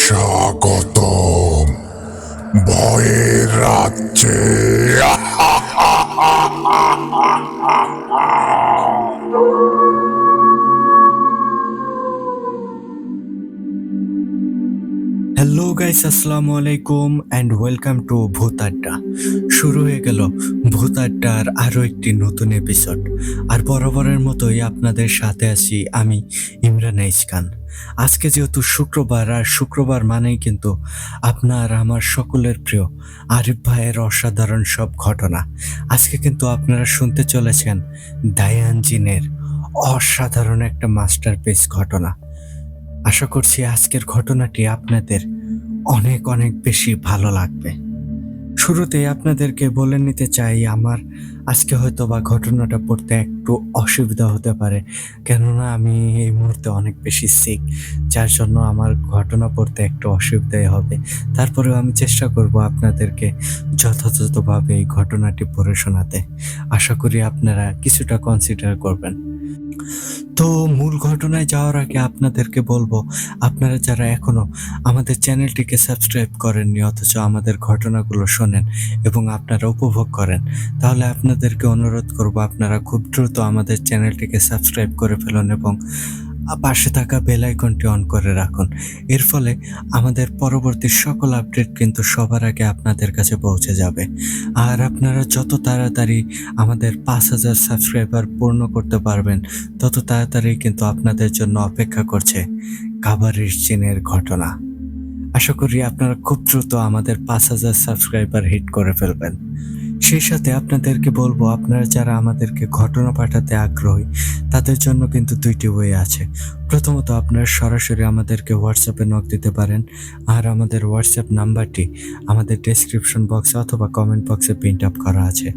স্বাগতম ভয়ের রাজ্যে। হ্যালো গাইস, আসসালামু আলাইকুম অ্যান্ড ওয়েলকাম টু ভূত আড্ডা। শুরু হয়ে গেল ভূত আড্ডার আরও একটি নতুন এপিসোড। আর বরাবরের মতোই আপনাদের সাথে আছি আমি, ইমরান খান। আজকে যেহেতু শুক্রবার, আর শুক্রবার মানেই কিন্তু আপনার আমার সকলের প্রিয় আরিফ ভাইয়ের অসাধারণ সব ঘটনা। আজকে কিন্তু আপনারা শুনতে চলেছেন দায়ান জিনের অসাধারণ একটা মাস্টারপিস ঘটনা। আশা করছি আজকের ঘটনাটি আপনাদের অনেক অনেক বেশি ভালো লাগবে। শুরুতেই আপনাদেরকে বলে নিতে চাই, আমার আজকে হয়তো বা ঘটনাটা পড়তে একটু অসুবিধা হতে পারে, কেননা আমি এই মুহূর্তে অনেক বেশি সিক, যার জন্য আমার ঘটনা পড়তে একটু অসুবিধাই হবে। তারপরেও আমি চেষ্টা করব আপনাদেরকে যথাযথভাবে এই ঘটনাটি পড়ে শোনাতে। আশা করি আপনারা কিছুটা কনসিডার করবেন। তো মূল ঘটনায় যাওয়ার আগে আপনাদেরকে বলবো, আপনারা যারা এখনো আমাদের চ্যানেলটিকে সাবস্ক্রাইব করেননি অথচ আমাদের ঘটনাগুলো শোনেন এবং আপনারা উপভোগ করেন, তাহলে আপনাদেরকে অনুরোধ করব আপনারা খুব দ্রুত আমাদের চ্যানেলটিকে সাবস্ক্রাইব করে ফেলুন এবং পাশে থাকা বেল আইকনটি অন করে রাখুন। এর ফলে আমাদের পরবর্তী সকল আপডেট কিন্তু সবার আগে আপনাদের কাছে পৌঁছে যাবে। আর আপনারা যত তাড়াতাড়ি আমাদের 5,000 সাবস্ক্রাইবার পূর্ণ করতে পারবেন, তত তাড়াতাড়ি কিন্তু আপনাদের জন্য অপেক্ষা করছে কাভারির চীনের ঘটনা। আশা করি আপনারা খুব দ্রুত আমাদের 5,000 সাবস্ক্রাইবার হিট করে ফেলবেন। সেই সাথে আপনাদেরকে বলবো, আপনারা যারা আমাদেরকে ঘটনা পাঠাতে আগ্রহী, তাদের জন্য কিন্তু 2টি ওয়ে আছে। প্রথমত, আপনারা সরাসরি আমাদেরকে হোয়াটসঅ্যাপে নক দিতে পারেন, আর আমাদের হোয়াটসঅ্যাপ নাম্বারটি আমাদের ডেসক্রিপশন বক্সে অথবা কমেন্ট বক্সে প্রিন্ট আপ করা আছে।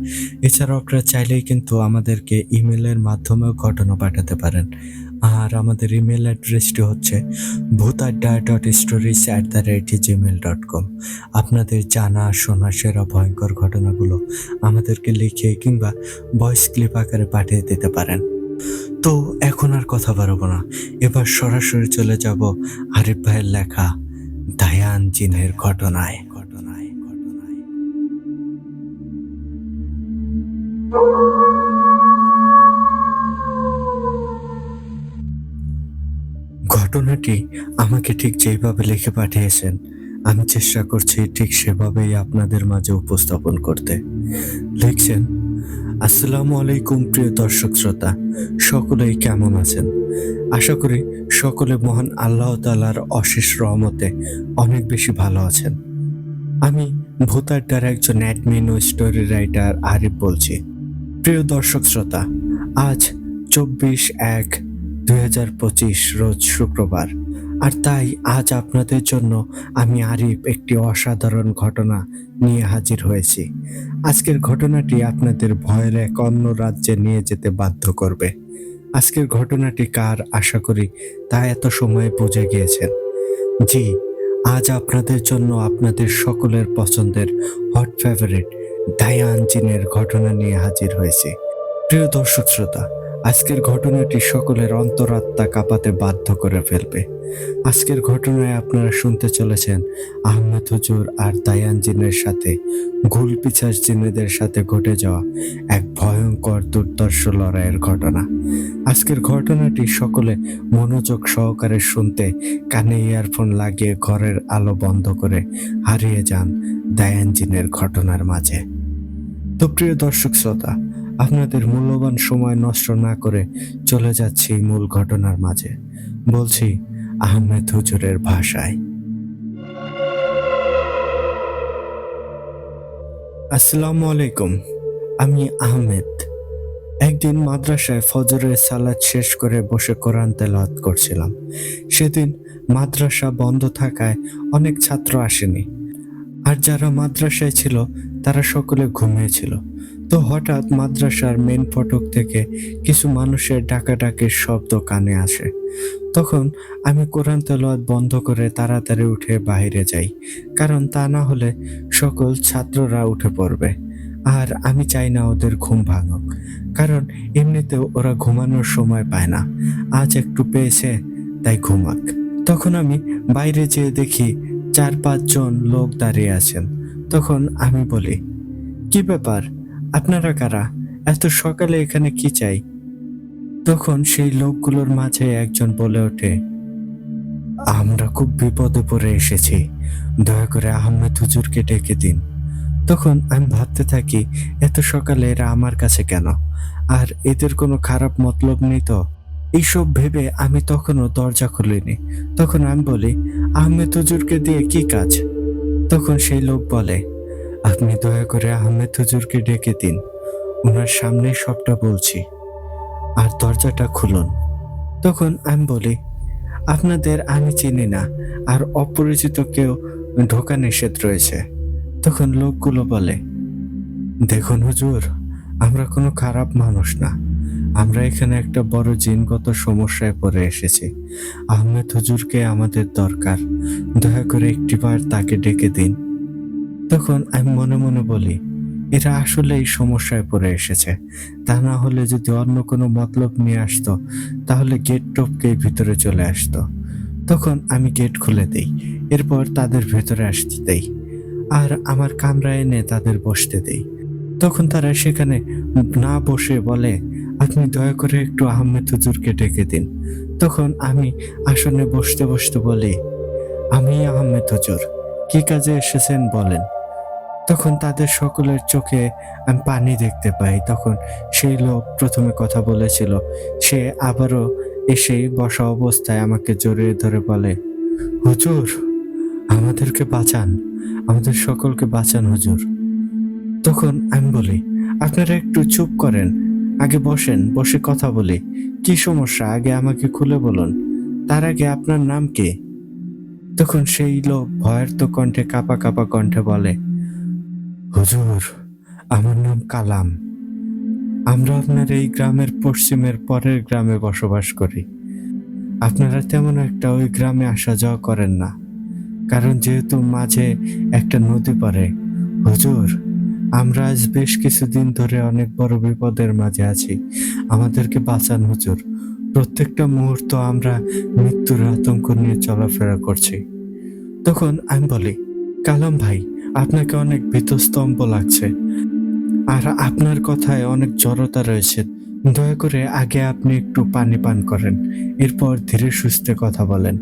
এছাড়াও আপনারা চাইলেই কিন্তু আমাদেরকে ইমেলের মাধ্যমেও ঘটনা পাঠাতে পারেন। আর আমাদের ইমেল অ্যাড্রেসটি হচ্ছে bhutadda.stories@gmail.com। আপনাদের জানা শোনা সেরা ভয়ঙ্কর ঘটনাগুলো আমাদেরকে লিখে কিংবা ভয়েস ক্লিপ আকারে পাঠিয়ে দিতে পারেন। তো এখন আর কথা বাড়াবো না, এবার সরাসরি চলে যাব আরিফ ভাইয়ের লেখা দায়ান জিনের ঘটনায়। ঘটনাটি আমাকে ঠিক যেভাবে লিখে পাঠিয়েছেন, আমি চেষ্টা করছি ঠিক সেভাবেই আপনাদের মাঝে উপস্থাপন করতে। লিখছেন, আসসালামু আলাইকুম প্রিয় দর্শক শ্রোতা, সকলেই কেমন আছেন? আশা করি সকলে মহান আল্লাহ তাআলার অশেষ রহমতে অনেক বেশি ভালো আছেন। আমি ভূত আড্ডার একজন অ্যাডমিন ও স্টোরি রাইটার আরিফ বলছি। প্রিয় দর্শক শ্রোতা, আজ 24/1/2025 রোজ শুক্রবার, আর তাই আজ আপনাদের জন্য আমি আরিফ একটি অসাধারণ ঘটনা নিয়ে হাজির হয়েছি। আজকের ঘটনাটি আপনাদের ভয়ের এক অন্য রাজ্যে নিয়ে যেতে বাধ্য করবে। আজকের ঘটনাটি কার আশা করি তা এত সময়ে বুঝে গিয়েছেন। জি, আজ আপনাদের জন্য আপনাদের সকলের পছন্দের হট ফেভারিট দায়ান জিনের ঘটনা নিয়ে হাজির হয়েছি। প্রিয় দর্শক শ্রোতা, আজকের ঘটনাটি সকলের অন্তরাত্মা কাঁপাতে বাধ্য করে ফেলবে। আজকের ঘটনায় আপনারা শুনতে চলেছেন আহমেদ হুজুর আর দায়ান জিনের সাথে, ঘুল পিছাস জিনেদের সাথে ঘটে যাওয়া এক ভয়ঙ্কর দুর্ধর্ষ লড়াইয়ের ঘটনা। আজকের ঘটনাটি সকলে মনোযোগ সহকারে শুনতে কানে ইয়ারফোন লাগিয়ে ঘরের আলো বন্ধ করে হারিয়ে যান দায়ান জিনের ঘটনার মাঝে। তো প্রিয় দর্শক শ্রোতা, আপনাদের মূল্যবান সময় নষ্ট না করে চলে যাচ্ছি মূল ঘটনার মাঝে। বলছি আহমেদ হুজুরের ভাষায়। আসসালামু আলাইকুম, আমি আহমেদ। একদিন মাদ্রাসায় ফজরের সালাত শেষ করে বসে কোরআন তেলাওয়াত করছিলাম। সেদিন মাদ্রাসা বন্ধ থাকায় অনেক ছাত্র আসেনি, আর যারা মাদ্রাসায় ছিল তারা সকলে ঘুমিয়েছিল। তো হঠাৎ মাদ্রাসার মেন ফটক থেকে কিছু মানুষের ডাকাডাকির শব্দ কানে আসে। তখন আমি কোরআন তেলাওয়াত বন্ধ করে তাড়াতাড়ি উঠে বাইরে যাই, কারণ তা না হলে সকল ছাত্ররা উঠে পড়বে, আর আমি চাই না ওদের ঘুম ভাঙুক, কারণ এমনিতেও ওরা ঘুমানোর সময় পায় না। আজ একটু পেয়েছে, তাই ঘুমাক। তখন আমি বাইরে যেয়ে দেখি 4-5 জন লোক দাঁড়িয়ে আছেন। তখন আমি বলি, কি ব্যাপার, আপনারা কারা, এত সকালে এখানে কি চাই? তখন সেই লোকগুলোর মাঝে একজন বলে ওঠে, আমরা খুব বিপদে পড়ে এসেছি, দয়া করে আহমেদ হুজুরকে ডেকে দিন। তখন আমি ভাবতে থাকি, এত সকালে এরা আমার কাছে কেন, আর এদের কোনো খারাপ মতলব নেই তো? এইসব ভেবে আমি তখনও দরজা খুলিনি। তখন আমি বলি, আহমেদ হুজুরকে দিয়ে কি কাজ? তখন সেই লোক বলে, আপনি দয়া করে আহমেদ হুজুরকে ডেকে দিন, ওনার সামনেই সবটা বলছি, আর দরজাটা খুলুন। তখন আমি বলি, আপনাদের আমি চিনি না, আর অপরিচিত কেউ ঢোকা নিষেধ রয়েছে। তখন লোকগুলো বলে, দেখুন হুজুর, আমরা কোনো খারাপ মানুষ না, আমরা এখানে একটা বড় জিনগত সমস্যায় পড়ে এসেছি। আহমেদ হুজুরকে আমাদের দরকার, দয়া করে একটিবার তাকে ডেকে দিন। তখন আমি মনে মনে বলি, এরা আসলে এই সমস্যায় পড়ে এসেছে, তা না হলে যদি অন্য কোনো মতলব নিয়ে আসতো তাহলে গেট টপকে ভিতরে চলে আসতো। তখন আমি গেট খুলে দেই, এরপর তাদের ভেতরে আসতে দেই, আর আমার কামরায় এনে তাদের বসতে দেই। তখন তারা সেখানে না বসে বলে, আপনি দয়া করে একটু আহমেদ হুজুরকে ডেকে দিন। তখন আমি আসনে বসতে বসতে বলি, আমি আহমেদ হুজুর, কি কাজে এসেছেন বলেন। তখন তাদের সকলের চোখে আমি পানি দেখতে পাই। তখন সেই লোক প্রথমে কথা বলেছিল, সে আবারও এসে বসা অবস্থায় আমাকে জড়িয়ে ধরে বলে, হুজুর, আমাদেরকে বাঁচান, আমাদের সকলকে বাঁচান হুজুর। তখন আমি বলি, আপনারা একটু চুপ করেন, আগে বসেন, বসে কথা বলি, কি সমস্যা আগে আমাকে খুলে বলুন, তার আগে আপনার নাম কি? তখন সেই লোক ভয়ার্ত কণ্ঠে, কাঁপা কাঁপা কণ্ঠে বলে, হুজুর, আমার নাম কালাম, আমরা আপনার এই গ্রামের পশ্চিমের পরের গ্রামে বসবাস করি। আপনারা তেমন একটা ওই গ্রামে আসা যাওয়া করেন না, কারণ যেহেতু মাঝে একটা নদী পড়ে। হুজুর, আমরা আজ বেশ কিছুদিন ধরে অনেক বড় বিপদের মাঝে আছি, আমাদেরকে বাঁচান হুজুর, প্রত্যেকটা মুহূর্ত আমরা মৃত্যুর আতঙ্ক নিয়ে চলাফেরা করছি। তখন আমি বলি, কালাম ভাই, আপনাকে অনেক ভীতস্তম্ভ লাগছে, আর আপনার কথায় অনেক জড়তা রয়েছে, দয়া করে আগে আপনি একটু পানি পান করেন, এরপর ধীরে সুস্থে কথা বলেন।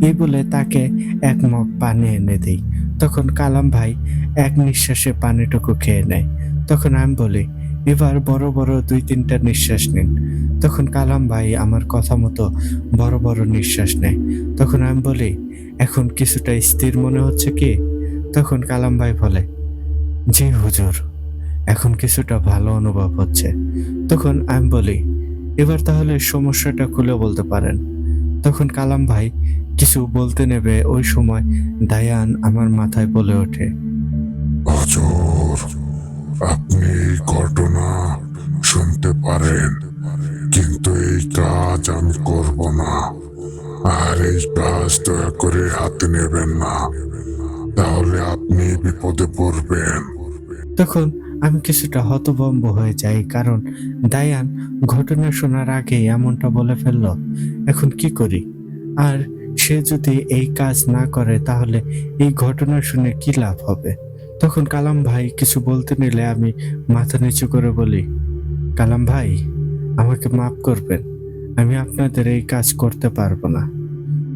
এই বলে তাকে এক মগ পানি এনে দিই। তখন কালাম ভাই এক নিঃশ্বাসে পানিটুকু খেয়ে নেয়। তখন আমি বলি, এবার বড় বড় 2-3টা নিঃশ্বাস নিন। তখন কালাম ভাই আমার কথা মতো বড় বড় নিঃশ্বাস নেয়। তখন আমি বলি, এখন কিছুটা স্থির মনে হচ্ছে কি? তখন কালাম ভাই বলে, জি হুজুর, এখন কিছুটা ভালো অনুভব হচ্ছে। তখন আমি বলি, এবার তাহলে সমস্যাটা খুলে বলতে পারেন। তখন কালাম ভাই কিছু বলতে নেবে, ওই সময় দায়ান আমার মাথায় বলে ওঠে, হুজুর, আপনি এই ঘটনা শুনতে পারেন, কিন্তু এই কাজ আমি করব না। আর এই কাজ দয়া করে হাতে নেবেন না, তাহলে আপনি বিপদে পড়বেন। তখন আমি কিছুটা হতভম্ব হয়ে যাই, কারণ দায়ান ঘটনা শোনার আগেই এমনটা বলে ফেলল। এখন কি করি? আর সে যদি এই কাজ না করে তাহলে এই ঘটনা শুনে কি লাভ হবে? তখন কালাম ভাই কিছু বলতে নিলে আমি মাথা নিচু করে বলি, কালাম ভাই, আমাকে মাফ করবেন, আমি আপনাদের এই কাজ করতে পারবো না।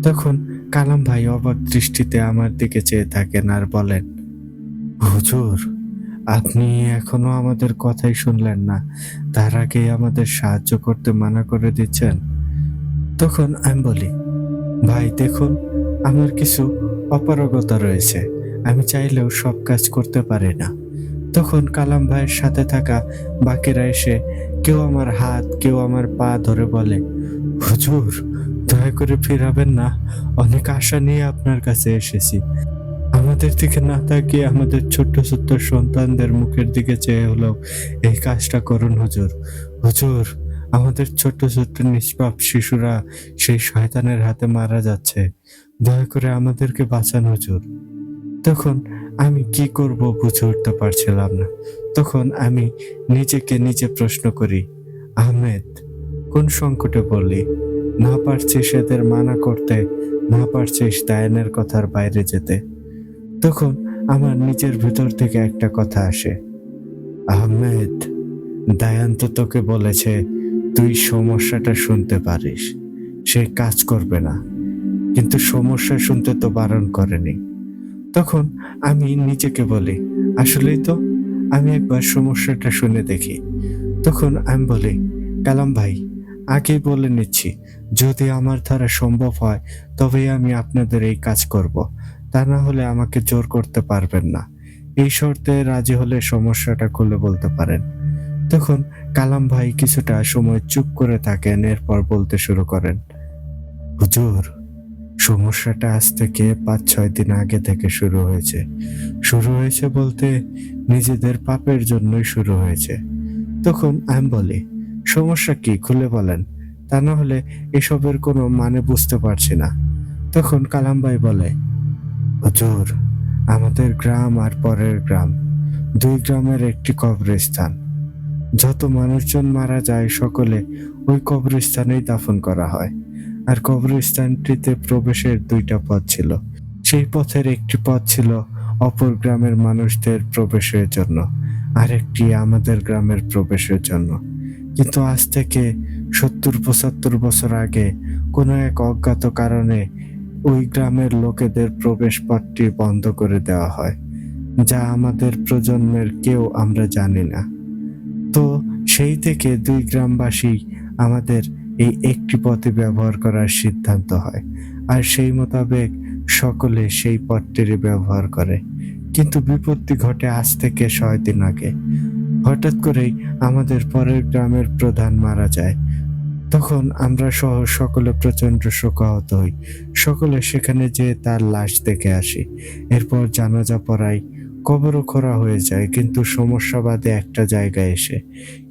তখন কালাম ভাই অবাক দৃষ্টিতে আমার দিকে চেয়ে থাকেন আর বলেন, হুজুর, আপনি এখনো আমাদের কথাই শুনলেন না, তার আগেই আমাদের সাহায্য করতে মানা করে দিচ্ছেন। তখন আমি বলি, ভাই দেখুন, আমার কিছু অপারগতা রয়েছে, আমি চাইলেও সব কাজ করতে পারি না। তখন কালাম ভাইয়ের সাথে থাকা বাকিরা এসে কেউ আমার হাত, কেউ আমার পা ধরে বলে, হুজুর, দয়া করে ফিরাবেন না, অনেক আশা নিয়ে আপনার কাছে এসেছি। আমাদের দিকে না তাকিয়ে আমাদের ছোট্ট ছোট্ট সন্তানদের মুখের দিকে চেয়ে হলেও এই কাজটা করুন হুজুর। হুজুর, আমাদের ছোট্ট ছোট্ট নিষ্পাপ শিশুরা সেই শয়তানের হাতে মারা যাচ্ছে, দয়া করে আমাদেরকে বাঁচান হুজুর। তখন আমি কি করব বুঝে উঠতে পারছিলাম না। তখন আমি নিজেকে নিজে প্রশ্ন করি, আহমেদ, কোন সংকটে পড়লি? না পারছিস এদের মানা করতে, না পারছিস দায়ানের কথার বাইরে যেতে। তখন আমার নিজের ভিতর থেকে একটা কথা আসে, আহমেদ, দায়ান তো তোকে বলেছে তুই সমস্যাটা শুনতে পারিস, সে কাজ করবে না, কিন্তু সমস্যা শুনতে তো বারণ করেনি। তখন আমি নিজেকে বলি, আসলেই তো, আমি একবার সমস্যাটা শুনে দেখি। তখন আমি বলি, কালাম ভাই, আগেই বলে নিচ্ছি, যদি আমার দ্বারা সম্ভব হয় তবেই আমি আপনাদের এই কাজ করব, তা না হলে আমাকে জোর করতে পারবেন না। এই শর্তে রাজি হলে সমস্যাটা খুলে বলতে পারেন। তখন কালাম ভাই কিছুটা সময় চুপ করে থাকেন, এরপর বলতে শুরু করেন, হুজুর, সমস্যাটা আজ থেকে ৫-৬ দিন আগে থেকে শুরু হয়েছে। শুরু হয়েছে বলতে নিজেদের পাপের জন্যই শুরু হয়েছে। তখন আমি বলি, সমস্যা কি খুলে বলেন, তা না হলে এসবের কোনো মানে বুঝতে পারছি না। তখন কালাম ভাই বলে, হুজুর, আমাদের গ্রাম আর পরের গ্রাম, ২ গ্রামের একটি কবরস্থান। যত মানুষজন মারা যায় সকলে ওই কবরস্থানেই দাফন করা হয়। আর কবরস্থানটিতে প্রবেশের ২টা পথ ছিল। সেই পথের একটি পথ ছিল অপর গ্রামের মানুষদের প্রবেশের জন্য, আরেকটি আমাদের গ্রামের প্রবেশের জন্য। কিন্তু আজ থেকে ৭০-৭৫ বছর আগে কোনো এক অজ্ঞাত কারণে ওই গ্রামের লোকেদের প্রবেশ পথটি বন্ধ করে দেওয়া হয়, যা আমাদের প্রজন্মের কেউ আমরা জানি না। তো সেই থেকে ২ গ্রামবাসী আমাদের এই একটি পথে ব্যবহার করার সিদ্ধান্ত হয়, আর সেই মোতাবেক সকলে সেই পথটিরই ব্যবহার করে। কিন্তু বিপত্তি ঘটে আজ থেকে ৬ দিন আগে। হঠাৎ করেই আমাদের পরের গ্রামের প্রধান মারা যায়। তখন আমরা সহ সকলে প্রচণ্ড শোকাহত হই। সকলে সেখানে যেয়ে তার লাশ দেখে আসি। এরপর জানাজা পড়াই, কবরও খোঁড়া হয়ে যায়। কিন্তু সমস্যা বাধে একটা জায়গায় এসে।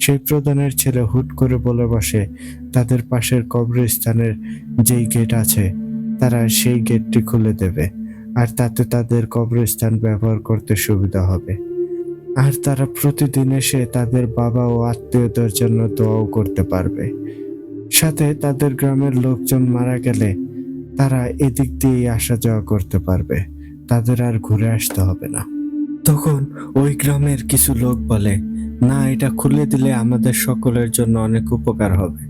সেই প্রধানের ছেলে হুট করে বলে বসে, তাদের পাশের কবরস্থানের যেই গেট আছে, তারা সেই গেটটি খুলে দেবে। আর তাতে তাদের কবরস্থান ব্যবহার করতে সুবিধা হবে। আর তারা প্রতিদিন এসে তাদের বাবা ও আত্মীয়দের জন্য দোয়াও করতে পারবে। সাথে তাদের গ্রামের লোকজন মারা গেলে তারা এদিক দিয়েই আসা যাওয়া করতে পারবে, তাদের আর ঘুরে আসতে হবে না। তখন ওই গ্রামের কিছু লোক বলে, না, এটা খুলে দিলে আমাদের সকলের জন্য অনেক উপকার হবে।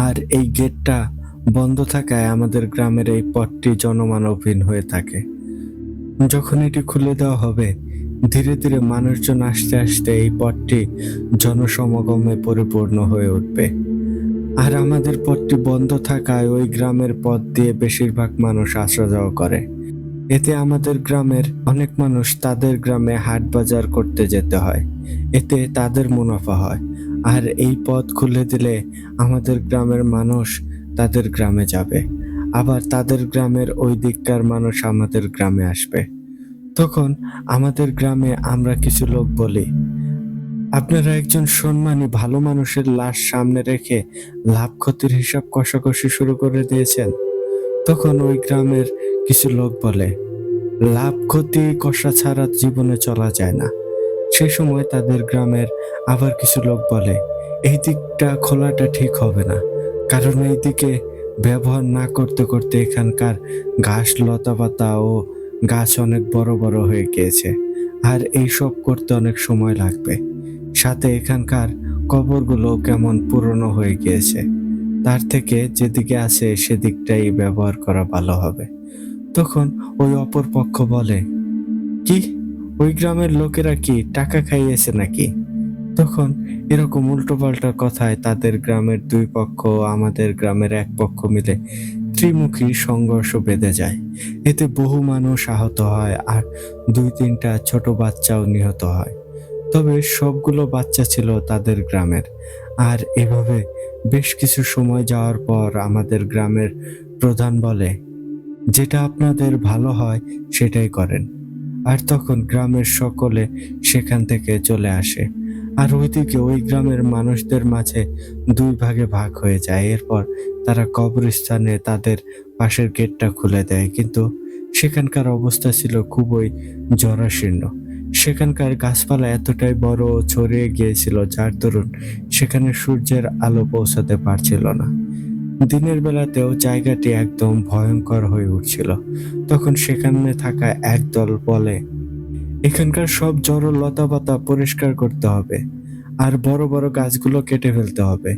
আর এই গেটটা বন্ধ থাকায় আমাদের গ্রামের এই পথটি জনমানবহীন হয়ে থাকে। যখন এটি খুলে দেওয়া হবে, ধীরে ধীরে মানুষজন আসতে আসতে এই পথটি জনসমাগমে পরিপূর্ণ হয়ে উঠবে। আর আমাদের পথটি বন্ধ থাকায় ওই গ্রামের পথ দিয়ে বেশিরভাগ মানুষ আসা যাওয়া করে। এতে আমাদের গ্রামের অনেক মানুষ তাদের গ্রামে হাট বাজার করতে যেতে হয়। এতে তাদের মুনাফা হয়। আর এই পথ খুলে দিলে আমাদের গ্রামের মানুষ তাদের গ্রামে যাবে, আবার তাদের গ্রামের ওই দিককার মানুষ আমাদের গ্রামে আসবে। তখন আমাদের গ্রামে আমরা কিছু লোক বলি, আপনারা একজন সম্মানী ভালো মানুষের লাশ সামনে রেখে লাভ ক্ষতির হিসাব কষাকষি শুরু করে দিয়েছেন। তখন ওই গ্রামের কিছু লোক বলে, লাভ ক্ষতি কষা ছাড়া জীবনে চলা যায় না। সেই সময় তাদের গ্রামের আবার কিছু লোক বলে, এই দিকটা খোলাটা ঠিক হবে না, কারণ এই দিকে ব্যবহার না করতে করতে এখানকার ঘাস লতাপাতা ও গাছ অনেক বড় বড় হয়ে গিয়েছে, আর এইসব করতে অনেক সময় লাগবে। সাথে এখানকার কবরগুলো কেমন পুরনো হয়ে গিয়েছে, তার থেকে যেদিকে আছে সেদিকটাই ব্যবহার করা ভালো হবে। তখন ওই অপর পক্ষ বলে, কি, ওই গ্রামের লোকেরা কি টাকা খাইয়েছে নাকি? তখন এরকম উল্টোপাল্টা কথায় তাদের গ্রামের ২ পক্ষ ও আমাদের গ্রামের এক পক্ষ মিলে ত্রিমুখী সংঘর্ষ বেঁধে যায়। এতে বহু মানুষ আহত হয়, আর ২-৩টা ছোট বাচ্চাও নিহত হয়। তবে সবগুলো বাচ্চা ছিল তাদের গ্রামের। আর এভাবে বেশ কিছু সময় যাওয়ার পর আমাদের গ্রামের প্রধান বলে, যেটা আপনাদের ভালো হয় সেটাই করেন। আর তখন গ্রামের সকলে সেখান থেকে চলে আসে। আর ওইদিকে ওই গ্রামের মানুষদের মাঝে ২ ভাগে ভাগ হয়ে যায়। এরপর তারা কবরস্থানে তাদের পাশের গেটটা খুলে দেয়। কিন্তু সেখানকার অবস্থা ছিল খুবই জরাশীর্ণ। সেখানকার গাছপালা এতটাই বড় ও ছড়িয়ে গিয়েছিল, যার দরুন সেখানে সূর্যের আলো পৌঁছাতে পারছিল না। দিনের বেলাতেও জায়গাটি একদম ভয়ঙ্কর হয়ে উঠছিল। তখন সেখানে থাকা একদল বলে, এখানকার সব জড় লতাপাতা পরিষ্কার করতে হবে আর বড় বড় গাছগুলো কেটে ফেলতে হবে।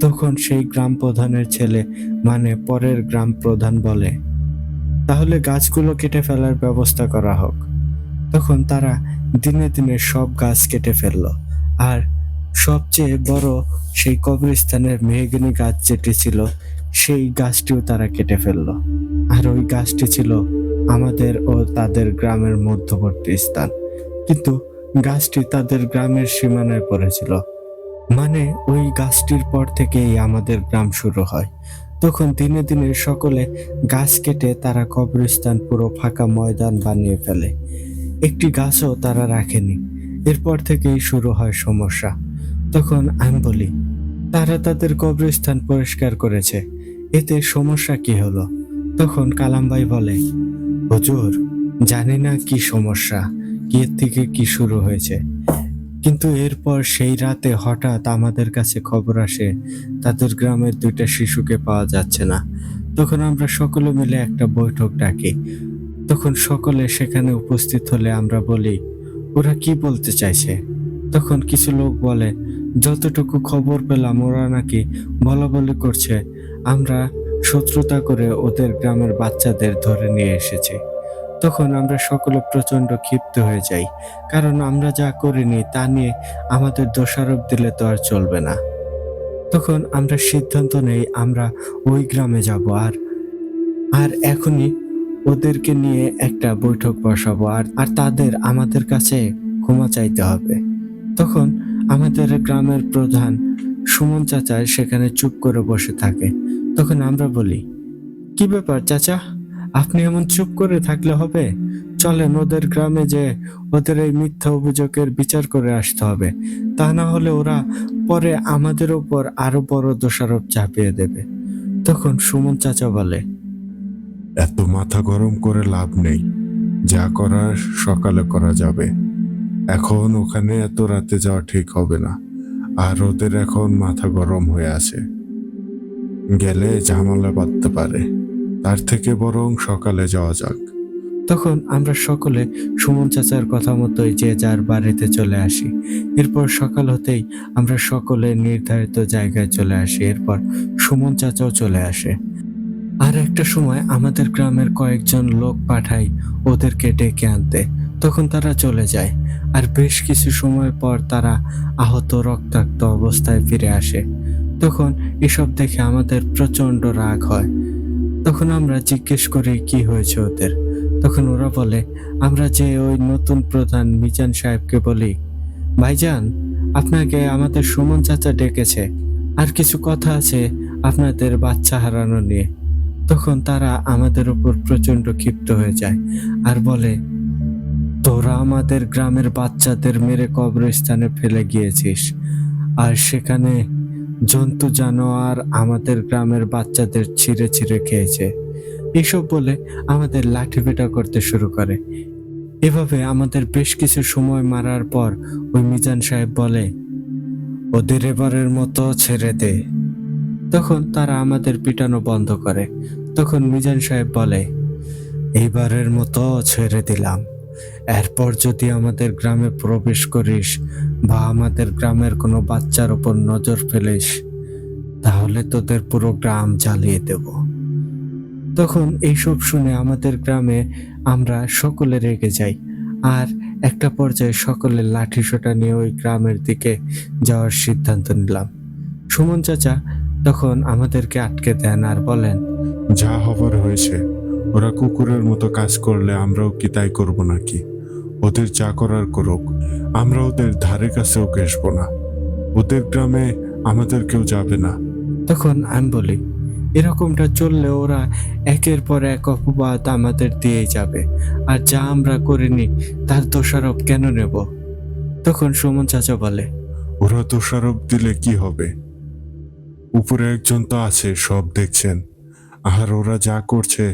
তখন সেই গ্রাম প্রধানের ছেলে মানে পরের গ্রাম প্রধান বলে, তাহলে গাছগুলো কেটে ফেলার ব্যবস্থা করা হোক। তখন তারা দিনে দিনে সব গাছ কেটে ফেললো। আর সবচেয়ে বড় সেই কবরস্থানের মেহগিনি গাছ যেটি ছিল, সেই গাছটিও তারা কেটে ফেললো। আর ওই গাছটি ছিল আমাদের ও তাদের গ্রামের মধ্যবর্তী স্থান। কিন্তু গাছটি তাদের গ্রামের সীমানায় পড়েছিল। মানে ওই গাছটির পর থেকেই আমাদের গ্রাম শুরু হয়। তখন দিনে দিনে সকলে গাছ কেটে তারা কবরস্থান পুরো ফাঁকা ময়দান বানিয়ে ফেলে। একটি গাছও তারা রাখেনি। এরপর থেকেই শুরু হয় সমস্যা। তখন আমি বলি, তারা তাদের কবরস্থান পরিষ্কার করেছে, এতে সমস্যা কি হলো? তখন কালাম ভাই বলে, হুজুর, জানি না কি সমস্যা, কি এর থেকে কি শুরু হয়েছে, কিন্তু এরপর সেই রাতে হঠাৎ আমাদের কাছে খবর আসে তাদের গ্রামের 2টা শিশুকে পাওয়া যাচ্ছে না। তখন আমরা সকলে মিলে একটা বৈঠক ডাকি। তখন সকলে সেখানে উপস্থিত হলে আমরা বলি, ওরা কি বলতে চাইছে? তখন কিছু লোক বলে, যতটুকু খবর পেলাম ওরা নাকি বলাবলি করছে আমরা শত্রুতা করে ওদের গ্রামের বাচ্চাদের ধরে নিয়ে এসেছি। তখন আমরা সকলে প্রচন্ড ক্ষিপ্ত হয়ে যাই, কারণ আমরা যা করিনি তা নিয়ে আমাদের দোষারোপ দিলে তো আর চলবে না। তখন আমরা সিদ্ধান্ত নেই আমরা ওই গ্রামে যাব আর আর এখনই ওদেরকে নিয়ে একটা বৈঠক বসাবো আর আর তাদের আমাদের কাছে ক্ষমা চাইতে হবে। তখন আমাদের গ্রামের প্রধান সুমন চাচা সেখানে চুপ করে বসে থাকে। তখন আমরা বলি, কি ব্যাপার চাচা, আপনি এমন চুপ করে থাকলে হবে? চলেন ওদের গ্রামে যে ওদের এই মিথ্যা অভিযোগের বিচার করে আসতে হবে, তা না হলে ওরা পরে আমাদের উপর আরো বড় দোষারোপ চাপিয়ে দেবে। তখন সুমন চাচা বলে, এত মাথা গরম করে লাভ নেই, যা করার সকালে করা যাবে। এখন ওখানে এত রাতে যাওয়া ঠিক হবে না, আর ওদের এখন মাথা গরম হয়ে আছে, গেলে ঝামেলা বাঁধতে পারে। তার থেকে বরং সকালে যাওয়া যাক। তখন আমরা সকলে সুমন চাচার কথা মতোই যে যার বাড়িতে চলে আসি। এরপর সকাল হতেই আমরা সকলে নির্ধারিত জায়গায় চলে আসি। এরপর সুমন চাচাও চলে আসে। আর একটা সময় আমাদের গ্রামের কয়েকজন লোক পাঠাই ওদেরকে ডেকে আনতে। তখন তারা চলে যায়। আর বেশ কিছু সময় পর তারা আহত রক্তাক্ত অবস্থায় ফিরে আসে। তখন এসব দেখে আমাদের প্রচন্ড রাগ হয়। তখন আমরা জিজ্ঞেস করি কি হয়েছে ওদের। তখন ওরা বলে, আমরা যে ওই নতুন প্রধান মিজান সাহেবকে বলি, ভাইজান, আপনাকে আমাদের সুমন চাচা ডেকেছে, আর কিছু কথা আছে আপনাদের বাচ্চা হারানো নিয়ে। তখন তারা আমাদের উপর প্রচন্ড ক্ষিপ্ত হয়ে যায় আর বলে, তোরা আমাদের গ্রামের বাচ্চাদের মেরে কবরস্থানে ফেলে গিয়েছিস, আর সেখানে জন্তু জানোয়ার আমাদের গ্রামের বাচ্চাদের ছিঁড়ে ছিঁড়ে খেয়েছে। এসব বলে আমাদের লাঠিপেটা করতে শুরু করে। এভাবে আমাদের বেশ কিছু সময় মারার পর ওই মিজান সাহেব বলে, ওদের এবারের মতো ছেড়ে দে। তখন তারা আমাদের পিটানো বন্ধ করে। তখন মিজান সাহেব বলে, এইবারের মতো ছেড়ে দিলাম, এরপর যদি আমাদের গ্রামে প্রবেশ করিস বা আমাদের গ্রামের কোনো বাচ্চার ওপর নজর ফেলিস, তাহলে তোদের পুরো গ্রাম জ্বালিয়ে দেব। তখন এইসব শুনে আমাদের গ্রামে আমরা সকলে রেগে যাই আর একটা পর্যায়ে সকলে লাঠিসোঁটা নিয়ে ওই গ্রামের দিকে যাওয়ার সিদ্ধান্ত নিলাম। সুমন চাচা তখন আমাদেরকে আটকে দেন আর বলেন, যা হবার হয়েছে, ওরা কুকুরের মতো কাজ করলে আমরাও কি তাই করব নাকি? ওদের যা করার করুক, আমরা ওদের ধারে কাছেও ঘেসবো না। ওদের গ্রামে আমাদের কেউ যাবে না। তখন আমি বলি, এরকমটা চললে ওরা একের পর এক অপবাদ আমাদের দিয়ে যাবে, আর যা আমরা করিনি তার দোষারোপ কেন নেব? তখন সুমন চাচা বলে, ওরা দোষারোপ দিলে কি হবে? উপরে একজন তো আছে, সব দেখছেন, আর ওরা যা করছে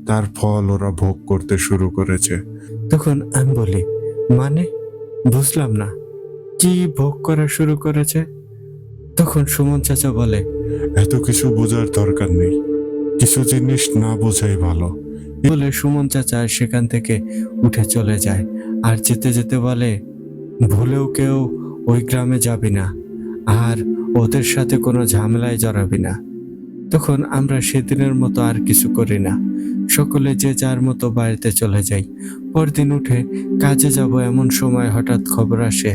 তার ফল ওরা ভোগ করতে শুরু করেছে। তখন আমি বলি, মানে বুঝলাম না, কি ভোগ করা শুরু করেছে? তখন সুমন চাচা বলে, এত কিছু বোঝার দরকার নেই, কিছু জিনিস না বোঝাই ভালো। বলে সুমন চাচা সেখান থেকে উঠে চলে যায়। আর যেতে যেতে বলে, ভুলেও কেউ ওই গ্রামে যাবি না, আর ওদের সাথে কোনো ঝামেলায় জড়াবি না। তখন আমরা সেদিনের মতো আর কিছু করি না, সকলে যে যার মতো বাড়িতে চলে যাই। পরদিন উঠে কাজে যাব এমন সময় হঠাৎ খবর আসে,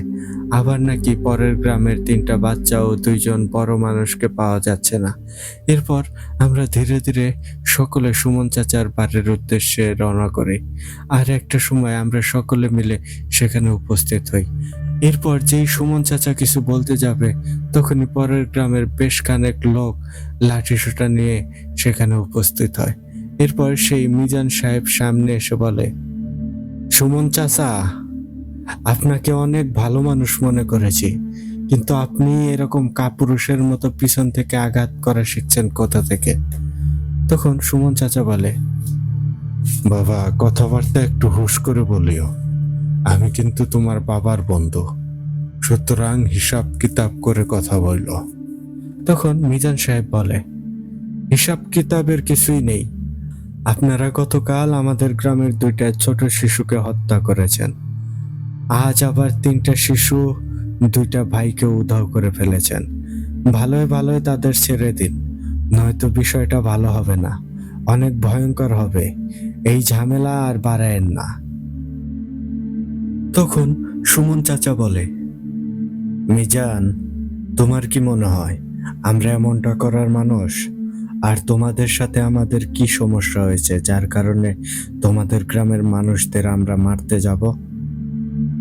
আবার নাকি পরের গ্রামের 3টা বাচ্চা ও 2জন বড় মানুষকে পাওয়া যাচ্ছে না। এরপর আমরা ধীরে ধীরে সকলে সুমন চাচার বাড়ির উদ্দেশ্যে রওনা করি। আর একটা সময় আমরা সকলে মিলে সেখানে উপস্থিত হই। এরপর যেই সুমন চাচা কিছু বলতে যাবে, তখনই পরের গ্রামের বেশ খানেক লোক লাঠিসোঁটা নিয়ে সেখানে উপস্থিত হয়। এরপর সেই মিজান সাহেব সামনে এসে বলে, সুমন চাচা, আপনাকে অনেক ভালো মানুষ মনে করেছি, কিন্তু আপনি এরকম কাপুরুষের মতো পিছন থেকে আঘাত করা শিখছেন কোথা থেকে? তখন সুমন চাচা বলে, বাবা, কথাবার্তা একটু হুঁশ করে বলিও। আমি কিন্তু তোমার বাবার বন্ধু, সুতরাং হিসাব কিতাব করে কথা বলল। তখন মিজান সাহেব বলে, হিসাব কিতাবের কিছুই নেই। আপনারা গতকাল আমাদের গ্রামের 2টা ছোট শিশুকে হত্যা করেছেন, আজ আবার 3টা শিশু 2টা ভাইকে উধাও করে ফেলেছেন। ভালোয় ভালোয় তাদের ছেড়ে দিন, নয়তো বিষয়টা ভালো হবে না, অনেক ভয়ঙ্কর হবে। এই ঝামেলা আর বাড়ায়েন না। তখন সুমন চাচা বলে, মিজান, তোমার কি মনে হয় আমরা এমনটা করার মানুষ? আর তোমাদের সাথে আমাদের কি সমস্যা হয়েছে যার কারণে তোমাদের গ্রামের মানুষদের আমরা মারতে যাব?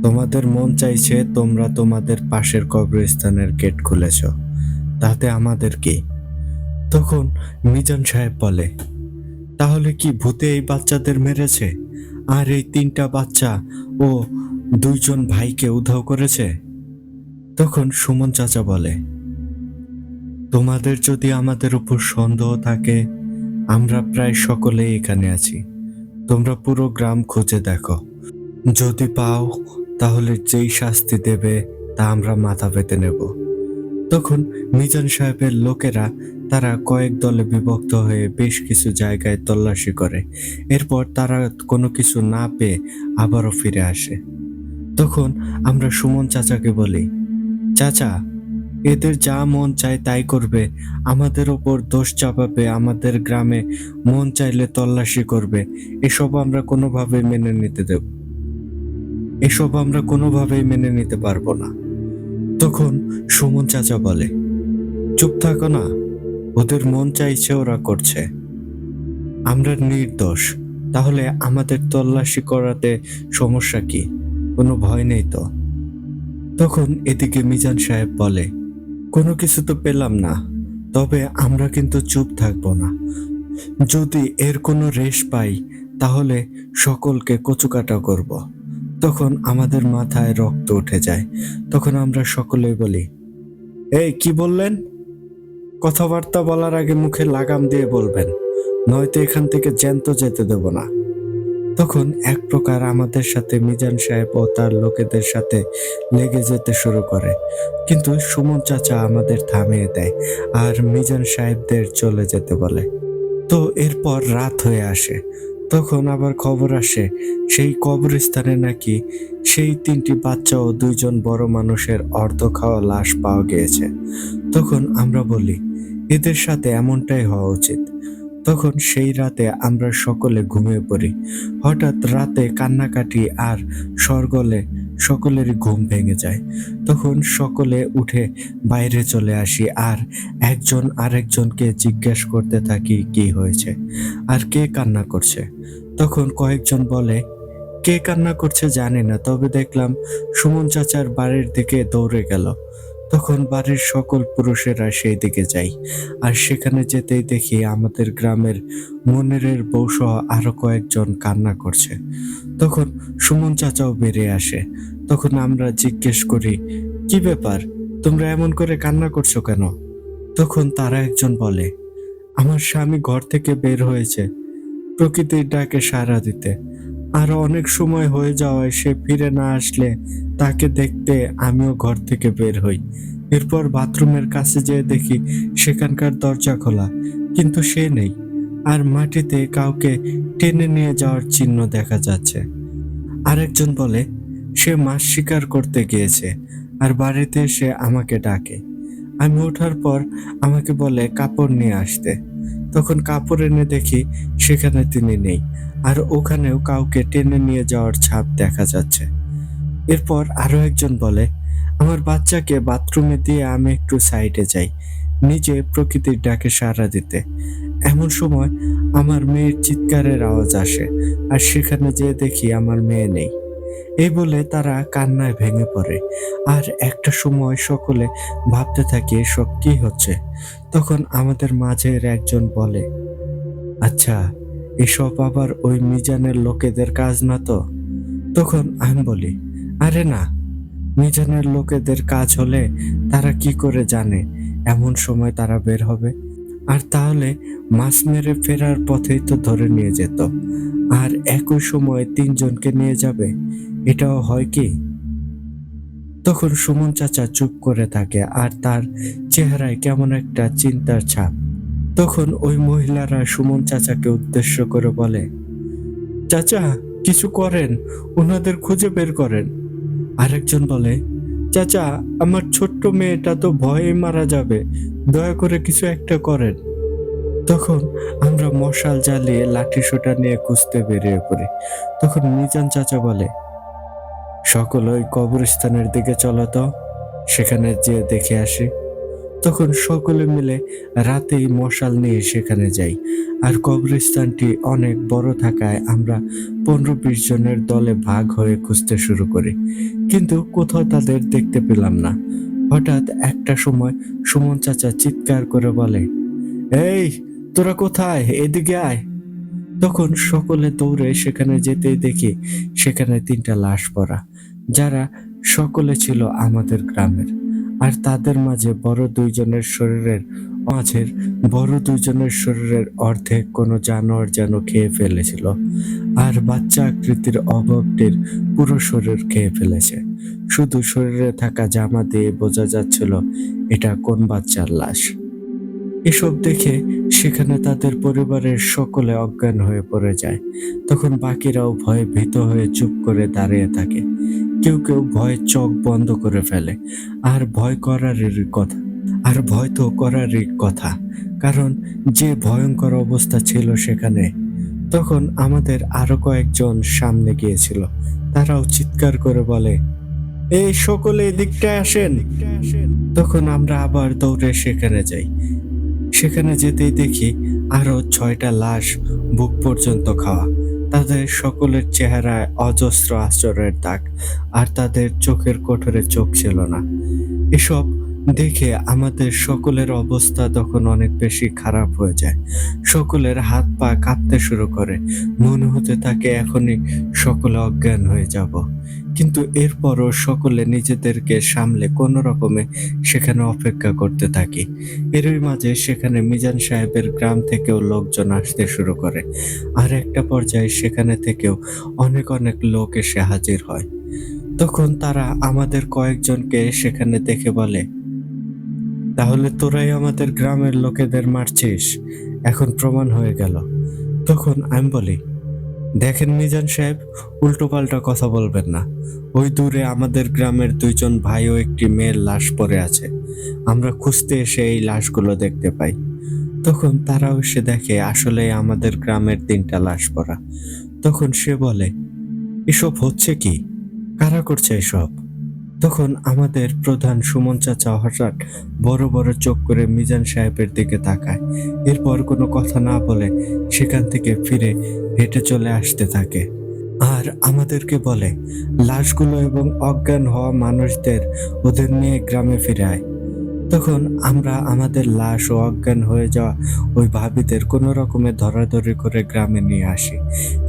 তোমাদের মন চাইছে, তোমরা তোমাদের পাশের কবরস্থানের গেট খুলেছ, তাতে আমাদের কি? তখন মিজান সাহেব বলে, তাহলে কি ভূতে এই বাচ্চাদের মেরেছে আর এই 3টা বাচ্চা ও 2জন ভাইকে উধাও করেছে? তখন সুমন চাচা বলে, তোমাদের যদি আমাদের উপর সন্দেহ থাকে, আমরা প্রায় সকলেই এখানে আছি। তোমরা পুরো গ্রাম খুঁজে দেখো, যদি পাও তাহলে যেই শাস্তি দেবে তা আমরা মাথা পেতে নেব। তখন মিজান সাহেবের লোকেরা তারা কয়েক দলে বিভক্ত হয়ে বেশ কিছু জায়গায় তল্লাশি করে। এরপর তারা কোনো কিছু না পেয়ে আবারও ফিরে আসে। তখন আমরা সুমন চাচাকে বলি, চাচা, এদের যা মন চায় তাই করবে, আমাদের ওপর দোষ চাপাবে, আমাদের গ্রামে মন চাইলে তল্লাশি করবে, এসব আমরা কোনোভাবেই মেনে নিতে পারবো না। তখন সুমন চাচা বলে, চুপ থাকো না, ওদের মন চাইছে ওরা করছে, আমরা নির্দোষ, তাহলে আমাদের তল্লাশি করাতে সমস্যা কি? কোনো ভয় নেই তো? তখন এদিকে মিজান সাহেব বলে, কোনো কিছু তো পেলাম না, তবে আমরা কিন্তু চুপ থাকবো না। যদি এর কোনো রেশ পাই তাহলে সকলকে কচুকাটা করব। তখন আমাদের মাথায় রক্ত উঠে যায়। তখন আমরা সকলেই বলি, এই কি বললেন? কথাবার্তা বলার আগে মুখে লাগাম দিয়ে বলবেন, নয়তো এখান থেকে জ্যান্ত যেতে দেব না। তখন এক প্রকার আমাদের সাথে মিজান সাহেব ও তার লোকেদের সাথে লেগে যেতে শুরু করে, কিন্তু সুমন চাচা আমাদের থামিয়ে দেয় আর মিজান সাহেবদের চলে যেতে বলে। তো এরপর রাত হয়ে আসে। তখন আবার খবর আসে সেই কবরস্থানে নাকি সেই 3টি বাচ্চা ও 2জন বড় মানুষের অর্ধ খাওয়া লাশ পাওয়া গিয়েছে। তখন আমরা বলি, এদের সাথে এমনটাই হওয়া উচিত। তখন সেই রাতে আমরা সকলে ঘুমিয়ে পড়ি। হঠাৎ রাতে কান্নাকাটি আর শোরগোলে সকলেরই ঘুম ভেঙে যায়। তখন সকলে উঠে বাইরে চলে আসি আর একজন আরেকজনকে জিজ্ঞেস করতে থাকি কি হয়েছে আর কে কান্না করছে। তখন কয়েকজন বলে, কে কান্না করছে জানি না, তবে দেখলাম সুমন চাচার বাড়ির দিকে দৌড়ে গেল। তখন বাড়ির সকল পুরুষেরা সেই দিকে যাই, আর সেখানে যেতেই দেখি আমাদের গ্রামের মনিরের বউসহ আরো কয়েকজন কান্না করছে। তখন সুমন চাচাও বেরিয়ে আসে। তখন আমরা জিজ্ঞেস করি, কি ব্যাপার, তোমরা এমন করে কান্না করছো কেন? তখন তারা একজন বলে, আমার স্বামী ঘর থেকে বের হয়েছে প্রকৃতির ডাকে সাড়া দিতে, আর অনেক সময় হয়ে যাওয়ায় সে ফিরে না আসলে তাকে দেখতে আমিও ঘর থেকে বের হই। এরপর বাথরুমের কাছে যেয়ে দেখি সেখানকার দরজা খোলা, কিন্তু সে নেই। আর মাটিতে কাউকে টেনে নিয়ে যাওয়ার চিহ্ন দেখা যাচ্ছে। আরেকজন বলে সে মাছ শিকার করতে গিয়েছে আর বাড়িতে এসে আমাকে ডাকে। আমি ওঠার পর আমাকে বলে কাপড় নিয়ে আসতে। তখন কাপড় এনে দেখি সেখানে তিনি নেই, আর ওখানেও কাউকে টেনে নিয়ে যাওয়ার ছাপ দেখা যাচ্ছে। এরপর আরো একজন বলে আমার বাচ্চাকে বাথরুমে দিয়ে আমি একটু সাইডে যাই, নিজে প্রকৃতির ডাকে সাড়া দিতে। এমন সময় আমার মেয়ের চিৎকারের আওয়াজ আসে, আর সেখানে যেয়ে দেখি আমার মেয়ে নেই। এই বলে তারা কান্নায় ভেঙে পড়ে। আর একটা সময় সকলে ভাবতে থাকে এসব কি হচ্ছে। তখন আমাদের মাঝের একজন বলে, আচ্ছা, এসব আবার ওই মিজানের লোকেদের কাজ না তো? তখন আমি বলি, আরে না, মিজানের লোকেদের কাজ হলে তারা কি করে জানে এমন সময় তারা বের হবে? আর তাহলে মাছ মেরে ফেরার পথেই তো ধরে নিয়ে যেত, আর একই সময়ে তিনজনকে নিয়ে যাবে, এটাও হয় কি? তখন সুমন চাচা চুপ করে থাকে, আর তার চেহারায় কেমন একটা চিন্তার ছাপ। তখন ওই মহিলারা সুমন চাচাকে উদ্দেশ্য করে বলে, চাচা, কিছু করেন, ওনাদের খুঁজে বের করেন। আরেকজন বলে, চাচা, আমার ছোট্ট মেয়েটা তো ভয়ে মারা যাবে, দয়া করে কিছু একটা করেন। তখন আমরা মশাল জ্বালিয়ে লাঠি সোঁটা নিয়ে খুঁজতে বেরিয়ে পড়ি। তখন মিজান চাচা বলে, সকল ওই কবরস্থানের দিকে চলো তো, সেখানে যেয়ে দেখে আসি। তখন সকলে মিলে রাতেই মশাল নিয়ে সেখানে যাই। আর কবরস্থানটি অনেক বড় থাকায় আমরা 15-20 জনের দলে ভাগ হয়ে খুঁজতে শুরু করি, কিন্তু কোথাও তাদের দেখতে পেলাম না। হঠাৎ একটা সময় সুমন চাচা চিৎকার করে বলে, এই, তোরা কোথায়, এদিকে আয়। তখন সকলে দৌড়ে সেখানে যেতেই দেখি সেখানে 3টা লাশ পড়া, যারা সকলে ছিল আমাদের গ্রামের। আর তাদের মাঝে বড় দুইজনের শরীরের অর্ধেক কোনো জানোয়ার যেন খেয়ে ফেলেছিল, আর বাচ্চা আকৃতির অভাবটির পুরো শরীর খেয়ে ফেলেছে। শুধু শরীরে থাকা জামা দিয়ে বোঝা যাচ্ছিল এটা কোন বাচ্চার লাশ। এসব দেখে সেখানে তাদের পরিবারের সকলে অজ্ঞান হয়ে পড়ে যায়। তখন বাকিরাও ভয়ে ভীত হয়ে চুপ করে দাঁড়িয়ে থাকে। কেউ কেউ ভয়ে চোখ বন্ধ করে ফেলে। আর ভয় তো করারই কথা, কারণ যে ভয়ঙ্কর অবস্থা ছিল সেখানে। তখন আমাদের আরো কয়েকজন সামনে গিয়েছিল, তারাও চিৎকার করে বলে, এই সকলে এদিকটায় আসেন। তখন আমরা আবার দৌড়ে সেখানে যাই। সেখানে যেতেই দেখি আরো 6টা লাশ বুক পর্যন্ত খাওয়া। তাদের সকলের চেহারায় অজস্র আঁচড়ের দাগ, আর তাদের চোখের কোটরে চোখ ছিল না। এসব দেখে আমাদের সকলের অবস্থা তখন অনেক বেশি খারাপ হয়ে যায়। সকলের হাত পা কাঁপতে শুরু করে, মনে হতে থাকে এখনই সকলে অজ্ঞান হয়ে যাব। কিন্তু এরপরও সকলে নিজেদেরকে সামলে কোনো রকমে সেখানে অপেক্ষা করতে থাকি। এরই মাঝে সেখানে মিজান সাহেবের গ্রাম থেকেও লোকজন আসতে শুরু করে, আর একটা পর্যায়ে সেখানে থেকেও অনেক অনেক লোক এসে হাজির হয়। তখন তারা আমাদের কয়েকজনকে সেখানে দেখে বলে, তাহলে তোরাই আমাদের গ্রামের লোকেদের মারছিস, এখন প্রমাণ হয়ে গেল। তখন আমি বলি, দেখেন মিজান সাহেব, উল্টোপাল্টা কথা বলবেন না। ওই দূরে আমাদের গ্রামের 2জন ভাই ও একটি মেয়ের লাশ পড়ে আছে। আমরা খুঁজতে এসে এই লাশগুলো দেখতে পাই। তখন তারাও এসে দেখে আসলে আমাদের গ্রামের 3টা লাশ পড়া। তখন সে বলে, এসব হচ্ছে কি, কারা করছে এসব? তখন আমাদের প্রধান সুমন চাচা হঠাৎ বড় বড় চোখ করে মিজান সাহেবের দিকে তাকায়। এরপর কোনো কথা না বলে সেখান থেকে ফিরে হেঁটে চলে আসতে থাকে, আর আমাদেরকে বলে লাশগুলো এবং অজ্ঞান হওয়া মানুষদের ওদের নিয়ে গ্রামে ফিরে আয়। তখন আমরা আমাদের লাশ ও অজ্ঞান হয়ে যাওয়া ওই ভাবিদের কোনো রকমে ধরাধরি করে গ্রামে নিয়ে আসি।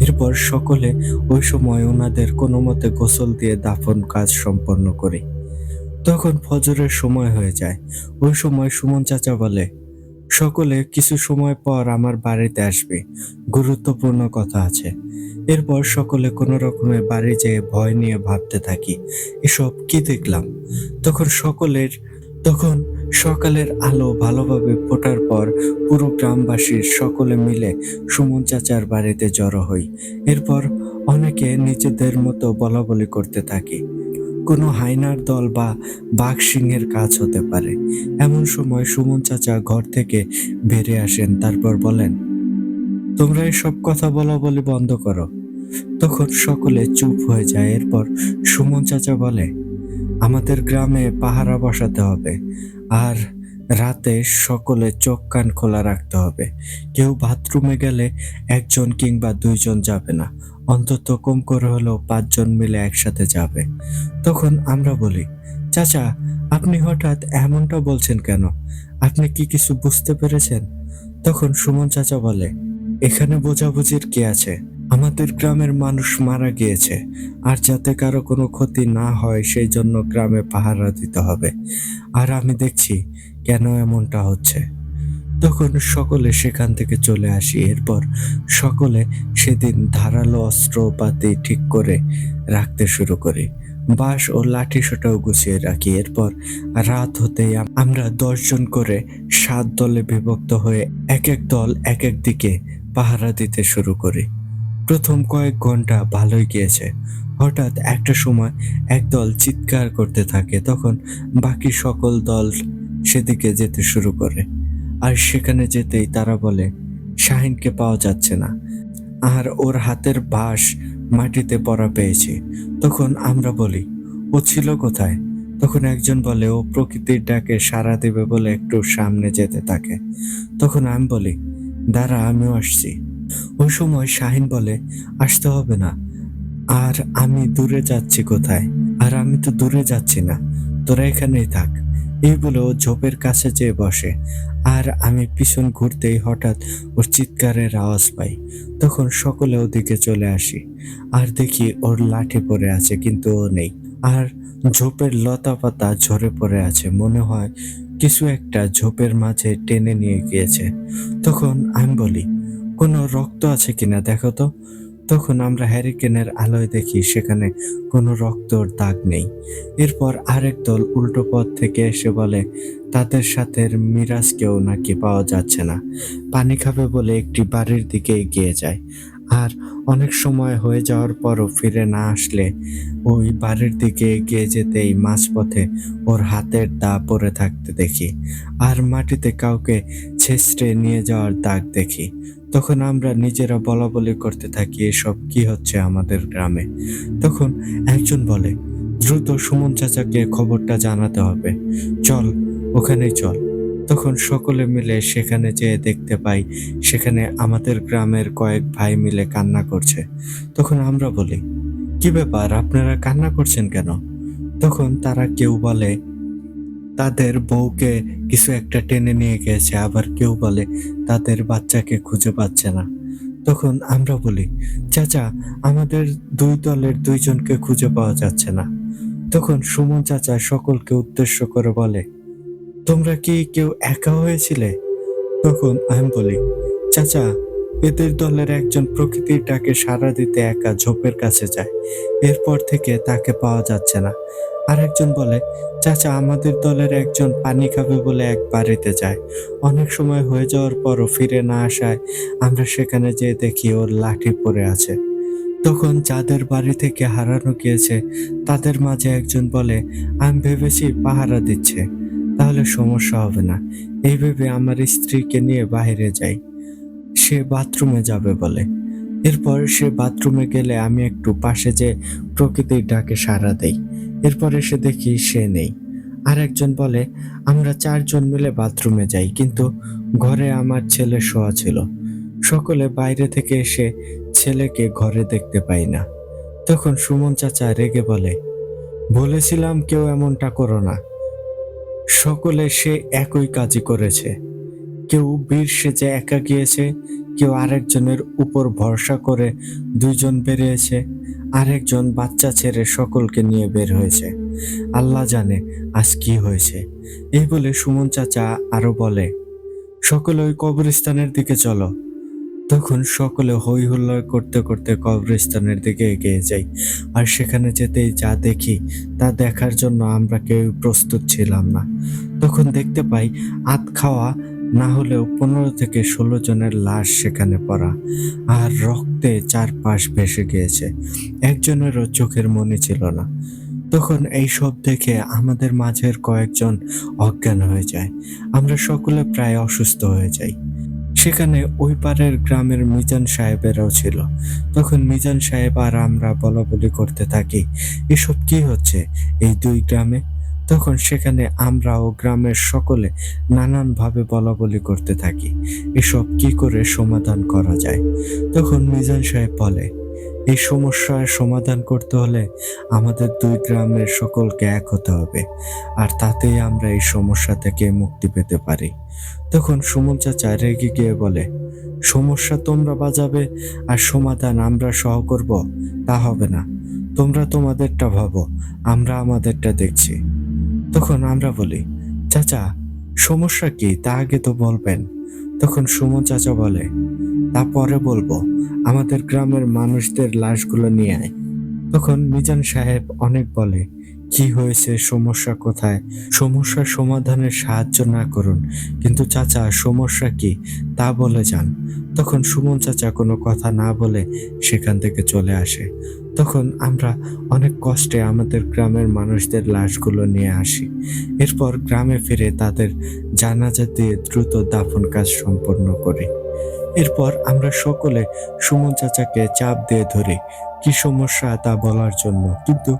এরপর সকলে ওই সময় ওনাদের কোনো মতে গোসল দিয়ে দাফন কাজ সম্পন্ন করি। তখন ফজরের সময় হয়ে যায়। ওই সময় সুমন চাচা বলে, সকলে কিছু সময় পর আমার বাড়িতে আসবে, গুরুত্বপূর্ণ কথা আছে। এরপর সকলে কোনো রকমে বাড়ি যেয়ে ভয় নিয়ে ভাবতে থাকি, এসব কি দেখলাম। তখন তখন সকালের আলো ভালোভাবে ফোটার পর পুরো গ্রামবাসীর সকলে মিলে সুমন চাচার বাড়িতে জড়ো হই। এরপর অনেকে নিজেদের মতো বলাবলি করতে থাকে। কোনো হায়নার দল বা বাঘ সিংহের কাজ হতে পারে। এমন সময় সুমন চাচা ঘর থেকে বেরিয়ে আসেন, তারপর বলেন, তোমরা এসব কথা বলা বলি বন্ধ করো। তখন সকলে চুপ হয়ে যায়। এরপর সুমন চাচা বলে, আমাদের গ্রামে পাহারা বসাতে হবে, আর রাতে সকলে চোখ কান খোলা রাখতে হবে। কেউ বাথরুমে গেলে একজন কিংবা দুইজন যাবে না, অন্তত কম করে হলেও 5 জন মিলে একসাথে যাবে। তখন আমরা বলি, চাচা, আপনি হঠাৎ এমনটা বলছেন কেন? আপনি কি কিছু বুঝতে পেরেছেন? তখন সুমন চাচা বলে, এখানে বোঝাবুঝির কি আছে? আমাদের গ্রামের মানুষ মারা গিয়েছে, আর যাতে কারো কোনো ক্ষতি না হয় সেই জন্য গ্রামে পাহারা দিতে হবে। আর আমি দেখছি কেন এমনটা হচ্ছে। তখন সকলে সেখান থেকে চলে আসি। এরপর সকলে সেদিন ধারালো অস্ত্রপাতি ঠিক করে রাখতে শুরু করি। বাঁশ ও লাঠি সোঁটাও গুছিয়ে রাখি। এরপর রাত হতেই আমরা 10 জন করে 7 দলে বিভক্ত হয়ে এক এক দল এক এক দিকে পাহারা দিতে শুরু করি। প্রথম কয়েক ঘন্টা ভালোই গিয়েছে। হঠাৎ একটা সময় একদল চিৎকার করতে থাকে। তখন বাকি সকল দল সেদিকে যেতে শুরু করে। আর সেখানে যেতেই তারা বলে, শাহিনকে পাওয়া যাচ্ছে না, আর ওর হাতের বাঁশ মাটিতে পড়া পেয়েছি। তখন আমরা বলি, ও ছিল কোথায়? তখন একজন বলে, ও প্রকৃতির ডাকে সাড়া দেবে বলে একটু সামনে যেতে থাকে। তখন আমি বলি, দাঁড়া, আমিও আসছি। ওই সময় শাহিন বলে, আসতে হবে না, আর আমি দূরে যাচ্ছি কোথায়? আর আমি তো দূরে যাচ্ছি না, তোরা এখানেই থাক। এই বলে ও ঝোপের কাছে যেয়ে বসে। আর আমি পিছন ঘুরতেই হঠাৎ ওর চিৎকারের আওয়াজ পাই। তখন সকলে ওদিকে চলে আসি, আর দেখি ওর লাঠি পড়ে আছে, কিন্তু ও নেই। আর ঝোপের লতা পাতা ঝরে পড়ে আছে, মনে হয় কিছু একটা ঝোপের মাঝে টেনে নিয়ে গিয়েছে। তখন আমি বলি, কোনো রক্ত আছে কিনা দেখো তো। তখন আমরা হ্যারিকেনের আলোয় দেখি সেখানে কোনো রক্তর দাগ নেই। এরপর আরেক দল উল্টো পথ থেকে এসে বলে, তাদের সাথে মিরাজকেও নাকি পাওয়া যাচ্ছে না। পানি খাবে বলে একটি বাড়ির দিকে এগিয়ে যায়। আর অনেক সময় হয়ে যাওয়ার পরও ফিরে না আসলে ওই বাড়ির দিকে এগিয়ে যেতেই মাঝপথে ওর হাতের দা পড়ে থাকতে দেখি, আর মাটিতে কাউকে ছেঁচড়ে নিয়ে যাওয়ার দাগ দেখি। তখন আমরা নিজেরা বলাবলি করতে থাকি, এসব কি হচ্ছে আমাদের গ্রামে। তখন একজন বলে, দ্রুত সুমন চাচাকে খবরটা জানাতে হবে, চল, ওখানেই চল। তখন সকলে মিলে সেখানে যেয়ে দেখতে পাই সেখানে আমাদের গ্রামের কয়েক ভাই মিলে কান্না করছে। তখন আমরা বলি, কি ব্যাপার, আপনারা কান্না করছেন কেন? তখন তারা কেউ বলে তাদের বউকে কিছু একটা টেনে নিয়ে গেছে, আবার কেউ বলে তাদের বাচ্চাকে খুঁজে পাচ্ছে না। তখন আমরা বলি, চাচা, আমাদের 2 দলের 2 জনকে খুঁজে পাওয়া যাচ্ছে না। তখন সুমন চাচা সকলকে উদ্দেশ্য করে বলে, তোমরা কি কেউ একা হয়েছিলে? তখন আমি বলি, চাচা, এদের দলের একজন প্রকৃতির ডাকে সাড়া দিতে একা ঝোপের কাছে যায়, এরপর থেকে তাকে পাওয়া যাচ্ছে না। আরেকজন বলে, চাচা, আমাদের দলের একজন পানি খাবে বলে এক বাড়িতে যায়, অনেক সময় হয়ে যাওয়ার পরও ফিরে না আসায় আমরা সেখানে যেয়ে দেখি ওর লাঠি পড়ে আছে। তখন যাদের বাড়ি থেকে হারানো গিয়েছে তাদের মাঝে একজন বলে, আমি ভেবেছি পাহারা দিচ্ছে, তাহলে সমস্যা হবে না। এই ভেবে আমার স্ত্রীকে নিয়ে বাইরে যাই, সে বাথরুমে যাবে বলে। এরপর সে বাথরুমে গেলে আমি একটু পাশে যে প্রকৃতির ডাকে সাড়া দেই। এরপর এসে দেখি সে নেই। আর একজন বলে, আমরা 4 জন মিলে বাথরুমে যাই, কিন্তু ঘরে আমার ছেলে শোয়া ছিল। সকলে বাইরে থেকে এসে ছেলেকে ঘরে দেখতে পাই না। তখন সুমন চাচা রেগে বলে, বলেছিলাম কেউ এমনটা করো না। সকলে সে একই কাজই করেছে। কেউ বীর সেজে একা গিয়েছে, কেউ আরেকজনের উপর ভরসা করে 2 জন বেরিয়েছে, আরেকজন বাচ্চা ছেড়ে সকলকে নিয়ে বের হয়েছে। আল্লাহ জানে আজ কি হয়েছে। এই বলে সুমন চাচা আরো বলে, সকলে ওই কবরস্থানের দিকে চলো। তখন সকলে হই হুল্লোড় করতে করতে কবরস্থানের দিকে এগিয়ে যাই। আর সেখানে যেতেই যা দেখি তা দেখার জন্য আমরা কেউ প্রস্তুত ছিলাম না। তখন দেখতে পাই আধ খাওয়া না হলেও ১৫ থেকে ১৬ জনের লাশ সেখানে পড়া, আর রক্তে চারপাশ ভেসে গিয়েছে। একজনেরও চোখের মনি ছিল না। তখন এইসব দেখে আমাদের মাঝের কয়েকজন অজ্ঞান হয়ে যায়। আমরা সকলে প্রায় অসুস্থ হয়ে যাই। সেখানে ওই পাড়ের গ্রামের মিজান সাহেবেরাও ছিল। তখন মিজান সাহেব আর আমরা বলাবলি করতে থাকি, এসব কি হচ্ছে এই দুই গ্রামে? তখন সেখানে আমরা ও গ্রামের সকলে নানানভাবে বলাবলি করতে থাকি, এসব কি করে সমাধান করা যায়। তখন মিজান সাহেব বলে, এই সমস্যার সমাধান করতে হলে আমাদের দুই গ্রামের সকলকে এক হতে হবে, আর তাতেই আমরা এই সমস্যা থেকে মুক্তি পেতে পারি। তখন সুমন চাচা রেগে গিয়ে বলে, সমস্যা তোমরা বাজাবে আর সমাধান আমরা সহ করব, তা হবে না। তোমরা তোমাদেরটা ভাবো, আমরা আমাদেরটা দেখছি। তখন আমরা বলি, চাচা সমস্যা কি তা আগে তো বলবেন। তখন সুমন চাচা বলে, তা পরে বলবো, আমাদের গ্রামের মানুষদের লাশগুলো নিয়ে আয়। তখন মিজান সাহেব অনেক বলে, কি হয়েছে, সমস্যা কোথায়? সমস্যার সমাধানের সাহায্য না করুন, কিন্তু চাচা সমস্যা কি তা বলে যান। তখন সুমন চাচা কোনো কথা না বলে সেখান থেকে চলে আসে। তখন আমরা অনেক কষ্টে আমাদের গ্রামের মানুষদের লাশগুলো নিয়ে আসি। এরপর গ্রামে ফিরে তাদের জানাজা দিয়ে দ্রুত দাফন কাজ সম্পন্ন করি। এরপর আমরা সকলে সুমন চাচাকে চাপ দিয়ে ধরি কি সমস্যা তা বলার জন্য, কিন্তু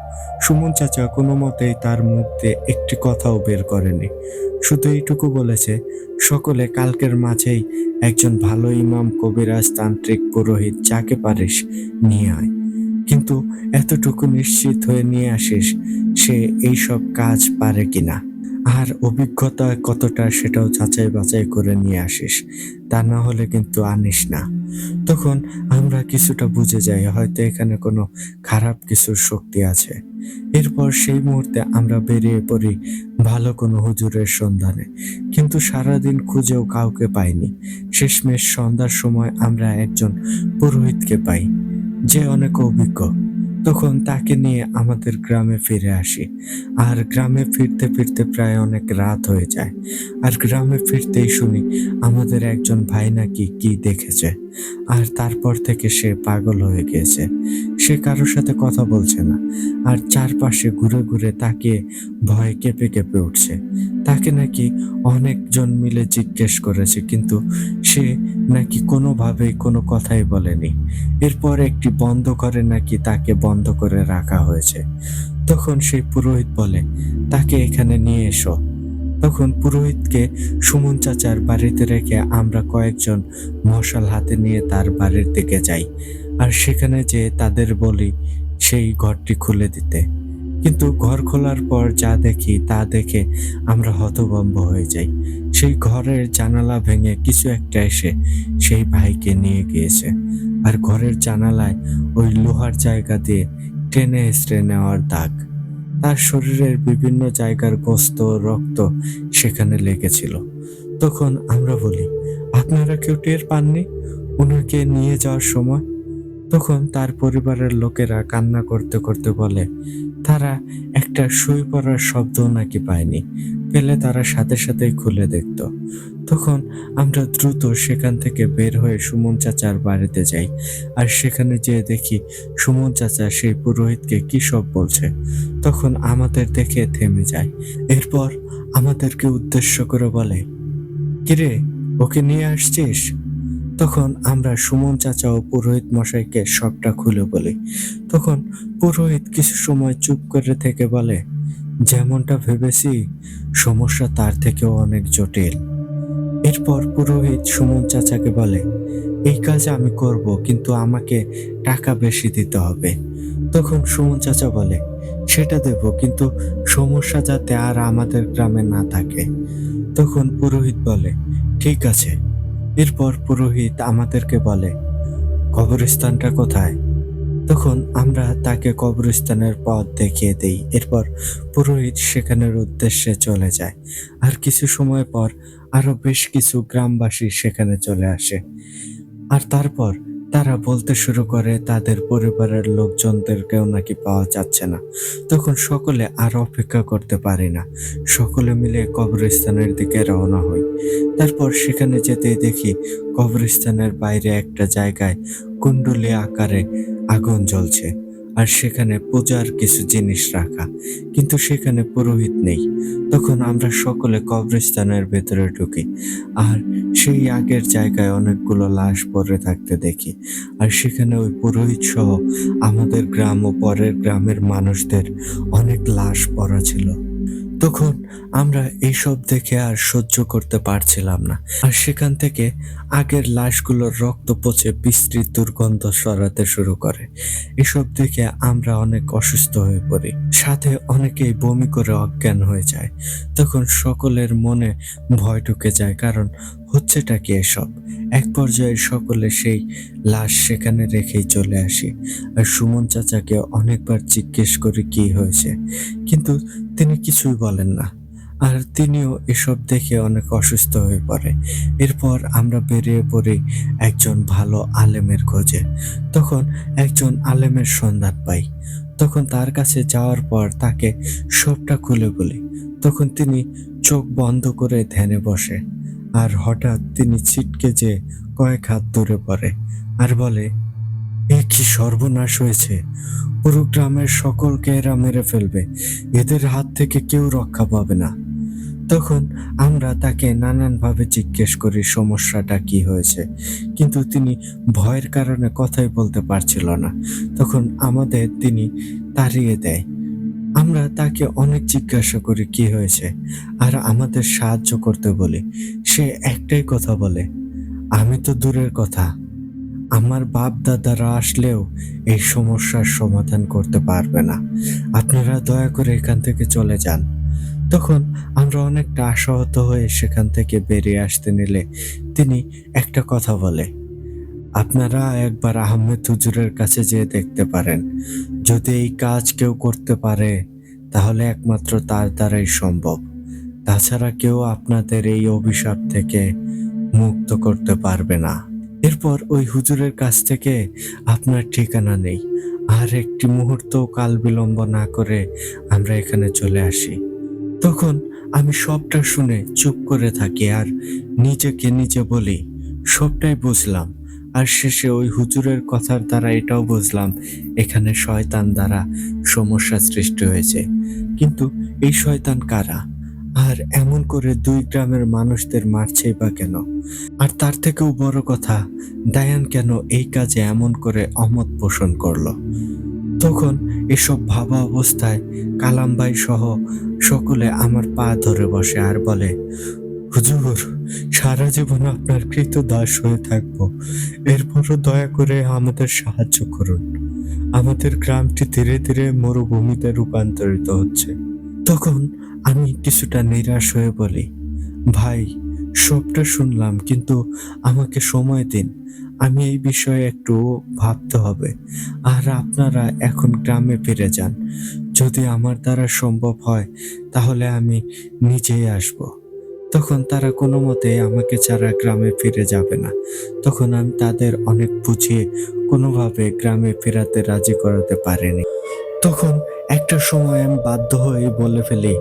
সুমন চাচা কোনো মতেই তার মুখ দিয়ে একটি কথাও বের করেনি। শুধু এইটুকু বলেছে, সকলে কালকের মাঝেই একজন ভালো ইমাম, কবিরাজ, তান্ত্রিক, পুরোহিত যাকে পারিস নিয়ে আয়, কিন্তু এতটুকু নিশ্চিত হয়ে নিয়ে আসিস সে এইসব কাজ পারে কিনা, আর অভিজ্ঞতা কতটা সেটাও যাচাই বাছাই করে নিয়ে আসিস, তা না হলে কিন্তু আনিস না। তখন আমরা কিছুটা বুঝে যাই হয়তো এখানে কোনো খারাপ কিছুর শক্তি আছে। এরপর সেই মুহূর্তে আমরা বেরিয়ে পড়ি ভালো কোনো হুজুরের সন্ধানে, কিন্তু সারাদিন খুঁজেও কাউকে পাইনি। শেষমেশ সন্ধ্যার সময় আমরা একজন পুরোহিতকে পাই, যে অনেক অভিজ্ঞ। তখন তাকে নিয়ে আমাদের গ্রামে ফিরে আসি, আর গ্রামে ফিরতে ফিরতে প্রায় অনেক রাত হয়ে যায়। আর গ্রামে ফিরতেই শুনি আমাদের একজন ভাই নাকি কি দেখেছে, আর তারপর থেকে সে পাগল হয়ে গিয়েছে। সে কারোর সাথে কথা বলছে না, আর চারপাশে ঘুরে ঘুরে তাকিয়ে ভয়ে কেঁপে কেঁপে উঠছে। তাকে নাকি অনেকজন মিলে জিজ্ঞেস করেছে, কিন্তু সে নাকি কোনোভাবেই কোনো কথাই বলেনি। এরপর একটি বন্ধ ঘরে নাকি তাকে বন্ধ করে রাখা হয়েছে। তখন সেই পুরোহিত বলে, তাকে এখানে নিয়ে এসো। তখন পুরোহিতকে সুমন চাচার বাড়িতে রেখে আমরা কয়েকজন মশাল হাতে নিয়ে তার বাড়ির দিকে যাই, আর সেখানে যেয়ে তাদের বলি সেই ঘরটি খুলে দিতে। কিন্তু ঘর খোলার পর যা দেখি তা দেখে আমরা হতভম্ব হয়ে যাই। সেই ঘরের জানালা ভেঙে কিছু একটা এসে সেই ভাইকে নিয়ে গিয়েছে, আর ঘরের জানালায় ওই লোহার জায়গা দিয়ে টেনে হেঁচড়ে নেওয়ার দাগ। তার শরীরের বিভিন্ন জায়গার গোস্ত, রক্ত সেখানে লেগেছিল। তখন আমরা বলি, আপনারা কেউ টের পাননি উনাকে নিয়ে যাওয়ার সময়? তখন তার পরিবারের লোকেরা কান্না করতে করতে বলে, তারা একটা সই পড়ার শব্দও নাকি পায়নি, পেলে তারা সাথে সাথেই খুলে দেখত। তখন আমরা দ্রুত সেখান থেকে বের হয়ে সুমন চাচার বাড়িতে যাই, আর সেখানে যেয়ে দেখি সুমন চাচা সেই পুরোহিতকে কি সব বলছে। তখন আমাদের দেখে থেমে যায়। এরপর আমাদেরকে উদ্দেশ্য করে বলে, কিরে, ওকে নিয়ে আসছিস? তখন আমরা সুমন চাচা ও পুরোহিত মশাইকে সবটা খুলে বলি। তখন পুরোহিত কিছু সময় চুপ করে থেকে বলে, যেমনটা ভেবেছি সমস্যা তার থেকেও অনেক জটিল। এরপর পুরোহিত সুমন চাচাকে বলে, এই কাজ আমি করব, কিন্তু আমাকে টাকা বেশি দিতে হবে। তখন সুমন চাচা বলে, সেটা দেব, কিন্তু সমস্যা যাতে আর আমাদের গ্রামে না থাকে। তখন পুরোহিত বলে, ঠিক আছে। এরপর পুরোহিত আমাদেরকে বলে, কবরস্থানটা কোথায়? তখন আমরা তাকে কবরস্থানের পথ দেখিয়ে দেই। এরপর পুরোহিত সেখানের উদ্দেশ্যে চলে যায়, আর কিছু সময় পর আরো বেশ কিছু গ্রামবাসী সেখানে চলে আসে। আর তারপর তারা বলতে শুরু করে তাদের পরিবারের লোকজনদেরকেও নাকি পাওয়া যাচ্ছে না। তখন সকলে আর অপেক্ষা করতে পারি না, সকলে মিলে কবরস্থানের দিকে রওনা হই। তারপর সেখানে যেতেই দেখি কবরস্থানের বাইরে একটা জায়গায় কুণ্ডলী আকারে আগুন জ্বলছে, আর সেখানে পূজার কিছু জিনিস রাখা, কিন্তু সেখানে পুরোহিত নেই। তখন আমরা সকলে কবরস্থানের ভেতরে ঢুকি, আর সেই আগের জায়গায় অনেকগুলো লাশ পড়ে থাকতে দেখি। আর সেখানে ওই পুরোহিত সহ আমাদের গ্রাম ও পরের গ্রামের মানুষদের অনেক লাশ পড়া ছিল। তখন আমরা এইসব দেখে আর সহ্য করতে পারছিলাম না, আর সেখান থেকে আগের লাশগুলোর রক্ত পচে বিশ্রী দুর্গন্ধ ছড়াতে শুরু করে। এসব দেখে আমরা অনেক অসুস্থ হয়ে পড়ি, সাথে অনেকেই বমি করে অজ্ঞান হয়ে যায়। তখন সকলের মনে ভয় ঢুকে যায়, কারণ হচ্ছেটা কি এসব। এক পর্যায়ে সকলে সেই লাশ সেখানে রেখেই চলে আসি, আর সুমন চাচাকে অনেকবার জিজ্ঞেস করি কি হয়েছে, কিন্তু তিনি কিছুই বলেন না, আর তিনিও এসব দেখে অনেক অসুস্থ হয়ে পড়ে। এরপর আমরা বেরিয়ে পড়ি একজন ভালো আলেমের খোঁজে। তখন একজন আলেমের সন্ধান পাই। তখন তার কাছে যাওয়ার পর তাকে সবটা খুলে বলি। তখন তিনি চোখ বন্ধ করে ধ্যানে বসে, আর হঠাৎ তিনি ছিটকে যে কয়েক হাত দূরে পড়ে আর বলে, এ কি সর্বনাশ হয়েছে! পুরো গ্রামের সকলকে এরা মেরে ফেলবে, এদের হাত থেকে কেউ রক্ষা পাবে না। তখন আমরা তাকে নানানভাবে জিজ্ঞেস করি সমস্যাটা কি হয়েছে, কিন্তু তিনি ভয়ের কারণে কথাই বলতে পারছিল না। তখন আমাদের তিনি তাড়িয়ে দেয়। আমরা তাকে অনেক জিজ্ঞাসা করি কি হয়েছে, আর আমাদের সাহায্য করতে বলি। সে একটাই কথা বলে, আমি তো দূরের কথা, আমার বাপ দাদারা আসলেও এই সমস্যার সমাধান করতে পারবে না, আপনারা দয়া করে এখান থেকে চলে যান। তখন আমরা অনেকটা আশাহত হয়ে সেখান থেকে বেরিয়ে আসতে নিলে তিনি একটা কথা বলে, আপনারা একবার আহমেদ হুজুরের কাছে যেয়ে দেখতে পারেন, যদি এই কাজ কেউ করতে পারে তাহলে একমাত্র তার দ্বারাই সম্ভব, তাছাড়া কেউ আপনাদের এই অভিশাপ থেকে মুক্ত করতে পারবে না। এরপর ওই হুজুরের কাছ থেকে আপনার ঠিকানা নেই, আর একটি মুহূর্ত কাল বিলম্ব না করে আমরা এখানে চলে আসি। তখন আমি সবটা শুনে চুপ করে থাকি, আর নিজেকে নিজে বলি সবটাই বুঝলাম। আর শেষে ওই হুজুরের কথার দ্বারা এটাও বুঝলাম এখানে শয়তান দ্বারা সমস্যা সৃষ্টি হয়েছে, কিন্তু এই শয়তান কারা, আর এমন করে দুই গ্রামের মানুষদের মারছেই বা কেন? আর তার থেকেও বড় কথা, দায়ান কেন এই কাজে এমন করে অমত পোষণ করলো? তখন এসব ভাবা অবস্থায় কালাম ভাই সহ সকলে আমার পা ধরে বসে আর বলে, হুজুর, সারা জীবন আপনার কৃতদাস হয়ে থাকবো, এরপরও দয়া করে আমাদের সাহায্য করুন। আমাদের গ্রামটি ধীরে ধীরে মরুভূমিতে রূপান্তরিত হচ্ছে। তখন আমি কিছুটা নিরাশ হয়ে বলি, ভাই, সবটা শুনলাম, কিন্তু আমাকে সময় দিন, আমি এই বিষয়ে একটু ভাবতে হবে। আর আপনারা এখন গ্রামে ফিরে যান, যদি আমার দ্বারা সম্ভব হয় তাহলে আমি নিজেই আসব। তখন তারা কোনো মতে আমাকে ছাড়া গ্রামে ফিরে যাবে না। তখন আমি তাদের অনেক বুঝিয়ে কোনোভাবে গ্রামে ফেরাতে রাজি করাতে পারিনি। তখন একটা সময় আমি বাধ্য হয়ে বলে ফেলি,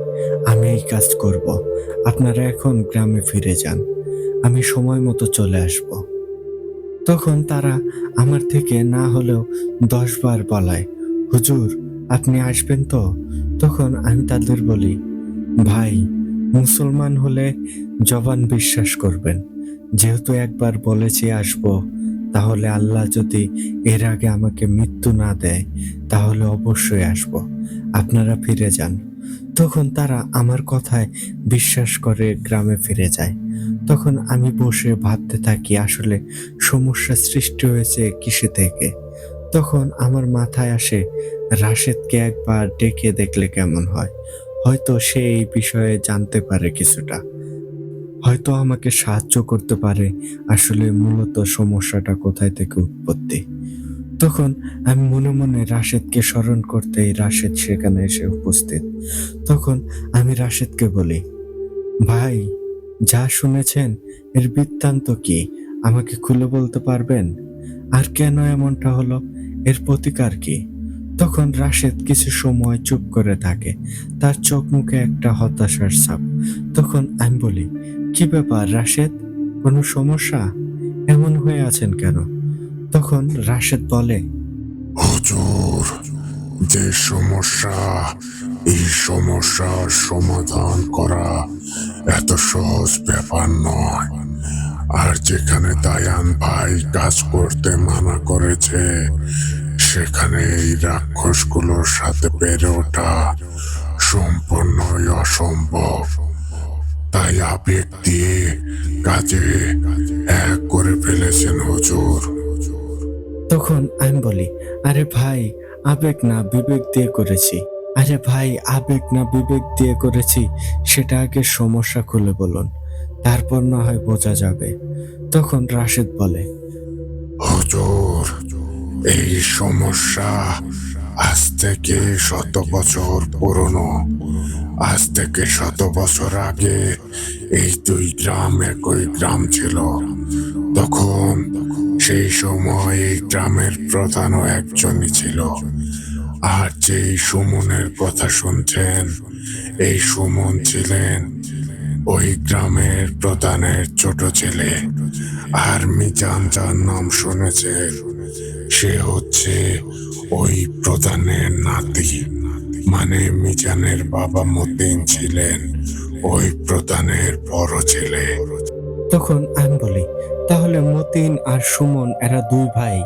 আমি এই কাজ করব, আপনারা এখন গ্রামে ফিরে যান, আমি সময় মতো চলে আসব। তখন তারা আমার থেকে না হলেও 10 বার বলায়, হুজুর, আপনি আসবেন তো? তখন আমি তাদের বলি, ভাই, মুসলমান হলে জবান বিশ্বাস করবেন, যেহেতু একবার বলেছি আসবো, তাহলে আল্লাহ যদি এর আগে আমাকে মৃত্যু না দেয় তাহলে অবশ্যই আসবো, আপনারা ফিরে যান। তখন তারা আমার কথায় বিশ্বাস করে গ্রামে ফিরে যায়। তখন আমি বসে ভাবতে থাকি আসলে সমস্যা সৃষ্টি হয়েছে কিসে থেকে। তখন আমার মাথায় আসে রাশেদকে একবার ডেকে দেখলে কেমন হয়, হয়তো সে এই বিষয়ে জানতে পারে কিছুটা, হয়তো আমাকে সাহায্য করতে পারে আসলে মূলত সমস্যাটা কোথায় থেকে উৎপত্তি। তখন আমি মনে মনে রাশেদকে স্মরণ করতেই রাশেদ সেখানে এসে উপস্থিত। তখন আমি রাশেদকে বলি, ভাই, যা শুনেছেন এর বৃত্তান্ত কি? আমাকে খুলে বলতে পারবেন? আর কেন এমনটা হলো? এর প্রতিকার কি? তখন রাশেদ কিছু সময় চুপ করে থাকে। তার চোখ মুখে একটা হতাশার ছাপ। তখন আমি বলি, কি ব্যাপার রাশেদ? কোনো সমস্যা? এমন হয়ে আছেন কেন? তখন রাশেদ বলে, হুজুর, যে সমস্যা, এই সমস্যার সমাধান করা এত সহজ ব্যাপার নয়। আর যেখানে দায়ান ভাই কাজ করতে মানা করেছে, সেখানে এই রাক্ষসগুলোর সাথে পেরে ওঠা সম্পূর্ণই অসম্ভব। তাই আবেগ দিয়ে কাজে এক করে ফেলেছেন হুজুর। তখন আমি বলি, আরে ভাই, আবেগ না বিবেক দিয়ে করেছি। আরে ভাই, আবেগ না বিবেক দিয়ে করেছি, সেটা আগে সমস্যা খুলে বলুন, তারপর না হয় বোঝা যাবে। তখন রাশেদ বলে, হুজুর, এই সমস্যা আজ থেকে 100 বছর পুরনো। আজ থেকে 100 বছর আগে এই দুই গ্রাম একই গ্রাম ছিল। তখন সেই সময় এই গ্রামের প্রধানও একজনই ছিল। আর যেই সুমনের কথা শুনছেন, এই সুমন ছিলেন ওই গ্রামের প্রধানের ছোট ছেলে। আর মিজান যার নাম শুনেছেন, সে হচ্ছে ওই প্রধানের নাতি। মানে মিজানের বাবা মতিন ছিলেন ওই প্রধানের বড় ছেলে। তখন আমি বলি, তাহলে মতিন আর সুমন এরা দুই ভাই,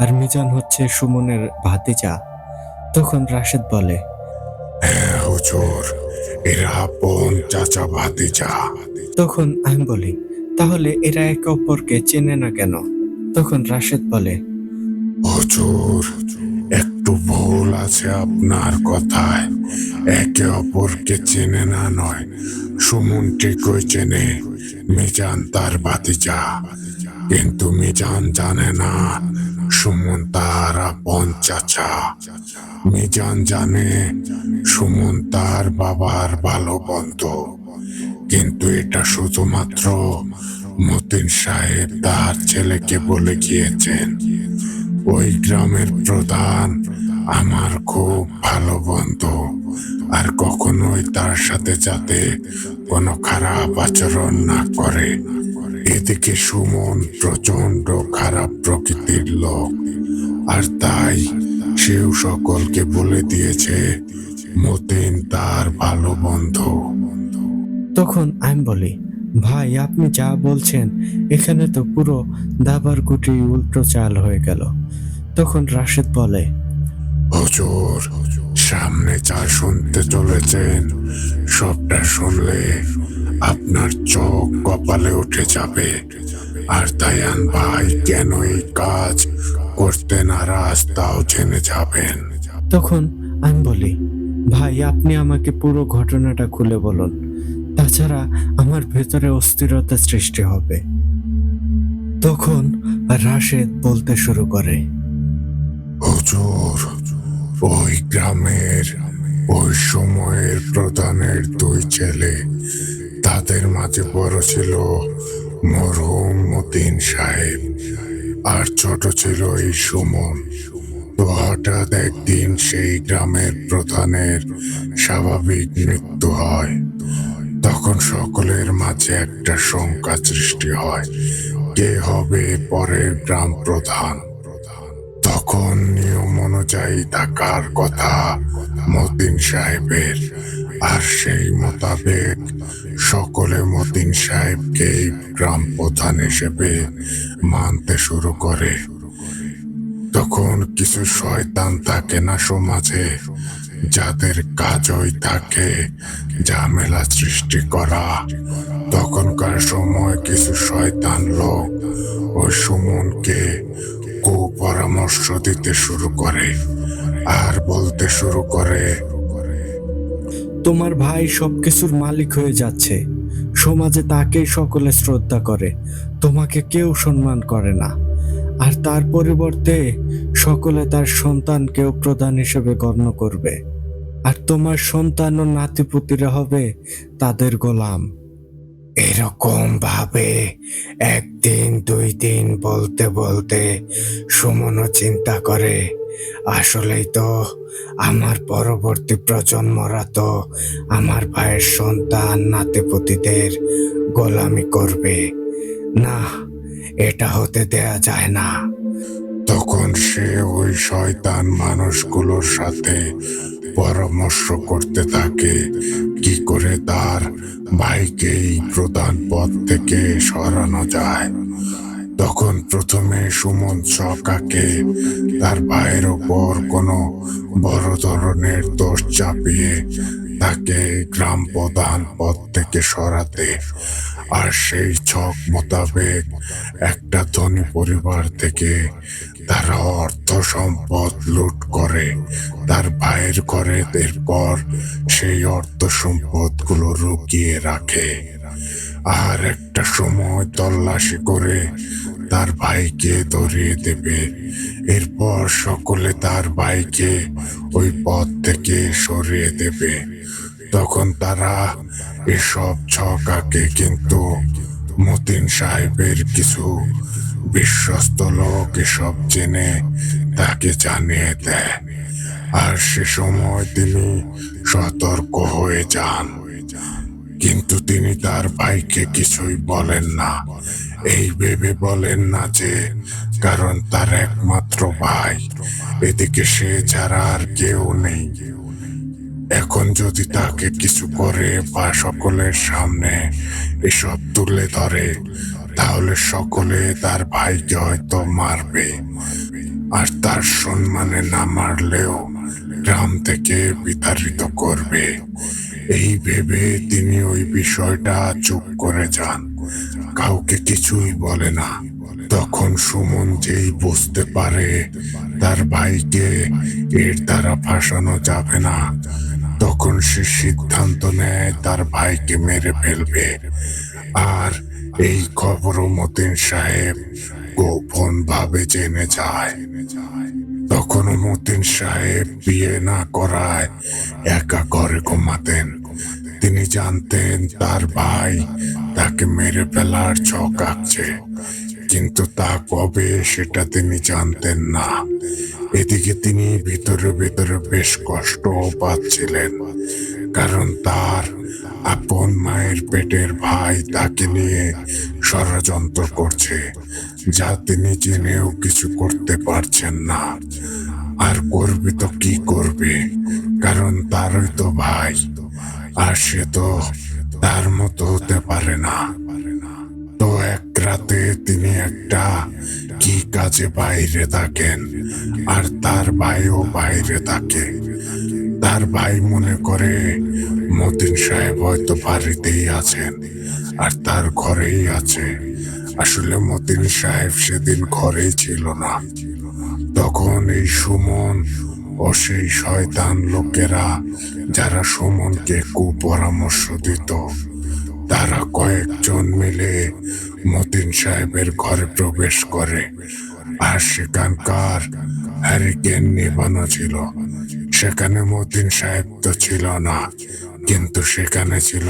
আর মিজান হচ্ছে সুমনের ভাতিজা। তখন রাশেদ বলে, হ্যাঁ হুজুর, এরা আপন চাচা ভাতিজা। তখন আমি বলি, তাহলে এরা একে অপরকে চেনে না কেন? তখন রাশেদ বলে, হুজুর, একটু ভুল আছে আপনার কথায়। একে অপরকে চেনে না নয়, সুমন ঠিকই চেনে মিজান তার ভাতিজা। কিন্তু মিজান জানে না সুমন তার আপন চাচা। মিজান জানে সুমন তার বাবার ভালো বন্ধু, কিন্তু এটা শুধুমাত্র মতিন সাহেব তার ছেলেকে বলে গিয়েছেন। ওই গ্রামের প্রধান আমার খুব ভালো বন্ধু, আর কখনোই তার সাথে যাতে কোনো খারাপ আচরণ না করে। এদিকে সুমন প্রচন্ড খারাপ প্রকৃতির লোক, আর তাই সেও সকলকে বলে দিয়েছে মতিন তার ভালো বন্ধু। তখন আমি বলি, ভাই আপনি যা বলছেন এখানে তো পুরো দাবার গুটি উল্টো চাল হয়ে গেল। তখন রাশেদ বলে, হুজুর, সামনে যা শুনতে চলেছেন, সবটা শুনলে আপনার চোখ কপালে উঠে যাবে। আর দায়ান ভাই কেন এই কাজ করতে নারাজ তাও জেনে যাবেন। তখন আমি বলি, ভাই আপনি আমাকে পুরো ঘটনাটা খুলে বলুন, তাছাড়া আমার ভেতরে অস্থিরতা সৃষ্টি হবে। তখন রাশেদ বলতে শুরু করে, হুজুর, ওই গ্রামের ওই সময়ের প্রধানের দুই ছেলে, তাদের মাঝে বড় ছিল মরহুম মতিন সাহেব, আর ছোট ছিল এই সুমন। তো হঠাৎ একদিন সেই গ্রামের প্রধানের স্বাভাবিক মৃত্যু হয়। তখন সকলের মাঝে একটা শঙ্কা সৃষ্টি হয়, কে হবে পরের গ্রাম প্রধান। তখন নিয়ম অনুযায়ী থাকার কথা মতিন সাহেবের, আর সেই মোতাবেক সকলে মতিন সাহেবকে গ্রাম প্রধান হিসেবে মানতে শুরু করে। তখন কিছু শয়তান থাকে না সমাজে, যাদের কাজই থাকে ঝামেলা সৃষ্টি করা। তখনকার সময় কিছু শয়তান লোক ওই সুমনকে কুপরামর্শ দিতে শুরু করে, আর বলতে শুরু করে, তোমার ভাই সবকিছুর মালিক হয়ে যাচ্ছে, সমাজে তাকেই সকলে শ্রদ্ধা করে, তোমাকে কেউ সম্মান করে না। আর তার পরিবর্তে সকলে তার সন্তানকেও প্রধান হিসেবে গণ্য করবে, আর তোমার সন্তান ও নাতিপুতিরা হবে তাদের গোলাম। এরকম ভাবে একদিন দুই দিন বলতে বলতে সুমনও চিন্তা করে, আসলেই তো আমার পরবর্তী প্রজন্মরা তো আমার ভাইয়ের সন্তান নাতিপুতিদের গোলামি করবে। না, এটা হতে দেয়া যায় না। তখন সে ওই শয়তান মানুষগুলোর সাথে পরামর্শ করতে থাকে কি করে তার ভাইকে এই প্রধান পদ থেকে সরানো যায়। তখন প্রথমে সুমন সকাকে তার ভাইয়ের ওপর কোনো বড় ধরনের দোষ চাপিয়ে তাকে গ্রাম প্রধান পদ থেকে সরাতে, আর সেই ছক মোতাবেক একটা ধনী পরিবার থেকে তারা অর্থ সম্পদ লুট করে তার ভাইয়ের ঘরে, এরপর সেই অর্থ সম্পদগুলো লুকিয়ে রাখে। আর একটা সময় তল্লাশি করে তার ভাইকে ধরিয়ে দেবে। এরপর সকলে তার ভাইকে ওই পথ থেকে সরিয়ে দেবে। তখন তারা এসব ছকাকে কিন্তু মতিন সাহেবের কিছু বিশ্বস্ত লোক এসব জেনে তাকে জানিয়ে দেয়। আর সে সময় তিনি সতর্ক হয়ে যান, কিন্তু তিনি তার ভাইকে কিছুই বলেন না। এই ভেবে বলেন না যে কারণ তার একমাত্র ভাই, এদিকে সে ছাড়া আর কেউ নেই। এখন যদি তাকে কিছু করে বা সকলের সামনে এসব তুলে ধরে, তাহলে সকলে তার ভাইকে হয়তো মারবে, আর তার সম্মানে না মারলেও গ্রাম থেকে বিতাড়িত করবে। এই ভেবে তিনি ওই বিষয়টা চুপ করে যান, কাউকে কিছুই বলে না। তখন সুমন যেই বুঝতে পারে তার ভাইকে এর দ্বারা ফাঁসানো যাবে না, তখন সে সিদ্ধান্ত নেয় তার ভাইকে মেরে ফেলবে। আর এই খবরও মতিন সাহেব গোপন ভাবে জেনে যায়। তখনও মতিন সাহেব বিয়ে না করায় একা ঘরে ঘুমাতেন। তিনি জানতেন তার ভাই তাকে মেরে ফেলার ছক আঁকছে, কিন্তু তা কবে সেটা তিনি জানতেন না। এদিকে তিনি ভিতরে ভিতরে বেশ কষ্ট পাচ্ছিলেন, কারণ তার আপন মায়ের পেটের ভাই তাকে নিয়ে ষড়যন্ত্র করছে, যা তিনি জেনেও কিছু করতে পারছেন না। আর করবে তো কি করবে, কারণ তারই তো ভাই, আর সে তো তার মতো হতে পারে না। তো এক রাতে তিনি একটা কি কাজে বাইরে থাকেন, আর তার ভাইও বাইরে থাকে। তার ভাই মনে করে মতিন সাহেব হয়তো বাড়িতেই আছেন আর তার ঘরেই আছে। আসলে মতিন সাহেব সেদিন ঘরেই ছিল না। তখন এই সুমন ও সেই শয়তান লোকেরা যারা সুমনকে কুপরামর্শ দিত, তারা কয়েকজন মিলে মতিন সাহেবের ঘরে প্রবেশ করে। আর সেখানকার হ্যারিকেন নিবানো ছিল। সেখানে মতিন সাহেব তো ছিল না, কিন্তু সেখানে ছিল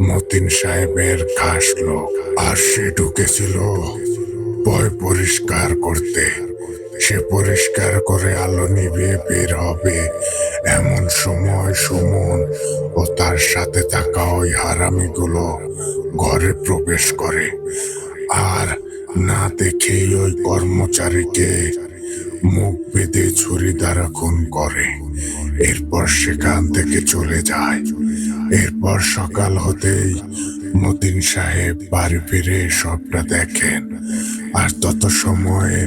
মতিন সাহেবের খাস লোক। আর সে ঢুকেছিল ভয় পরিষ্কার করতে। সে পরিষ্কার করে আলো নিভিয়ে বের হবে, এমন সময় সুমন ও তার সাথে থাকা ওই হারামিগুলো ঘরে প্রবেশ করে। আর না দেখেই ওই কর্মচারীকে মুখ বেঁধে ছুরি দ্বারা খুন করে। এরপর সেখান থেকে চলে যায়। এরপর সকাল হতেই মতিন সাহেব বাড়ি ফিরে সবটা দেখেন। আর তত সময়ে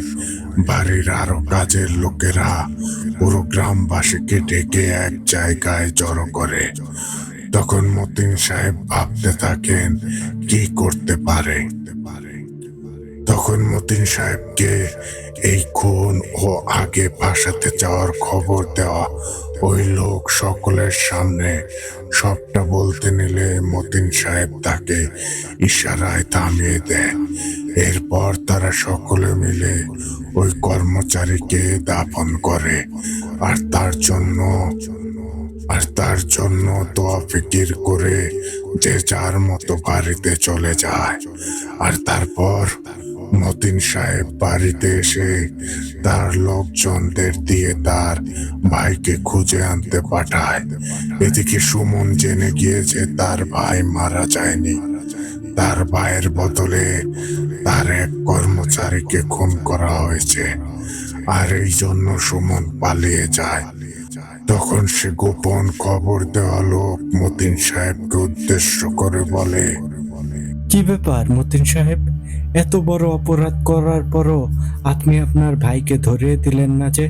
বাড়ির আরো কাজের লোকেরা পুরো গ্রামবাসীকে ডেকে এক জায়গায় জড়ো করে। তখন মতিন সাহেব ভাবতে থাকেন কি করতে পারে। তখন মতিন সাহেবকে এই খুন ও আগে ফাঁসাতে যাওয়ার খবর দেওয়া ওই লোক সকলের সামনে সবটা বলতে নিলে মতিন সাহেব তাকে ইশারায় থামিয়ে দেয়। এরপর তারা সকলে মিলে ওই কর্মচারীকে দাফন করে। আর তার জন্য আর তার জন্য দোয়া ফিকির করে যে যার মতো বাড়িতে চলে যায়। আর তারপর মতিন সাহেব বাড়িতে এসে তার লোকজনদের দিয়ে তার ভাইকে খুঁজে আনতে পাঠায়। এদিকে সুমন জেনে গিয়েছে তার ভাই মারা যায়নি, তার ভাইয়ের বদলে তার এক কর্মচারীকে খুন করা হয়েছে। আর এই জন্য সুমন পালিয়ে যায়। তখন সে গোপন খবর দেওয়া লোক মতিন সাহেবকে উদ্দেশ্য করে বলে, কি ব্যাপার মতিন সাহেব, এত বড় অপরাধ করার পরও আপনি আপনার ভাইকে ধরিয়ে দিলেন না যে?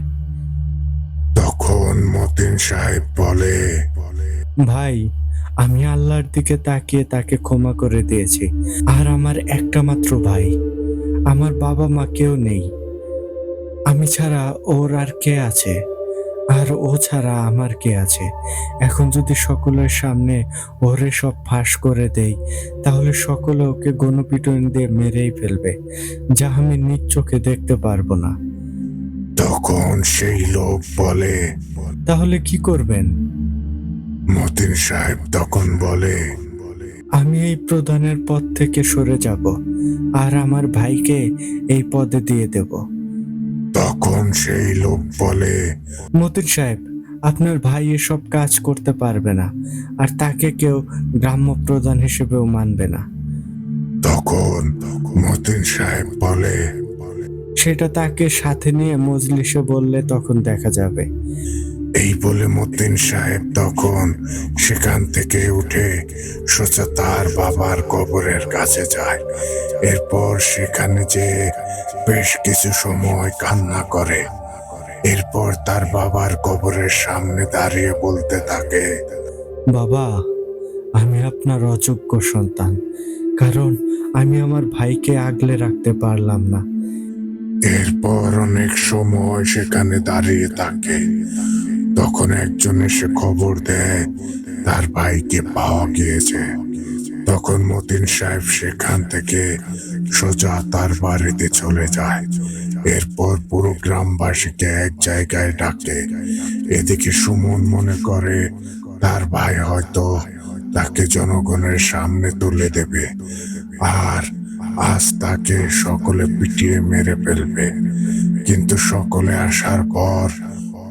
তখন মতিন সাহেব বলে, ভাই, আমি আল্লাহর দিকে তাকিয়ে তাকে ক্ষমা করে দিয়েছি। আর আমার একটা মাত্র ভাই, আমার বাবা মা কেউ নেই। আমি ছাড়া ওর আর কে আছে? আর ও ছাড়া আমার কে আছে? এখন যদি সকলের সামনে ওরে সব ফাঁস করে দেই, তাহলে সকলে ওকে গণপিটুনি দিয়ে মেরেই ফেলবে, যা আমি নিজ চোখে দেখতে পারবো না। তখন সেই লোক বলে, তাহলে কি করবেন? মতিন সাহেব তখন বলে, আমি এই প্রধানের পদ থেকে সরে যাব আর আমার ভাইকে এই পদে দিয়ে দেব। তখন সেই লোক বলে, মতিন সাহেব, আপনার ভাই এসব কাজ করতে পারবে না, আর তাকে কেউ গ্রাম্য প্রধান হিসেবেও মানবে না। তখন মতিন সাহেব বলে, সেটা তাকে সাথে নিয়ে মজলিসে বললে তখন দেখা যাবে। এই বলে মতিন সাহেব তখন সেখান থেকে উঠে সোজা তার বাবার কবরের কাছে যায়। এরপর সেখানে যে বেশ কিছু সময় কান্না করে। এরপর তার বাবার কবরের সামনে দাঁড়িয়ে বলতে থাকে, বাবা, আমি আপনার অযোগ্য সন্তান, কারণ আমি আমার ভাইকে আগলে রাখতে পারলাম না। এরপর অনেক সময় সেখানে দাঁড়িয়ে থাকে। তখন একজন এসে খবর দেয় তার ভাইকে পাওয়া গিয়েছে। তখন মতিন সাহেব সেখান থেকে সোজা তার বাড়িতে চলে যায়। এরপর পুরো গ্রামবাসীকে এক জায়গায় ডাকে। এদিকে সুমন মনে করে তার ভাই হয়তো তাকে জনগণের সামনে তুলে দেবে, আর আজ তাকে সকলে পিটিয়ে মেরে ফেলবে। কিন্তু সকলে আসার পর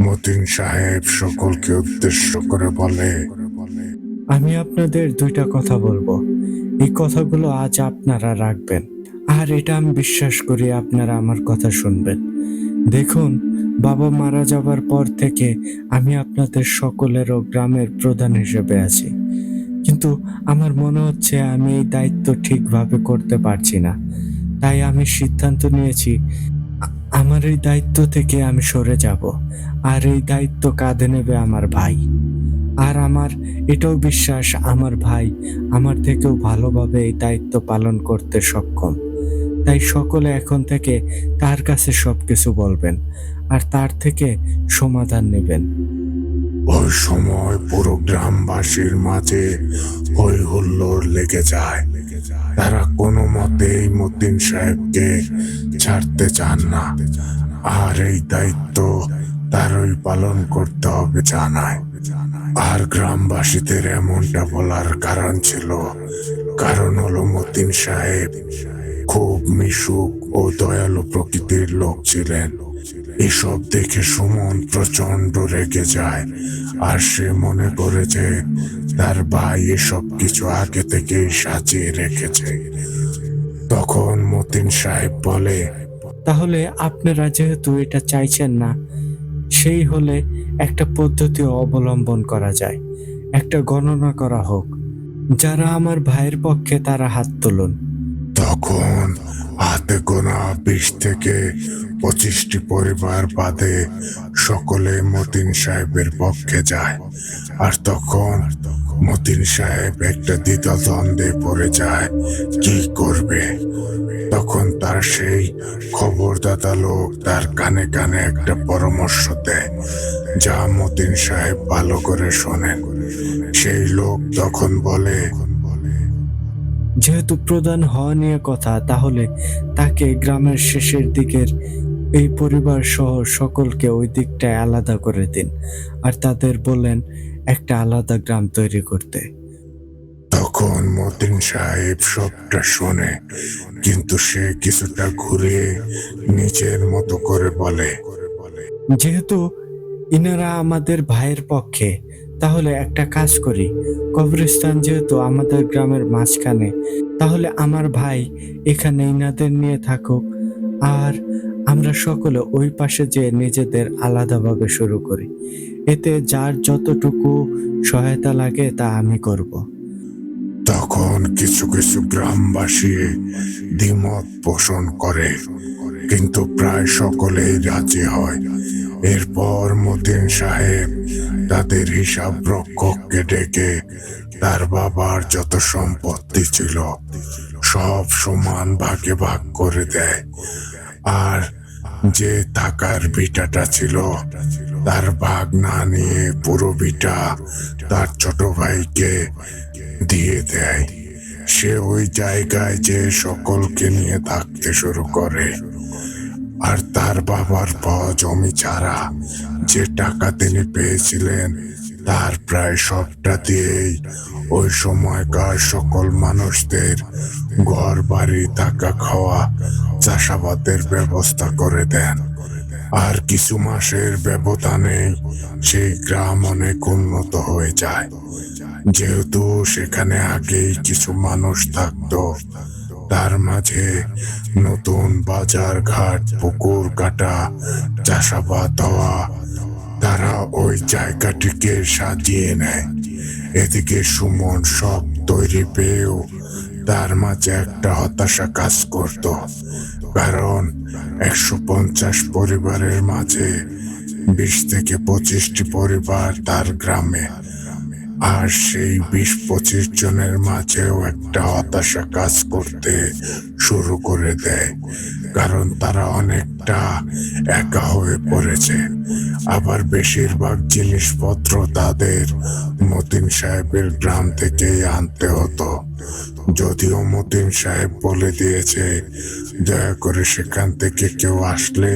মতিন সাহেব সকলকে উদ্দেশ্য করে বলে, আমি আপনাদের দুইটা কথা বলবো, এই কথাগুলো আজ আপনারা রাখবেন, আর এটা আমি বিশ্বাস করি আপনারা আমার কথা শুনবেন। দেখুন, বাবা মারা যাবার পর থেকে আমি আপনাদের সকলেরও গ্রামের প্রধান হিসেবে আছি, কিন্তু আমার মনে হচ্ছে আমি এই দায়িত্ব ঠিকভাবে করতে পারছি না। তাই আমি সিদ্ধান্ত নিয়েছি আমার এই দায়িত্ব থেকে আমি সরে যাব, আর এই দায়িত্ব কাঁধে নেবে আমার ভাই। আর আমার এটাও বিশ্বাস আমার ভাই আমার থেকেও ভালোভাবে এই দায়িত্ব পালন করতে সক্ষম। তাই সকলে এখন থেকে তার কাছে সবকিছু বলবেন আর তার থেকে সমাধান নেবেন। ওই সময় পুরো গ্রামবাসীর মাঝে হই হুল্লোড় লেগে যায়। তারা কোনো মতেই মতিন সাহেবকে ছাড়তে চান না, আর এই দায়িত্ব তারই পালন করতে হবে জানায়। আর গ্রামবাসীদের এমনটা বলার কারণ ছিল, কারণ হলো মতিন সাহেব খুব মিশুক ও দয়ালু প্রকৃতির লোক ছিলেন। এসব দেখে সুমন প্রচন্ড রেগে যায়, আর সে মনে করে যে তার ভাই এসব কিছু আগে থেকেই সাজিয়ে রেখেছে। তখন মতিন সাহেব বলে, তাহলে আপনারা যেহেতু এটা চাইছেন না, সেই হলে একটা পদ্ধতি অবলম্বন করা যায়। একটা গণনা করা হোক, যারা আমার ভাইয়ের পক্ষে তারা হাত তুলুন। তখন হাতে গোনা 20 থেকে 25টি পরিবার বাদে সকলে মতিন সাহেবের পক্ষে যায়। আর তখন মতিন সাহেব একটা দ্বিধাদ্বন্দ্বে পড়ে যায়, কি করবে। তখন তার সেই খবরদাতা লোক তার কানে কানে একটা পরামর্শ দেয়, যা মতিন সাহেব ভালো করে শোনেন। সেই লোক তখন বলে, যেহেতু প্রধান হওয়া নিয়ে কথা, তাহলে তাকে গ্রামের শেষের দিকের এই পরিবার সহ সকলকে ওই দিকটায় আলাদা করে দিন, আর তাদের বলেন একটা আলাদা গ্রাম তৈরি করতে। তখন মতিন সাহেব সবটা শোনে, কিন্তু সে কিছুটা ঘুরে নিজের মতো করে বলে, যেহেতু ইনারা আমাদের ভাইয়ের পক্ষে, তাহলে একটা কাজ করি, কবরস্থান যেহেতু আমাদের গ্রামের মাঝখানে, তাহলে আমার ভাই এখানে ইনাদের নিয়ে থাকুক, আর আমরা সকলে ওই পাশে যেয়ে নিজেদের আলাদাভাবে শুরু করি। এতে যার যতটুকু সহায়তা লাগে তা আমি করব। তখন কিছু কিছু গ্রামবাসী দ্বিমত পোষণ করে, কিন্তু প্রায় সকলেই রাজি হয়। এরপর মতিন সাহেব তাদের হিসাব রক্ষককে ডেকে তার বাবার যত সম্পত্তি ছিল সব সমান ভাগে ভাগ করে দেয়। আর যে টাকার ভিটাটা ছিল তার ভাগ না নিয়ে পুরো ভিটা তার ছোট ভাইকে দিয়ে দেয়। সে ওই জায়গায় যে সকলকে নিয়ে থাকতে শুরু করে। আর তার বাবার পাওয়া জমি ছাড়া যে টাকা তিনি পেয়েছিলেন তার প্রায় সবটা দিয়েই ওই সময়কার সকল মানুষদের ঘর বাড়ি থাকা খাওয়া চাষাবাদের ব্যবস্থা করে দেন। আর কিছু মাসের ব্যবধানে সেই গ্রাম অনেক উন্নত হয়ে যায়। যেহেতু সেখানে আগেই কিছু মানুষ থাকতো, তার মাঝে নতুন বাজার ঘাট পুকুর কাটা চাষাবাদ হওয়া, তারা ওই জায়গাটিকে সাজিয়ে নেয়। এদিকে সুমন সব তৈরি পেয়েও তার মাঝে একটা হতাশা কাজ করত, কারণ 150 পরিবারের মাঝে 20 থেকে 25টি পরিবার তার গ্রামে। আর সেই 20-25 জনের মাঝেও একটা হতাশা কাজ করতে শুরু করে দেয়, কারণ তারা অনেকটা একা হয়ে পড়েছে। আবার বেশিরভাগ জিনিসপত্র তাদের মতিন সাহেবের গ্রাম থেকেই আনতে হতো। যদিও মতিন সাহেব বলে দিয়েছে দয়া করে সেখান থেকে কেউ আসলে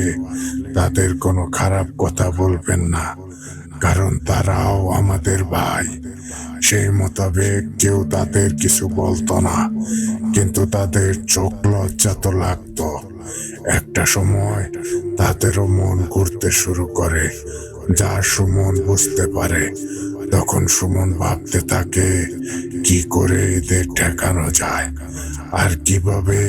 তাদের কোনো খারাপ কথা বলবেন না, কারণ তারাও আমাদের ভাই। সেই মোতাবেক কেউ তাদের কিছু বলতো না, কিন্তু তাদের চোখ লজ্জা তো লাগতো। একটা সময় তাদেরও মন ঘুরতে শুরু করে, যা সুমন বুঝতে পারে। তখন সুমন ভাবতে থাকে কি করে এদের ঠেকানো যায়, আর কিভাবে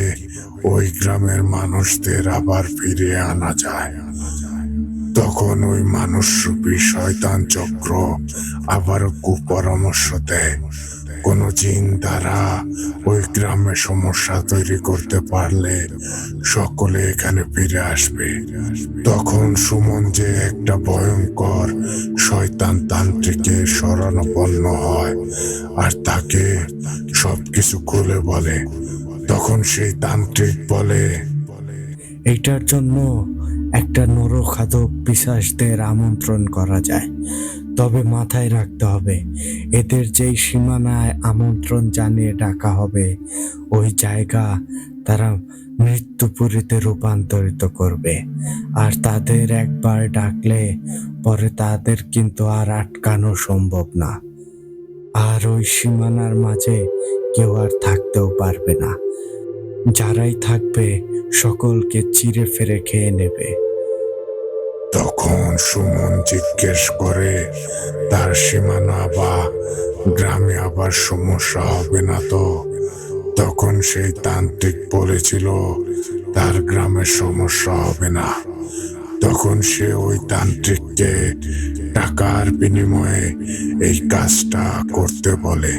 ওই গ্রামের মানুষদের আবার ফিরিয়ে আনা যায়। তখন ওই মানুষরূপী শয়তান চক্র আবার কুপরামর্শ দেয়, কোন জিন দ্বারা ওই গ্রামে সমস্যা তৈরি করতে পারলে সকলে এখানে ফিরে আসবে। তখন সুমন যে একটা ভয়ঙ্কর শয়তান তান্ত্রিকের শরণাপন্ন হয় আর তাকে সবকিছু খুলে বলে। তখন সেই তান্ত্রিক বলে, এইটার জন্য একটা নরখাদক পিশাচদের আমন্ত্রণ করা যায়, তবে মাথায় রাখতে হবে এদের যেই সীমানায় আমন্ত্রণ জানিয়ে ডাকা হবে ওই জায়গা তারা মৃত্যুপুরীতে রূপান্তরিত করবে। আর তাদের একবার ডাকলে পরে তাদের কিন্তু আর আটকানো সম্ভব না। আর ওই সীমানার মাঝে কেউ আর থাকতেও পারবে না, যারাই থাকবে সকলকে চিরে ফেরে খেয়ে নেবে। তখন সুমন জিজ্ঞেস করে তার সীমানা বা গ্রামে আবার সমস্যা হবে না তো? তখন সেই তান্ত্রিক বলেছিল তার গ্রামে সমস্যা হবে না। তখন সে ওই তান্ত্রিককে টাকার বিনিময়ে এই কাজটা করতে বলে।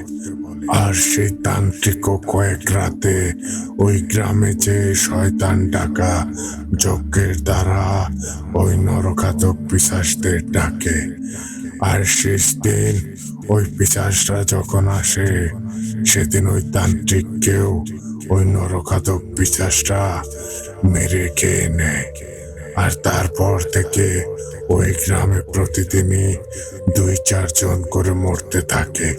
আর সেই তান্ত্রিকও কয়েক রাতে ওই গ্রামে যে শয়তান ডাকা যজ্ঞের দ্বারা ওই নরঘাতক পিশাচদের ডাকে। আর শেষ দিন ওই পিশাচরা যখন আসে সেদিন ওই তান্ত্রিককেও ওই নরঘাতক পিশাচরা মেরে খেয়ে নেয়। আর তারপর থেকে ওই গ্রামে প্রতিদিনই 2-4 জন করে মরতে থাকে।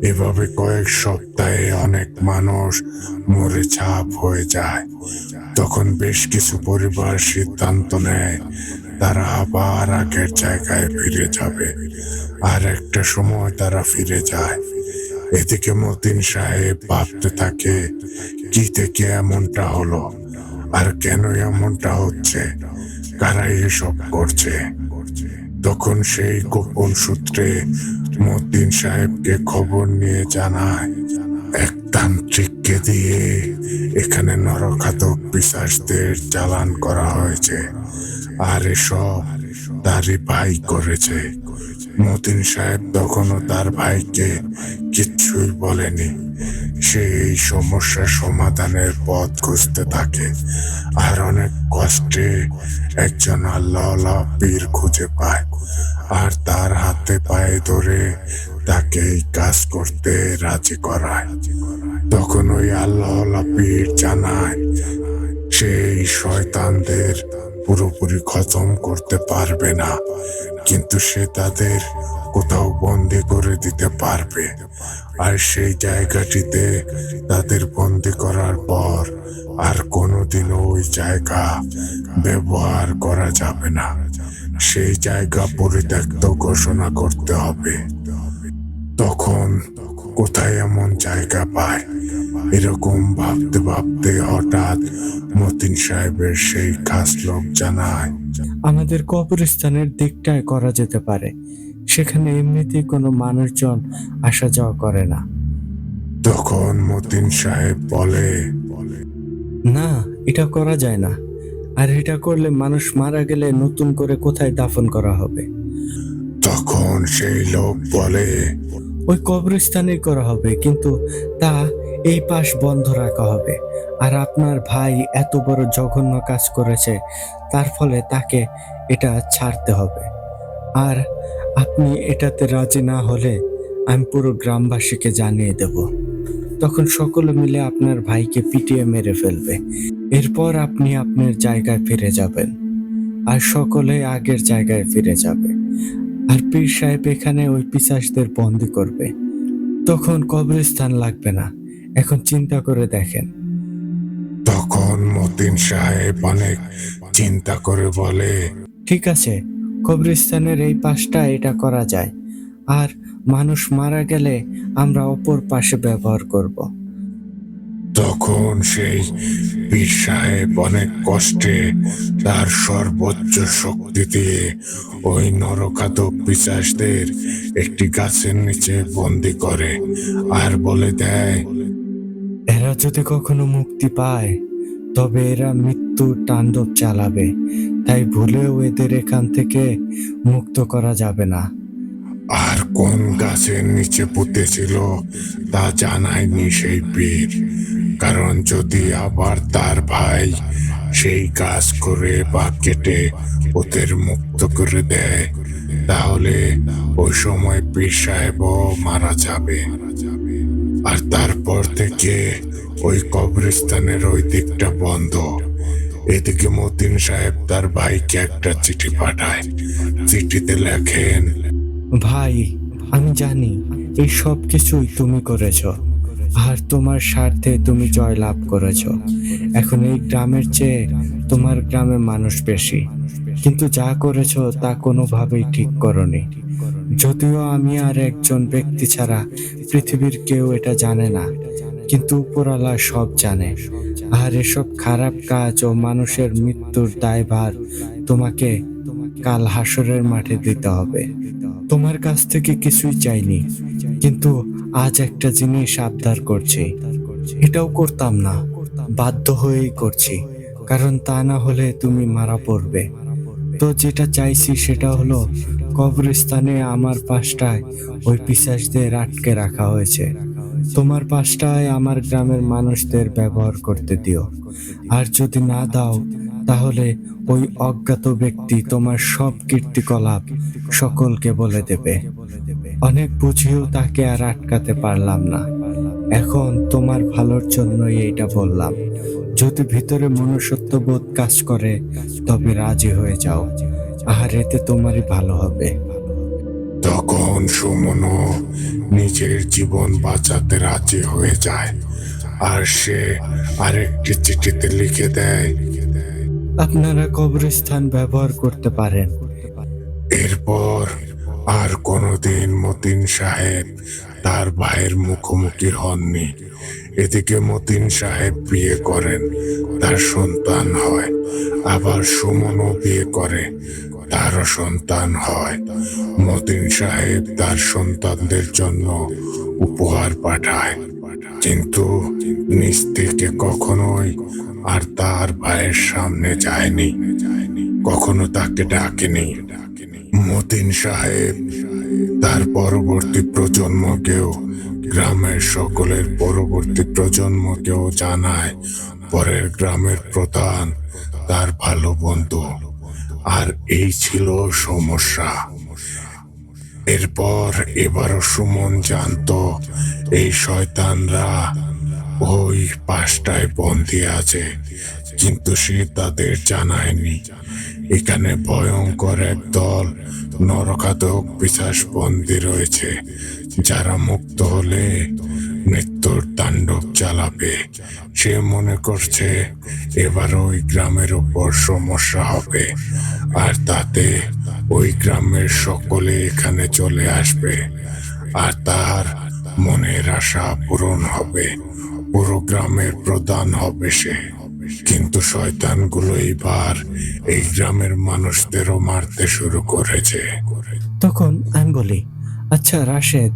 এভাবে কয়েক সপ্তাহে অনেক মানুষ মরে ছাপ হয়ে যায়। তখন বেশ কিছু পরিবার সিদ্ধান্ত নেয় তারা আবার আগের জায়গায় ফিরে যাবে। আর একটা সময় তারা ফিরে যায়। এদিকে মতিন সাহেব ভাবতে থাকে, কি থেকে এমনটা হলো, আর কেন এমনটা হচ্ছে, কারা এসব করছে। তখন সেই গোপন সূত্রে মতিন সাহেবকে খবর নিয়ে জানায়, এক তান্ত্রিককে দিয়ে এখানে নরঘাতক পিশাচদের চালান করা হয়েছে, আর এসব তারই ভাই করেছে। মতিন সাহেব তখনও তার ভাইকে কিচ্ছুই বলেনি। সে এই সমস্যার সমাধানের পথ খুঁজতে থাকে, আর অনেক কষ্টে একজন আল্লাহওয়ালা পীর খুঁজে পায়, আর তার হাতে পায়ে ধরে তাকে এই কাজ করতে রাজি করায়। তখন ওই আল্লাহওয়ালা পীর জানায়, সেই শয়তানদের পুরোপুরি খতম করতে পারবে না, কিন্তু সে তাদের কোথাও বন্দি করে দিতে পারবে। আর সেই জায়গাটিতে তাদের বন্দি করার পর আর কোনোদিনও ওই জায়গা ব্যবহার করা যাবে না। সেই জায়গা পরিত্যক্ত ঘোষণা করতে হবে। তখন কোথায় এমন জায়গা পায়, এরকম ভাবতে ভাবতে হঠাৎ মতিন সাহেবের সেই খাস লোক জানায়, আমাদের কবরস্থানের দিকটায় করা যেতে পারে, সেখানে এমনিতেই কোনো মানুষজন আসা যাওয়া করে না। তখন মতিন সাহেব বলে, না, এটা করা যায় না। আর এটা করলে মানুষ মারা গেলে নতুন করে কোথায় দাফন করা হবে? তখন সেই লোক বলে, ওই কবরস্থানেই করা হবে, কিন্তু তা এই পাশ বন্ধ রাখা হবে। আর আপনার ভাই এত বড় জঘন্য কাজ করেছে, তার ফলে তাকে এটা ছাড়তে হবে। আর আপনি এটাতে রাজি না হলে আমি পুরো গ্রামবাসীকে জানিয়ে দেব। তখন সকলে মিলে আপনার ভাইকে পিটিয়ে মেরে ফেলবে। এরপর আপনি আপনার জায়গায় ফিরে যাবেন, আর সকলে আগের জায়গায় ফিরে যাবে। আর পীর সাহেব এখানে ওই পিশাচদের বন্দি করবে। তখন কবরস্থান লাগবে না। এখন চিন্তা করে দেখেন। তখন মতিন সাহেব অনেক চিন্তা করে বলে, ঠিক আছে, কবরস্থানের এই পাশটা এটা করা যায়, আর মানুষ মারা গেলে আমরা অপর পাশে ব্যবহার করব। তখন সেই পীর সাহেব অনেক কষ্টে তার সর্বোচ্চ শক্তি দিয়ে ওই নরঘাতক পিশাচদের একটি গাছের নিচে বন্দি করে, আর বলে দেয়, এরা যদি কখনো মুক্তি পায় তবে এরা মৃত্যুর তাণ্ডব চালাবে, তাই ভুলেও এদের এখান থেকে মুক্ত করা যাবে না। আর কোন গাছের নিচে পুঁতেছিল তা জানায়নি সেই পীর, কারণ যদি আবার তার ভাই সেই কাজ করে বা কেটে ওদের মুক্ত করে দেয়, তাহলে ওই সময় পীর সাহেবও মারা যাবে। আর তারপর থেকে ওই কবরস্থানের ওই দিকটা বন্ধ। এদিকে মতিন সাহেব তার ভাইকে একটা চিঠি পাঠায়। চিঠিতে লেখেন, ভাই, আমি জানি এই সব কিছুই তুমি করেছো, আর তোমার স্বার্থে তুমি জয় লাভ করেছো। এখন এই গ্রামের চেয়ে তোমার গ্রামে মানুষ বেশি, কিন্তু যা করেছো তা কোনোভাবেই ঠিক করনি। যদিও আমি আর একজন ব্যক্তি ছাড়া পৃথিবীর কেউ এটা জানে না, কিন্তু উপরওয়ালা সব জানে। আর এসব খারাপ কাজ ও মানুষের মৃত্যুর দায়ভার তোমাকে কাল হাসরের মাঠে দিতে হবে। তোমার কাছ থেকে কিছুই চাইনি, কিন্তু আজ একটা জিনিস আবদার করছি। এটাও করতাম না, বাধ্য হয়েই করছি, কারণ তা না হলে তুমি মারা পড়বে। তো যেটা চাইছি সেটা হলো, কবরস্থানে আমার পাশটায় ওই পিশাচদের আটকে রাখা হয়েছে, তোমার পাশটায় আমার গ্রামের মানুষদের ব্যবহার করতে দিও। আর যদি না দাও, তাহলে ওই অজ্ঞাত ব্যক্তি তোমার সব কীর্তিকলাপ সকলকে বলে দেবে। অনেক বুঝিয়েও তাকে আর আটকাতে পারলাম না। এখন তোমার ভালোর জন্যই এইটা বললাম। যদি ভিতরে মনুষ্যত্ববোধ কাজ করে তবে রাজি হয়ে যাও, আর এতে তোমারই ভালো হবে। তখন সুমনও নিজের জীবন বাঁচাতে রাজি হয়ে যায়, আর সে আরেকটি চিঠিতে লিখে দেয়, আপনারা কবরস্থান ব্যবহার করতে পারেন। এরপর আর কোনোদিন মতিন সাহেব তার ভাইয়ের মুখোমুখি হননি। এদিকে মতিন সাহেব বিয়ে করেন, তার সন্তান হয়। আবার সুমনও বিয়ে করে, তারও সন্তান হয়। মতিন সাহেব তার সন্তানদের জন্য উপহার পাঠায়, কিন্তু নিজ থেকে কখনোই আর তার ভাইয়ের সামনে যায়নি, কখনো তাকে ডাকেনি। মতিন সাহেব তার পরবর্তী প্রজন্মকেও, গ্রামের সকলের পরবর্তী প্রজন্মকেও জানায় পরের গ্রামের প্রধান তার ভালো বন্ধু। আর এই ছিল সমস্যা। এরপর এবারও সুমন জানতো এই শয়তানরা ওই পাশটায় বন্দি আছে, কিন্তু সে তাদের জানায়নি এখানে ভয়ঙ্কর এক দল নরকাতক পিশাচ বন্দি রয়েছে, যারা মুক্ত হলে মৃত্যুর তাণ্ডব চালাবে। সে মনে করছে এবার ওই গ্রামের উপর সমস্যা হবে, আর তাতে ওই গ্রামের সকলে এখানে চলে আসবে, আর তার মনের আশা পূরণ হবে। পুরো গ্রামের প্রধান হবে সে। কিন্তু শয়তানগুলো এবার এই গ্রামের মানুষদেরও মারতে শুরু করেছে। তখন আমি বলি, আচ্ছা রাশেদ,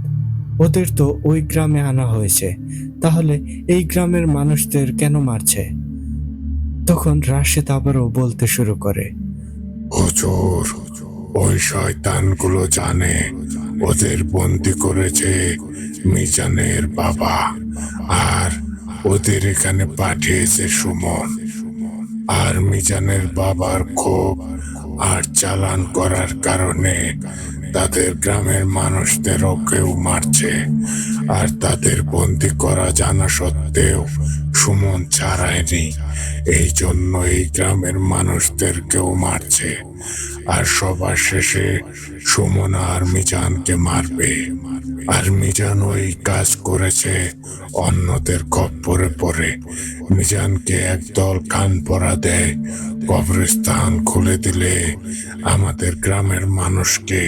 ওদের তো ওই গ্রামে আনা হয়েছে, তাহলে এই গ্রামের মানুষদের কেন মারছে? তখন রাশেদ আবারও বলতে শুরু করে, হুজুর, ওই শয়তানগুলো জানে ওদের বন্দি করেছে মিজানের বাবা, আর ওদের এখানে পাঠিয়েছে সুমন। আর মিজানের বাবার ক্ষোভ আর চালান করার কারণে তাদের গ্রামের মানুষদেরও কেউ মারছে, আর তাদের বন্দি করা জানা সত্ত্বেও সুমন ছাড়ায়নি। এই জন্য এই গ্রামের মানুষদের কেউ মারছে, আর সবার শেষে সুমন আর মিজানকে মারবে। আর মিজান ওই কাজ করেছে অন্যদের খপ্পরে পড়ে। মিজানকে একদল কান পরা দেয়, কবরস্থান খুলে দিলে আমাদের গ্রামের মানুষকে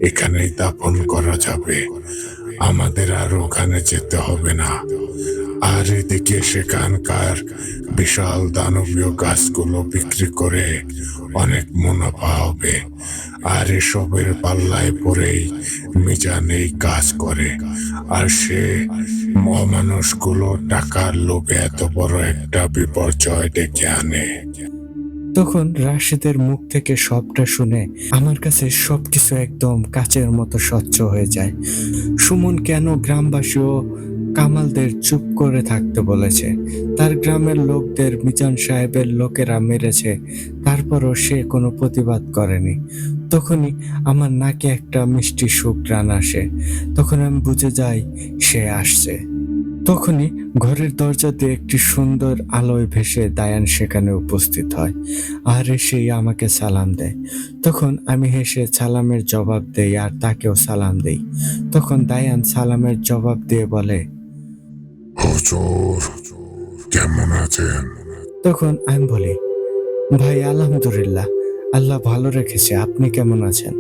এখানেই দাফন করা যাবে, আমাদের আর ওখানে যেতে হবে না। আর এদিকে সেখানকার বিশাল দানবীয় গাছগুলো বিক্রি করে অনেক মুনাফা হবে। আর এসবের পাল্লায় পরেই মিজান এই কাজ করে, আর সে অমানুষগুলো টাকার লোভে এত বড় একটা বিপর্যয় ডেকে আনে। তখন রাশেদের মুখ থেকে সবটা শুনে আমার কাছে সবকিছু একদম কাচের মতো স্বচ্ছ হয়ে যায়। সুমন কেন গ্রামবাসী ও কামালদের চুপ করে থাকতে বলেছে? তার গ্রামের লোকদের মিজান সাহেবের লোকেরা মেরেছে, তারপরও সে কোনো প্রতিবাদ করেনি। তখনই আমার নাকে একটা মিষ্টি সুঘ্রাণ আসে। তখন আমি বুঝে যাই সে আসছে। তখনই ঘরের দরজা দিয়ে একটি সুন্দর আলোয় ভেসে দায়ান সেখানে উপস্থিত হয়, আর এসেই আমাকে সালাম দেয়। তখন আমি হেসে সালামের জবাব দেই, আর তাকেও সালাম দেই। তখন দায়ান সালামের জবাব দিয়ে বলে, হুজুর, কেমন আছেন? তখন আমি বলি, ভাই আলহামদুলিল্লাহ, আল্লাহ ভালো রেখেছে, আপনি কেমন আছেন?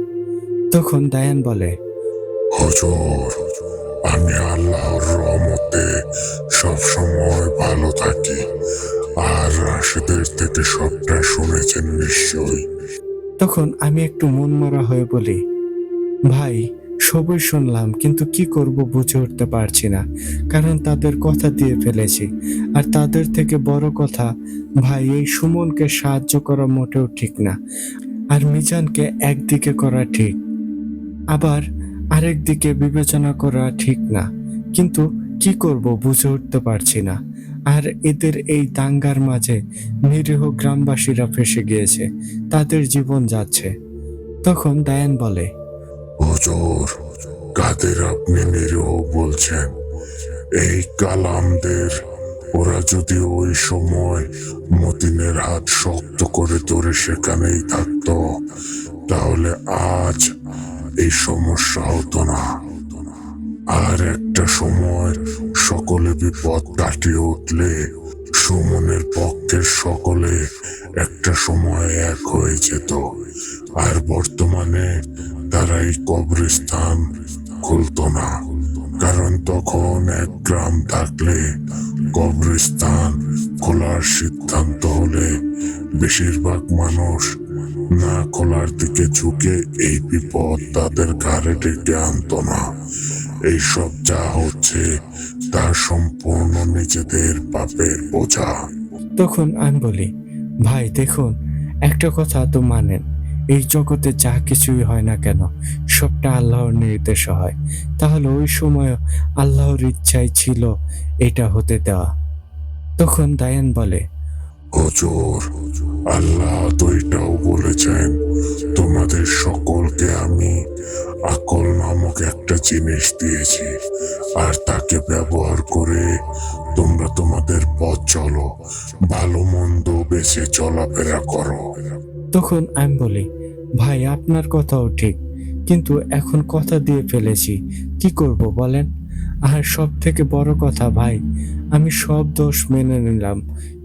তখন দায়ান বলে, হুজুর, আমি আল্লাহর রহমতে সব সময় ভালো থাকি, আর রাশেদের থেকে সবটা শুনেছেন নিশ্চয়ই। তখন আমি একটু মনমরা হয়ে বলি, ভাই সবই শুনলাম, কিন্তু কি করব বুঝে উঠতে পারছি না, কারণ তাদের কথা দিয়ে ফেলেছি। আর তাদের থেকে বড় কথা, ভাই এই সুমনকে সাহায্য করা মোটেও ঠিক না, আর মিজানকে একদিকে করা ঠিক, আবার আরেক দিকে বিবেচনা করা ঠিক না। কিন্তু কি করব বুঝে উঠতে পারছি না। আর এদের এই দাঙ্গার মাঝে নিরীহ গ্রামবাসীরা ফেঁসে গিয়েছে, তাদের জীবন যাচ্ছে। তখন দায়ান বলে, হুজুর, কাদের আপনি নিরীহ বলছেন? এই কালামদের, ওরা যদি ওই সময় মতিনের হাত শক্ত করে ধরে সেখানেই থাকতো, তাহলে আজ এই সমস্যা হতো না। আর একটা সময় সকলে বিপদ কাটিয়ে উঠলে সুমনের পক্ষের সকলে একটা সময় এক হয়ে যেত, আর বর্তমানে তারা এই কবরস্থান খুলতো না। কারণ তখন এক গ্রাম থাকলে কবরস্থান খোলার সিদ্ধান্ত হলে বেশিরভাগ মানুষ না খোলার দিকে ঝুঁকে এই বিপদ তাদের ঘাড়ে ডেকে আনতো না। এইসব যা হচ্ছে তা সম্পূর্ণ নিজেদের পাপের বোঝা। তখন আমি বলি, ভাই দেখুন, একটা কথা তো মানেন, এই জগতে যা কিছুই হয় না কেন সবটা আল্লাহর নির্দেশে হয়। তাহলে ওই সময় আল্লাহর ইচ্ছাই ছিল এটা হতে দেওয়া। তখন দায়ান বলে, হুজুর, আল্লাহ তো এটাও বলেছেন, তোমাদের সকলকে আমি আকল নামক একটা জিনিস দিয়েছি, আর তাকে ব্যবহার করে তোমরা তোমাদের পথ চলো, ভালো মন্দ বেছে চলাফেরা করো। তখন আমি বলি, ভাই আপনার কথাও ঠিক, কিন্তু এখন কথা দিয়ে ফেলেছি, কি করব বলেন? আর সব থেকে বড় কথা ভাই, আমি সব দোষ মেনে নিলাম,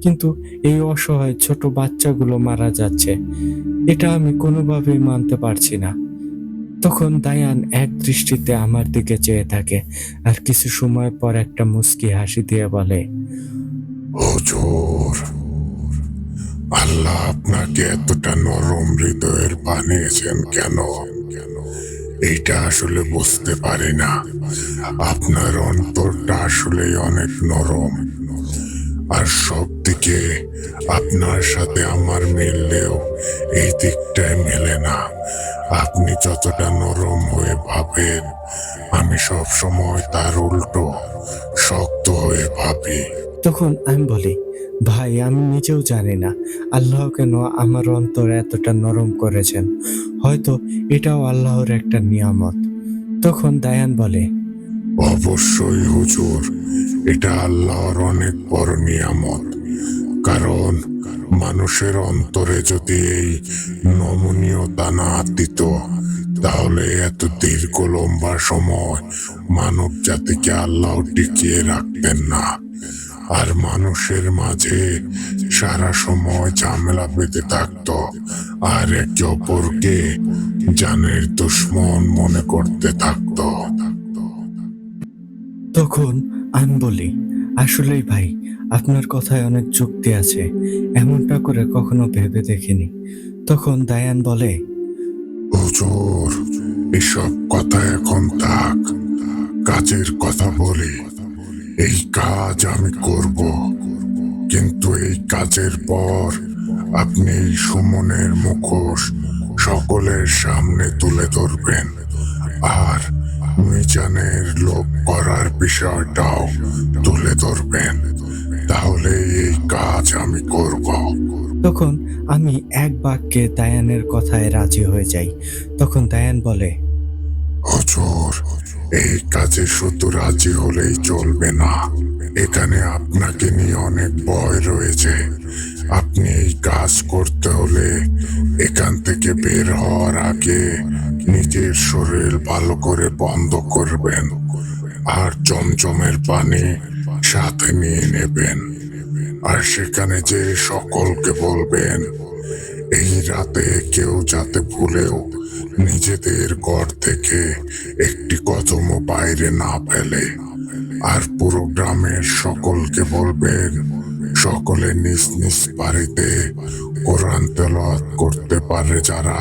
কিন্তু এই অসহায় ছোট বাচ্চাগুলো মারা যাচ্ছে, এটা আমি কোনোভাবেই মানতে পারছি না। তখন দায়ান এক দৃষ্টিতে আমার দিকে চেয়ে থাকে, আর কিছু সময় পর একটা মুচকি হাসি দিয়ে বলে, হুজুর, আল্লাহ আপনাকে এতটা নরম হৃদয়ের বানিয়েছেন কেন এইটা আসলে বুঝতে পারি না। আপনার অন্তরটা আসলেই অনেক নরম, আর সব দিকে আপনার সাথে আমার মিললেও এই দিকটায় মেলে না। আপনি যতটা নরম হয়ে ভাবেন, আমি সব সময় তার উল্টো শক্ত হয়ে ভাবি। তখন আমি বলি, ভাই আমি নিজেও জানি না আল্লাহ কেন আমার অন্তর এতটা নরম করেছেন, হয়তো এটাও আল্লাহর একটা নিয়ামত। তখন দায়ান বলে, অবশ্যই হুজুর, এটা আল্লাহর অনেক বড় নিয়ামত। কারণ মানুষের অন্তরে যদি এই নমনীয়তা না দিত, তাহলে এত দীর্ঘ লম্বা সময় মানব জাতিকে আল্লাহ টিকিয়ে রাখতেন না। আর মানুষের মাঝে সারা সময় ঝামেলা বেঁধে থাকতো, আর একে অপরকে জানের দুশ্মন মনে করতে থাকতো। তখন আমি বলি, আসলেই ভাই আপনার কথায় অনেক যুক্তি আছে, এমনটা করে কখনো ভেবে দেখিনি। তখন দায়ান বলে, হুজুর, এসব কথা এখন থাক, কাজের কথা বলি। এই কাজ আমি করব, কিন্তু এই কাজের পর আপনি এই সুমনের মুখোশ সকলের সামনে তুলে ধরবেন, আর মিজানের লোভ করার বিষয়টাও তুলে ধরবেন। তাহলে এই কাজ আমি করব। তখন আমি এক বাক্যে দায়ানের কথায় রাজি হয়ে যাই। তখন দায়ান বলে, হুজুর, এই কাজে শুধু রাজি হলেই চলবে না, এখানে আপনাকে নিয়ে অনেক ভয় রয়েছে। আপনি এই কাজ করতে হলে এখান থেকে বের হওয়ার আগে নিজের শরীর ভালো করে বন্ধ করবেন, আর জমজমের পানি সাথে নিয়ে নেবেন। আর সেখানে যে সকলকে বলবেন এই রাতে কেউ যাতে ভুলেও নিজেদের ঘর থেকে একটি কদমও বাইরে না ফেলে। আর পুরো গ্রামের সকলকে বলবেন সকলে নিজ নিজ বাড়িতে কোরআন তেলাওয়াত করতে পারে যারা,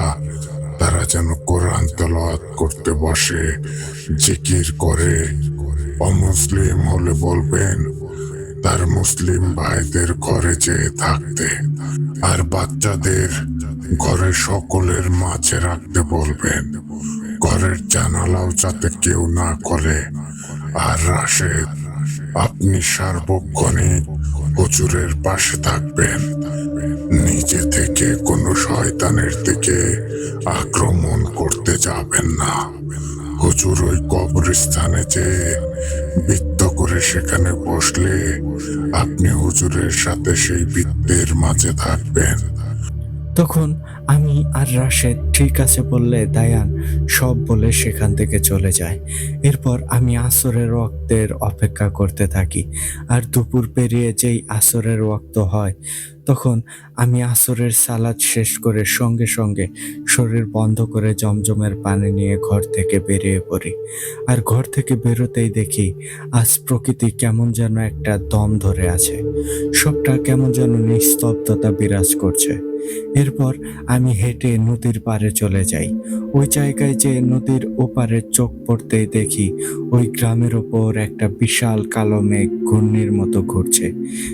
তারা যেন কোরআন তেলাওয়াত করতে বসে, জিকির করে। অমুসলিম হলে বলবেন তার মুসলিম ভাইদের ঘরে যেয়ে থাকতে, আর বাচ্চাদের ঘরে সকলের মাঝে রাখতে বলবেন। ঘরের জানালাও যাতে কেউ না করে। আর রাশেদ, আপনি সার্বক্ষণিক হুজুরের পাশে থাকবেন, নিজে থেকে কোনো শয়তানের দিকে আক্রমণ করতে যাবেন না। হুজুর ওই কবরস্থানে যে বৃত্ত করে সেখানে বসলে আপনি হুজুরের সাথে সেই বৃত্তের মাঝে থাকবেন। তখন আমি আর রাশেদ ঠিক আছে বললে দায়ান সব বলে সেখান থেকে চলে যায়। এরপর আমি আসরের ওয়াক্তের অপেক্ষা করতে থাকি। আর দুপুর পেরিয়ে যেই আসরের ওয়াক্ত হয় তখন আমি আসরের সালাত শেষ করে সঙ্গে সঙ্গে শরীর বন্ধ করে জমজমের পানি নিয়ে ঘর থেকে বেরিয়ে পড়ি। আর ঘর থেকে বেরোতেই দেখি আজ প্রকৃতি কেমন যেন একটা দম ধরে আছে। সবটা কেমন যেন নিস্তব্ধতা বিরাজ করছে। এরপর আমি হেঁটে নদীর পাড়ে চলে যাই। ওই জায়গায় যে নদীর ওপারে চোখ পড়তেই দেখি ওই গ্রামের ওপর একটা বিশাল কালো মেঘ ঘূর্ণির মতো ঘুরছে।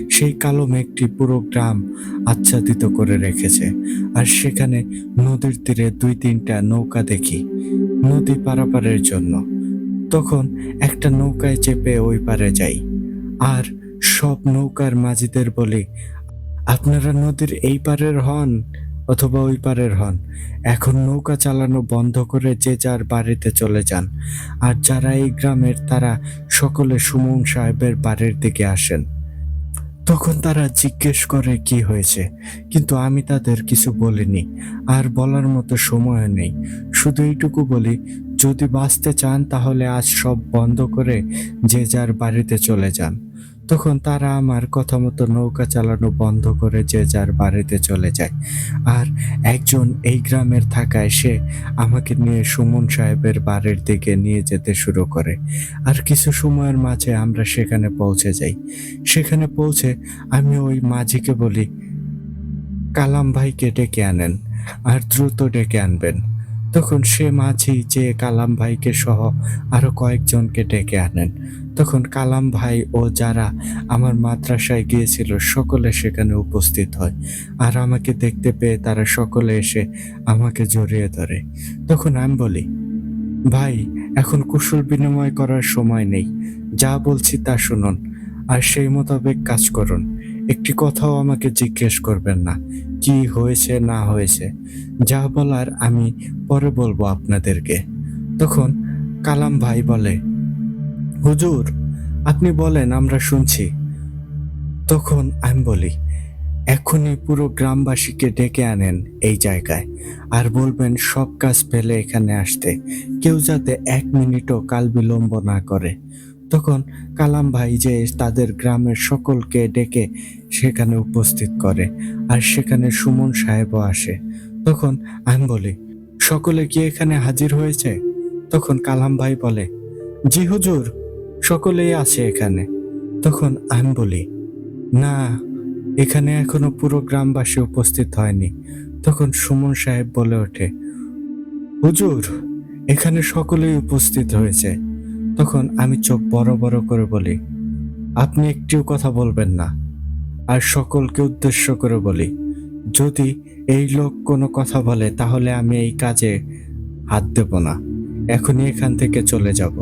সেই কালো মেঘটি পুরো গ্রাম আচ্ছাদিত করে রেখেছে। আর সেখানে নদীর তীরে ২-৩টা নৌকা দেখি নদী পারাপারের জন্য। তখন একটা নৌকায় চেপে ওই পারে যাই। আর সব নৌকার মাঝিদের বলি, আপনারা নদীর এই পারের হন অথবা ওই পারের হন, এখন নৌকা চালানো বন্ধ করে যে যার বাড়িতে চলে যান। আর যারা এই গ্রামের তারা সকলে সুমন সাহেবের বাড়ির দিকে আসেন। তখন তারা জিজ্ঞেস করে কি হয়েছে, কিন্তু আমি তাদের কিছু বলিনি। আর বলার মতো সময় নেই। শুধু এইটুকু বলি, যদি বাঁচতে চান তাহলে আজ সব বন্ধ করে যে যার বাড়িতে চলে যান। তখন তারা আমার কথা মতো নৌকা চালানো বন্ধ করে যে যার বাড়িতে চলে যায়। আর একজন এই গ্রামের থাকায় সে আমাকে নিয়ে সুমন সাহেবের বাড়ির দিকে নিয়ে যেতে শুরু করে। আর কিছু সময়ের মাঝে আমরা সেখানে পৌঁছে যাই। সেখানে পৌঁছে আমি ওই মাঝিকে বলি, কালাম ভাইকে ডেকে আনেন আর দ্রুত ডেকে আনবেন। তখন সে মাঝি যে কালাম ভাইকে সহ আরো কয়েকজনকে ডেকে আনেন। তখন কালাম ভাই ও যারা আমার মাদ্রাসায় গিয়েছিল সকলে সেখানে উপস্থিত হয়। আর আমাকে দেখতে পেয়ে তারা সকলে এসে আমাকে জড়িয়ে ধরে। তখন আমি বলি, ভাই, এখন কুশল বিনিময় করার সময় নেই। যা বলছি তা শুনুন আর সেই মোতাবেক কাজ করুন। একটি কথাও আমাকে জিজ্ঞেস করবেন না কি হয়েছে না হয়েছে। যা বলার আমি পরে বলবো আপনাদেরকে। তখন কালাম ভাই বলে, হুজুর, আপনি বলেন, আমরা শুনছি। তখন আমি বলি, এখনই পুরো গ্রামবাসীকে ডেকে আনেন এই জায়গায় আর বলবেন সব কাজ ফেলে এখানে আসতে। কেউ যাতে ১ মিনিটও কাল বিলম্ব না করে। তখন কালাম ভাই যে তাদের গ্রামের সকলকে ডেকে সেখানে উপস্থিত করে। আর সেখানে সুমন সাহেবও আসে। তখন আমি বলি, সকলে কি এখানে হাজির হয়েছে? তখন কালাম ভাই বলে, জি হুজুর, সকলেই আছে এখানে। তখন আমি বলি, না, এখানে এখনো পুরো গ্রামবাসী উপস্থিত হয়নি। তখন সুমন সাহেব বলে ওঠে, হুজুর, এখানে সকলেই উপস্থিত হয়েছে। তখন আমি চোখ বড় বড় করে বলি, আপনি একটিও কথা বলবেন না। আর সকলকে উদ্দেশ্য করে বলি, যদি এই লোক কোনো কথা বলে তাহলে আমি এই কাজে হাত দেব না, এখনই এখান থেকে চলে যাব।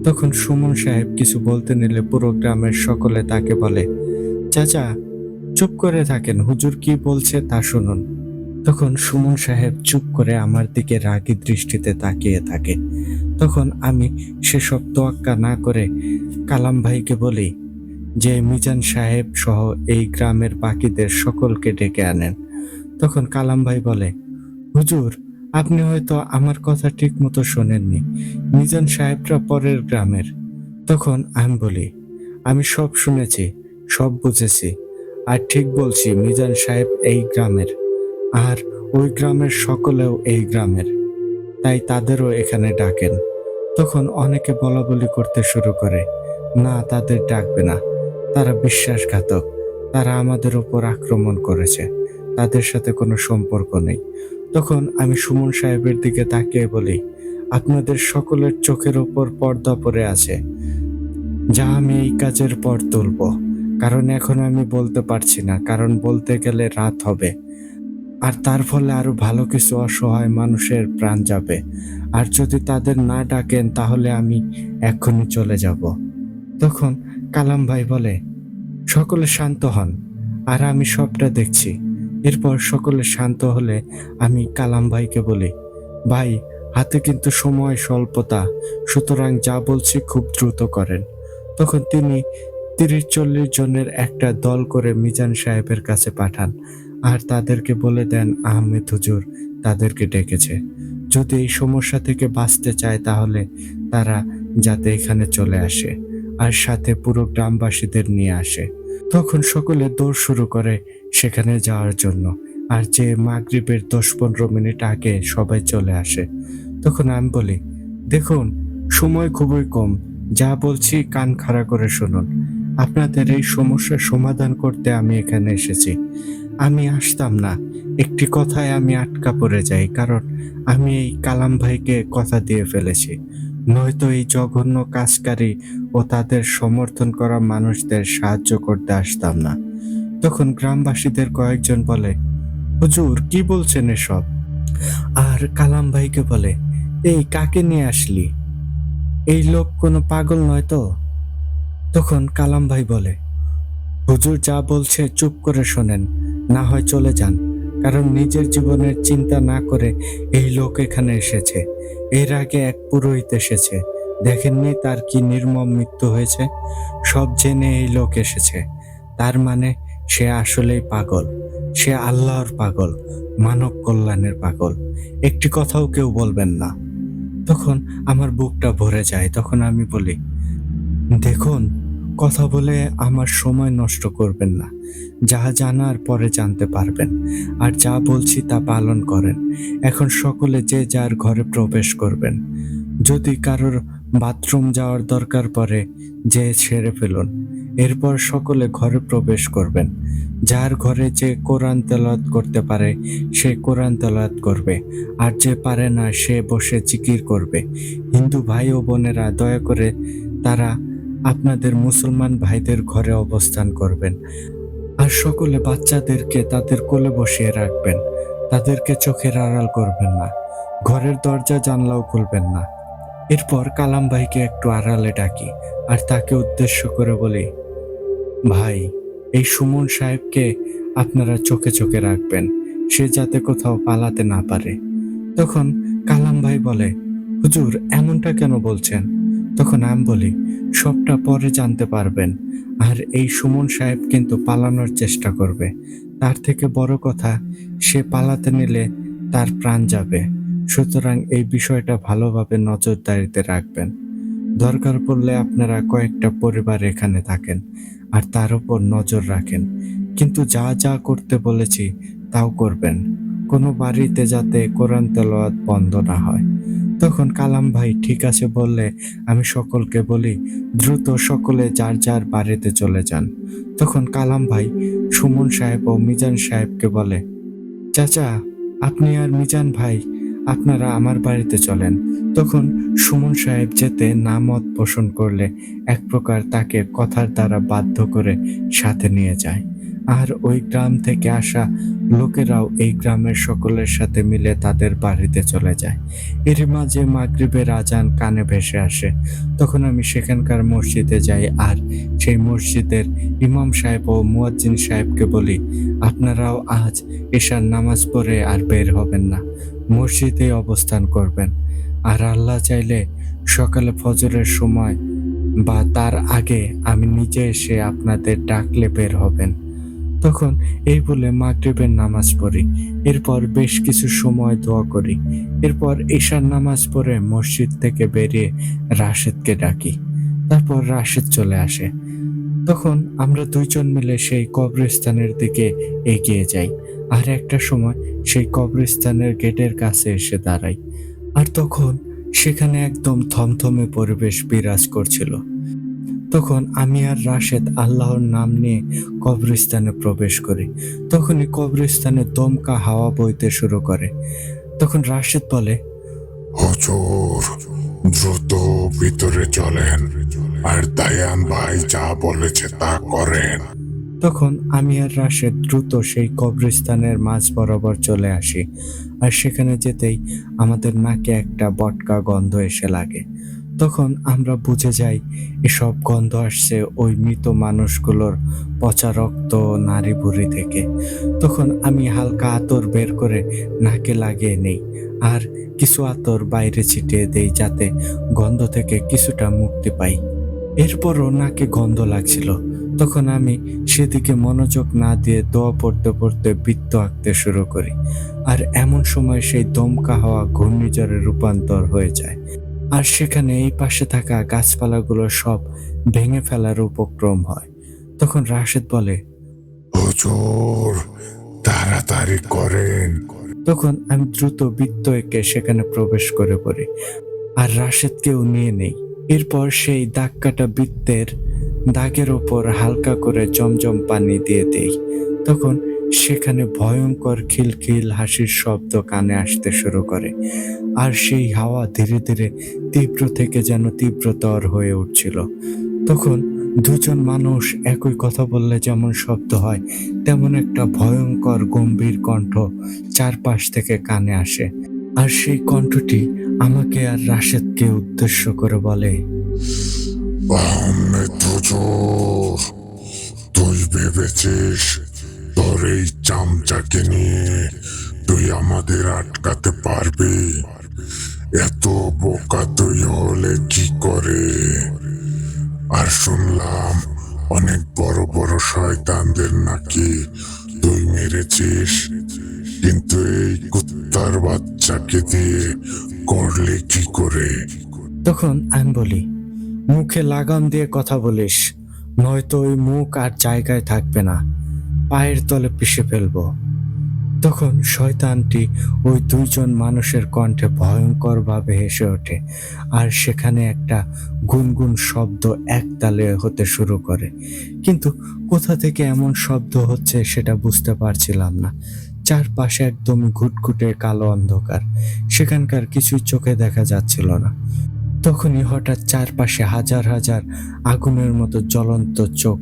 তখন সুমন সাহেব কিছু বলতে নিলে পুরো গ্রামের সকলে তাকে বলে, চাচা, চুপ করে থাকেন, হুজুর কি বলছে তা শুনুন। তখন সুমন সাহেব চুপ করে আমার দিকে রাগী দৃষ্টিতে তাকিয়ে থাকে। তখন আমি সেসব তোয়াক্কা না করে কালাম ভাইকে বলি যে মিজান সাহেব সহ এই গ্রামের বাকিদের সকলকে ডেকে আনেন। তখন কালাম ভাই বলে, হুজুর, আপনি হয়তো আমার কথা ঠিক মতো শোনেননি। মিজান সাহেবরা পরের গ্রামের। তখন আমি বলি, আমি সব শুনেছি, সব বুঝেছি। আর ঠিক বলছি, মিজান সাহেব এই গ্রামের। আর ওই গ্রামের সকলেও এই গ্রামের, তাই তাদেরও এখানে ডাকেন। তখন অনেকে বলাবলি করতে শুরু করে, না, তাদের ডাকবে না, তারা বিশ্বাসঘাতক, তারা আমাদের উপর আক্রমণ করেছে, তাদের সাথে কোনো সম্পর্ক নেই। তখন আমি সুমন সাহেবের দিকে তাকিয়ে বলি, আপনাদের সকলের চোখের ওপর পর্দা পড়ে আছে, যা আমি এই কাজের পর তুলব। কারণ এখন আমি বলতে পারছি না, কারণ বলতে গেলে রাত হবে। আর তার ফলে আরো ভালো কিছু অসহায় মানুষের প্রাণ যাবে। আর যদি তাদের না ডাকেন তাহলে আমি এক্ষুনি চলে যাব। তখন কালাম ভাই বলে, সকলে শান্ত হন, আর আমি সবটা দেখছি। এরপর সকলে শান্ত হলে আমি কালাম ভাইকে বলি, ভাই, হাতে কিন্তু সময় স্বল্পতা, সুতরাং যা বলছি খুব দ্রুত করেন। তখন তিনি ৩০-৪০ জনের একটা দল করে মিজান সাহেবের কাছে পাঠান। আর তাদেরকে বলে দেন আহমেদ হুজুর তাদেরকে ডেকেছে। যদি এই সমস্যা থেকে বাঁচতে চায় তাহলে তারা যাতে এখানে চলে আসে আর সাথে পুরো গ্রামবাসীদের নিয়ে আসে। তখন সকলে দৌড় শুরু করে সেখানে যাওয়ার জন্য। আর যে মাগরিবের ১০-১৫ মিনিট আগে সবাই চলে আসে। তখন আমি বলি, দেখুন সময় খুবই কম, যা বলছি কান খাড়া করে শুনুন। আপনাদের এই সমস্যার সমাধান করতে আমি এখানে এসেছি। আমি আসতাম না, একটি কথায় আমি আটকা পড়ে যাই, কারণ আমি এই কালাম ভাইকে কথা দিয়ে ফেলেছি। নয়তো এই জঘন্য কাজকারী ও তাদের সমর্থন করা মানুষদের সাহায্য করতে আসতাম না। তখন গ্রামবাসীদের কয়েকজন বলে, হুজুর কি বলছেন এসব? আর কালাম ভাইকে বলে, এই কাকে নিয়ে আসলি? এই লোক কোনো পাগল নয় তো? তখন কালাম ভাই বলে, হুজুর যা বলছে চুপ করে শোনেন, না হয় চলে যান, কারণ নিজের জীবনের চিন্তা না করে এই লোক এখানে এসেছে। এর আগে এক পুরোহিত এসেছে, দেখেননি তার কি নির্মম মৃত্যু হয়েছে? সব জেনে এই লোক এসেছে, তার মানে সে আসলেই পাগল। সে আল্লাহর পাগল, মানব কল্যাণের পাগল। একটি কথাও কেউ বলবেন না। তখন আমার বুকটা ভরে যায়। তখন আমি বলি, দেখুন কথা বলে আমার সময় নষ্ট করবেন না। যা জানার পরে জানতে পারবেন। আর যা বলছি তা পালন করেন। এখন সকলে যে যার ঘরে প্রবেশ করবেন। যদি কারোর বাথরুম যাওয়ার দরকার পড়ে যে সেরে ফেলুন। এরপর সকলে ঘরে প্রবেশ করবেন। যার ঘরে যে কোরআন তেলাওয়াত করতে পারে সে কোরআন তেলাওয়াত করবে, আর যে পারে না সে বসে জিকির করবে। হিন্দু ভাই ও বোনেরা দয়া করে তারা আপনাদের মুসলমান ভাইদের ঘরে অবস্থান করবেন। আর সকলে বাচ্চাদেরকে তাদের কোলে বসিয়ে রাখবেন। তাদেরকে চোখের আড়াল করবেন না। ঘরের দরজা জানলাও খুলবেন না। এরপর কালাম ভাইকে একটু আড়ালে ডাকি আর তাকে উদ্দেশ্য করে বলি, ভাই এই সুমন সাহেবকে আপনারা চোখে চোখে রাখবেন, সে যাতে কোথাও পালাতে না পারে। তখন কালাম ভাই বলে, হুজুর এমনটা কেন বলছেন? তখন আমি বলি, সবটা পরে জানতে পারবেন। আর এই সুমন সাহেব কিন্তু পালানোর চেষ্টা করবে। তার থেকে বড় কথা, সে পালাতে নিলে তার প্রাণ যাবে। সুতরাং এই বিষয়টা ভালোভাবে নজরদারিতে রাখবেন। দরকার পড়লে আপনারা কয়েকটা পরিবার এখানে থাকেন আর তার উপর নজর রাখেন। কিন্তু যা যা করতে বলেছি তাও করবেন। কোনো বাড়িতে যাতে কোরআন তেলাওয়াত বন্ধ না হয়। তখন কালাম ভাই ঠিক আছে বললে আমি সকলকে বলি, দ্রুত সকলে যার যার বাড়িতে চলে যান। তখন কালাম ভাই সুমন সাহেব ও মিজান সাহেবকে বলে, চাচা আপনি আর মিজান ভাই আপনারা আমার বাড়িতে চলেন। তখন সুমন সাহেব যেতে না মত পোষণ করলে এক প্রকার তাকে কথার দ্বারা বাধ্য করে সাথে নিয়ে যায়। আর ওই গ্রাম থেকে আসা লোকেরাও এই গ্রামের সকলের সাথে মিলে তাদের বাড়িতে চলে যায়। এর মাঝে মাগরিবের আজান কানে ভেসে আসে। তখন আমি সেখানকার মসজিদে যাই আর সেই মসজিদের ইমাম সাহেব ও মুয়াজ্জিন সাহেবকে বলি, আপনারাও আজ এশার নামাজ পড়ে আর বের হবেন না, মসজিদে অবস্থান করবেন। আর আল্লাহ চাইলে সকালে ফজরের সময় বা তার আগে আমি নিজে এসে আপনাদের ডাকলে বের হবেন। তখন এই বলে মাগরিবের নামাজ পড়ি। এরপর বেশ কিছু সময় দোয়া করি। এরপর ঈশার নামাজ পড়ে মসজিদ থেকে বেরিয়ে রাশেদকে ডাকি। তারপর রাশেদ চলে আসে। তখন আমরা দুইজন মিলে সেই কবরস্থানের দিকে এগিয়ে যাই। আর একটা সময় সেই কবরস্থানের গেটের কাছে এসে দাঁড়াই। আর তখন সেখানে একদম থমথমে পরিবেশ বিরাজ করছিল। তখন আমি আর রাশেদ আল্লাহর নাম নিয়ে কবরস্থানে প্রবেশ করি। তখনই কবরস্থানে দমকা হাওয়া বইতে শুরু করে। তখন রাশেদ বলে, হুজুর দ্রুত ভিতরে চলেন আর দায়ান ভাই যা বলেছে তা করেন। তখন আমি আর রাশেদ দ্রুত সেই কবরস্থানের মাঝ বরাবর চলে আসি। আর সেখানে যেতেই আমাদের নাকে একটা বটকা গন্ধ এসে লাগে। তখন আমরা বুঝে যাই এসব গন্ধ আসছে ওই মৃত মানুষগুলোর পচা রক্ত নাড়ি ভুঁড়ি থেকে। তখন আমি হালকা আতর বের করে নাকে লাগিয়ে নেই আর কিছু আতর বাইরে ছিটিয়ে দেই যাতে গন্ধ থেকে কিছুটা মুক্তি পাই। এরপরও নাকে গন্ধ লাগছিল। তখন আমি সেদিকে মনোযোগ না দিয়ে দোয়া পড়তে পড়তে বৃত্ত আঁকতে শুরু করি। আর এমন সময় সেই দমকা হাওয়া ঘূর্ণিঝড়ে রূপান্তর হয়ে যায়। আর সেখানে এই পাশে থাকা গাছপালাগুলো সব ভেঙে ফেলার উপক্রম হয়। তখন রাশেদ বলে, হুজুর, তাড়াতাড়ি করেন। তখন আমি দ্রুত বৃত্ত এঁকে সেখানে প্রবেশ করে পড়ি আর রাশেদকেও নিয়ে নেই। এরপর সেই দাগ কাটা বৃত্তের দাগের ওপর হালকা করে জমজম পানি দিয়ে দেই। তখন সেখানে ভয়ঙ্কর খিলখিল হাসির শব্দ কানে আসতে শুরু করে। আর সেই হাওয়া ধীরে ধীরে তীব্র থেকে যেন তীব্রতর হয়ে উঠছিল। তখন দুজন মানুষ একই কথা বললে যেমন শব্দ হয়, তেমন একটা ভয়ঙ্কর গম্ভীর কণ্ঠ চারপাশ থেকে কানে আসে। আর সেই কণ্ঠটি আমাকে আর রাশেদকে উদ্দেশ্য করে বলে, আহমেদ হুজুর, তুই ভেবেছিস তোর এই চামচাকে নিয়ে তুই আমাদের আটকাতে পারবি? এত বোকা তুই হলে কি করে? আর শুনলাম অনেক বড় বড় শয়তানদের নাকি তুই মেরেছিস, কিন্তু এই কুত্তার বাচ্চাকে দিয়ে করলে কি করে? তখন আমি বলি, মুখে লাগাম দিয়ে কথা বলিস, নয়তো ওই মুখ আর জায়গায় থাকবে না, পায়ের তলে পিষে ফেলবো। তখন শয়তানটি ওই দুইজন মানুষের কণ্ঠে ভয়ঙ্করভাবে হেসে ওঠে। আর সেখানে একটা গুনগুন শব্দ একতালে হতে শুরু করে, কিন্তু কোথা থেকে এমন শব্দ হচ্ছে সেটা বুঝতে পারছিলাম না। চারপাশে একদমই ঘুটঘুটে কালো অন্ধকার, সেখানকার কিছুই চোখে দেখা যাচ্ছিল না। তখনই হঠাৎ চারপাশে হাজার হাজার আগুনের মতো জ্বলন্ত চোখ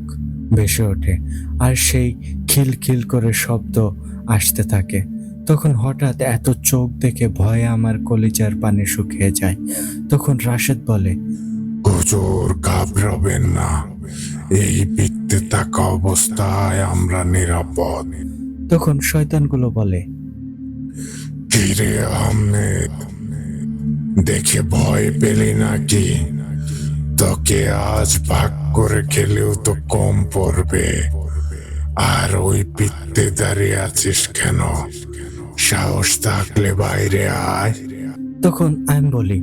ভেসে ওঠে আর সেই খিলখিল করে শব্দ আসতে থাকে। তখন হঠাৎ এত চোখ দেখে ভয়ে আমার কলিজার পানি শুকিয়ে যায়। তখন রাশেদ বলে, হুজুর, ঘাবড়াবেন না, এই বৃত্তে থাকা অবস্থায় আমরা নিরাপদ। তখন শয়তানগুলো বলে, কিরে আহমেদ, দেখে ভয় পেলি নাকি? তোকে আজ ভাগ করে খেলেও তো কম পড়বে। আর ওই বৃত্তে দাঁড়িয়ে আছিস কেন? সাহস থাকলে বাইরে আয়। তখন আমি বলি,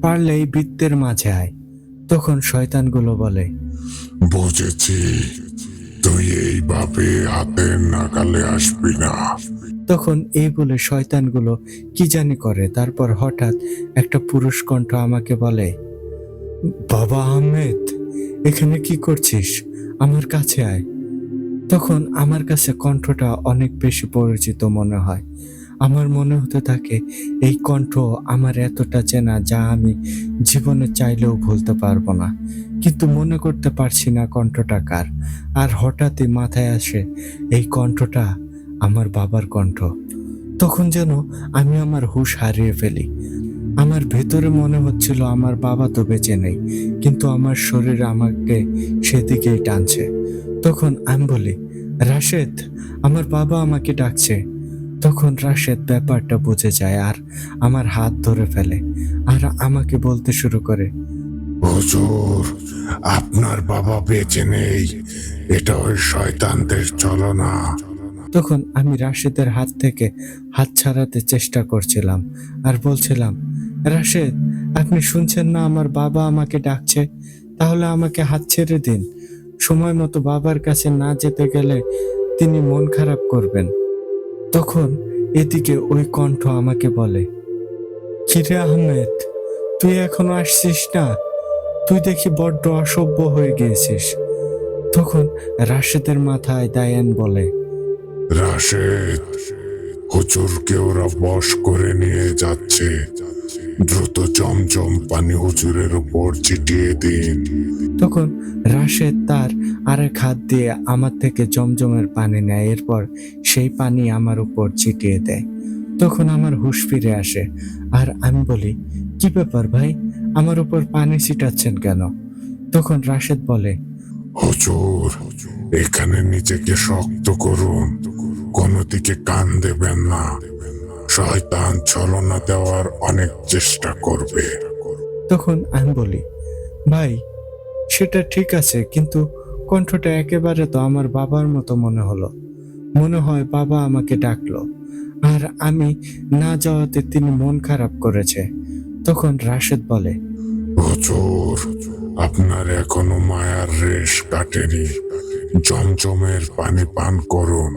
পারলে এই বৃত্তের মাঝে আয়। তখন শয়তানগুলো বলে, বুঝেছি, তুই এইভাবে হাতের নাগালে আসবি না। তখন এই বলে শয়তানগুলো কি জানি করে। তারপর হঠাৎ একটা পুরুষ কণ্ঠ আমাকে বলে, বাবা আহমেদ, এখানে কি করছিস? আমার কাছে আয়। তখন আমার কাছে কণ্ঠটা অনেক বেশি পরিচিত মনে হয়। আমার মনে হতে থাকে এই কণ্ঠ আমার এতটা চেনা যা আমি জীবনে চাইলেও ভুলতে পারবো না, কিন্তু মনে করতে পারছি না কণ্ঠটা কার। আর হঠাৎই মাথায় আসে এই কণ্ঠটা আমার বাবার কণ্ঠ। তখন যেন আমি আমার হুঁশ হারিয়ে ফেলি। আমার ভেতরে মনে হচ্ছিল আমার বাবা তো বেঁচে নেই, কিন্তু আমার শরীর আমাকে সেদিকেই টানছে। তখন আমি বলি, রাশেদ, আমার বাবা আমাকে ডাকছে। তখন রাশেদ ব্যাপারটা বুঝে যায় আর আমার হাত ধরে ফেলে আর আমাকে বলতে শুরু করে, হুজুর, আপনার বাবা বেঁচে নেই, এটা ওই শয়তানদের ছলনা। তখন আমি রাশেদের হাত থেকে হাত ছাড়াতে চেষ্টা করছিলাম আর বলছিলাম, রাশেদ, আপনি শুনছেন না আমার বাবা আমাকে ডাকছে? তাহলে আমাকে হাত ছেড়ে দিন। সময় মতো বাবার কাছে না যেতে গেলে তিনি মন খারাপ করবেন। তখন এদিকে ওই কণ্ঠ আমাকে বলে, কিরে আহমেদ, তুই এখনো আসছিস না? তুই দেখি বড্ড অসভ্য হয়ে গিয়েছিস। তখন রাশেদের মাথায় দায়ান বলে, রাশেদ, হুজুরকে ওরা বশ করে নিয়ে যাচ্ছে, দ্রুত জমজম পানি হুজুরের উপর ছিটিয়ে দিন। তখন রাশেদ তার আরেক হাত দিয়ে আমার থেকে জমজমের পানি নেয়, এরপর সেই পানি আমার উপর ছিটিয়ে দেয়। তখন আমার হুঁশ ফিরে আসে আর আমি বলি, কি ব্যাপার ভাই, আমার উপর পানি ছিটাচ্ছেন কেন? তখন রাশেদ বলে, হুজুর, এখানে নিজেকে শক্ত করুন, কোনো দিকে কান দেবেন না, শয়তান ছলনা দেওয়ার অনেক চেষ্টা করবে। তখন আমি বলি, ভাই সেটা ঠিক আছে, কিন্তু কণ্ঠটা একেবারে তো আমার বাবার মতো মনে হলো। মনে হয় বাবা আমাকে ডাকলো, আর আমি না যাওয়াতে তিনি মন খারাপ করেছে। তখন রাশেদ বলে, হুজুর, আপনার এখনো মায়ার রেশ কাটেনি। জমজমের পানি পান করুন।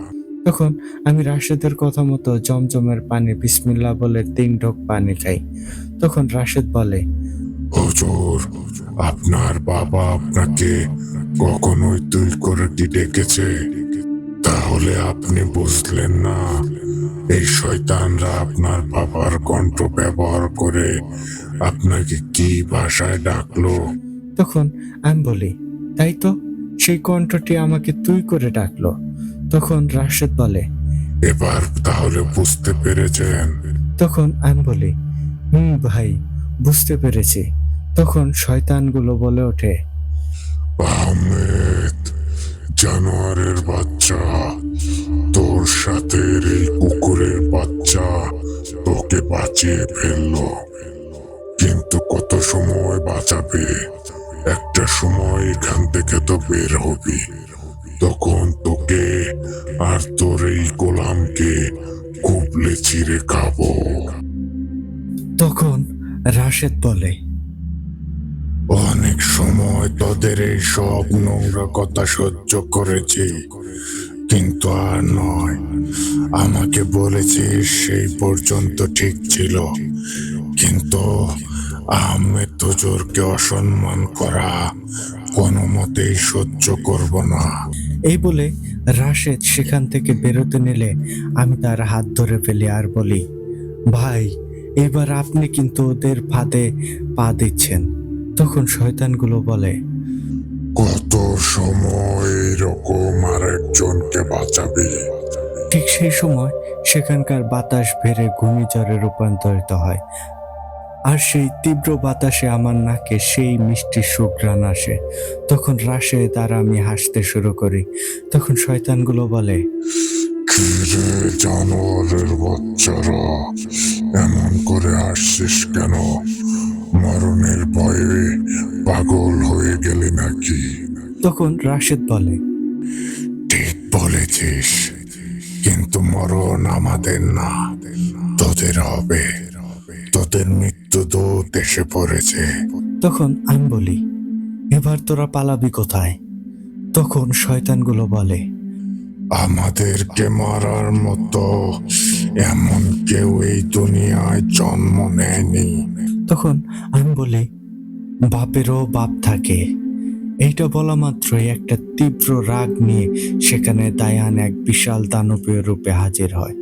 তখন আমি রাশেদের কথা মতো জমজমের পানি বিসমিল্লাহ বলে 3 ঢোক পানি খাই। তখন রাশেদ বলে, হুজুর, আপনার বাবা আপনাকে কখনোই তুই করে কি ডেকেছে? তাহলে আপনি বুঝলেন না, এই শয়তানরা আপনার বাবার কণ্ঠ ব্যবহার করে আপনাকে কি ভাষায় ডাকলো? তখন আমি বলি, তাই তো, সেই কণ্ঠটি আমাকে তুই করে ডাকলো। তখন রাশেদ বলে, এবার তাহলে বুঝতে পেরেছেন? তখন আমি বলি, ভাই, বুঝতে পেরেছি। তখন শয়তানগুলো বলে ওঠে, আহমেদ, জানোয়ারের বাচ্চা, তোর সাথে এই কুকুরের বাচ্চা তোকে বাঁচিয়ে ফেললো, কিন্তু কত সময় বাঁচাবে? একটা সময় এখান থেকে তো বের হবি, তখন তোকে আর তোর এই গোলামকে কুবলে চিরে খাবো। তখন রাশেদ বলে, অনেক সময় তোদের এই সব নোংরা কথা সহ্য করেছি, কিন্তু আর নয়। আমাকে বলেছিস সেই পর্যন্ত ঠিক ছিল, কিন্তু আহমেদ হুজুরকে অসম্মান করা কোনো মতেই সহ্য করব না। এই বলে রাশেদ সেখান থেকে বেরোতে নিলে আমি তার হাত ধরে ফেলি আর বলি, ভাই, এবার আপনি কিন্তু ওদের ফাঁদে পা দিচ্ছেন। তখন শয়তানগুলো বলে, কত সময় এরকম আরেকজনকে বাঁচাবি? ঠিক সেই সময় সেখানকার বাতাস বেড়ে ঘূর্ণিঝড়ে রূপান্তরিত হয়, আর সেই তীব্র বাতাসে আমার নাকে সেই মিষ্টি সুঘ্রাণ আসে। তখন রাশেদ আর আমি হাসতে শুরু করি। তখন শয়তানগুলো বলে, কি রে জানোয়ারের বাচ্চারা, এমন করে আসছিস কেন? মরণের ভয়ে পাগল হয়ে গেলি নাকি? তখন রাশেদ বলে, ঠিক বলেছিস, কিন্তু মরণ আমাদের না, তোদের হবে। তোদের মৃত্যু দূত এসে পড়েছে। তখন আমি বলি, এবার তোরা পালাবি কোথায়? তখন শয়তানগুলো বলে, আমাদেরকে মারার মতো এমন কেউ এই দুনিয়ায় জন্ম নেয়নি। তখন আমি বলি, বাপেরও বাপ থাকে। এইটা বলা মাত্রই একটা তীব্র রাগ নিয়ে সেখানে দায়ান এক বিশাল দানবীয় রূপে হাজির হয়।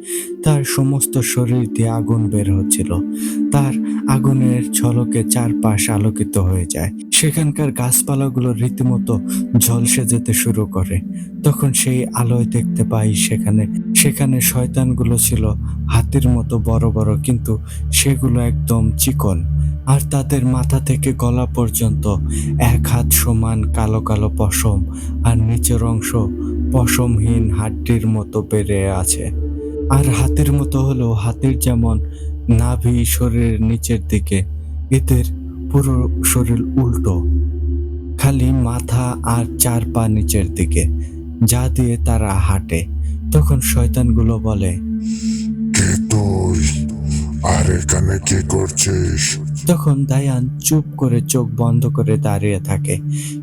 তার সমস্ত শরীর দিয়ে আগুন বের হচ্ছিল। তার আগুনের ঝলকে চারপাশ আলোকিত হয়ে যায়। সেখানকার গাছপালাগুলো রীতিমতো ঝলসে যেতে শুরু করে। তখন সেই আলোয় দেখতে পাই সেখানে শয়তানগুলো ছিল হাতির মতো বড় বড়, কিন্তু সেগুলো একদম চিকন, আর তাদের মাথা থেকে গলা পর্যন্ত 1 হাত সমান কালো কালো পশম, আর নিচের অংশ পশমহীন হাড্ডির মতো বেড়ে আছে। আর হাতির মতো হলেও হাতির যেমন নাভি শরীরের নিচের দিকে, এদের পুরো শরীর উল্টো, খালি মাথা আর 4 পা নিচের দিকে, যা দিয়ে তারা হাঁটে। তখন শয়তানগুলো বলে, কে তুই, আর এখানে কি করছিস? তখন দায়ান চুপ করে চোখ বন্ধ করে দাঁড়িয়ে থাকে।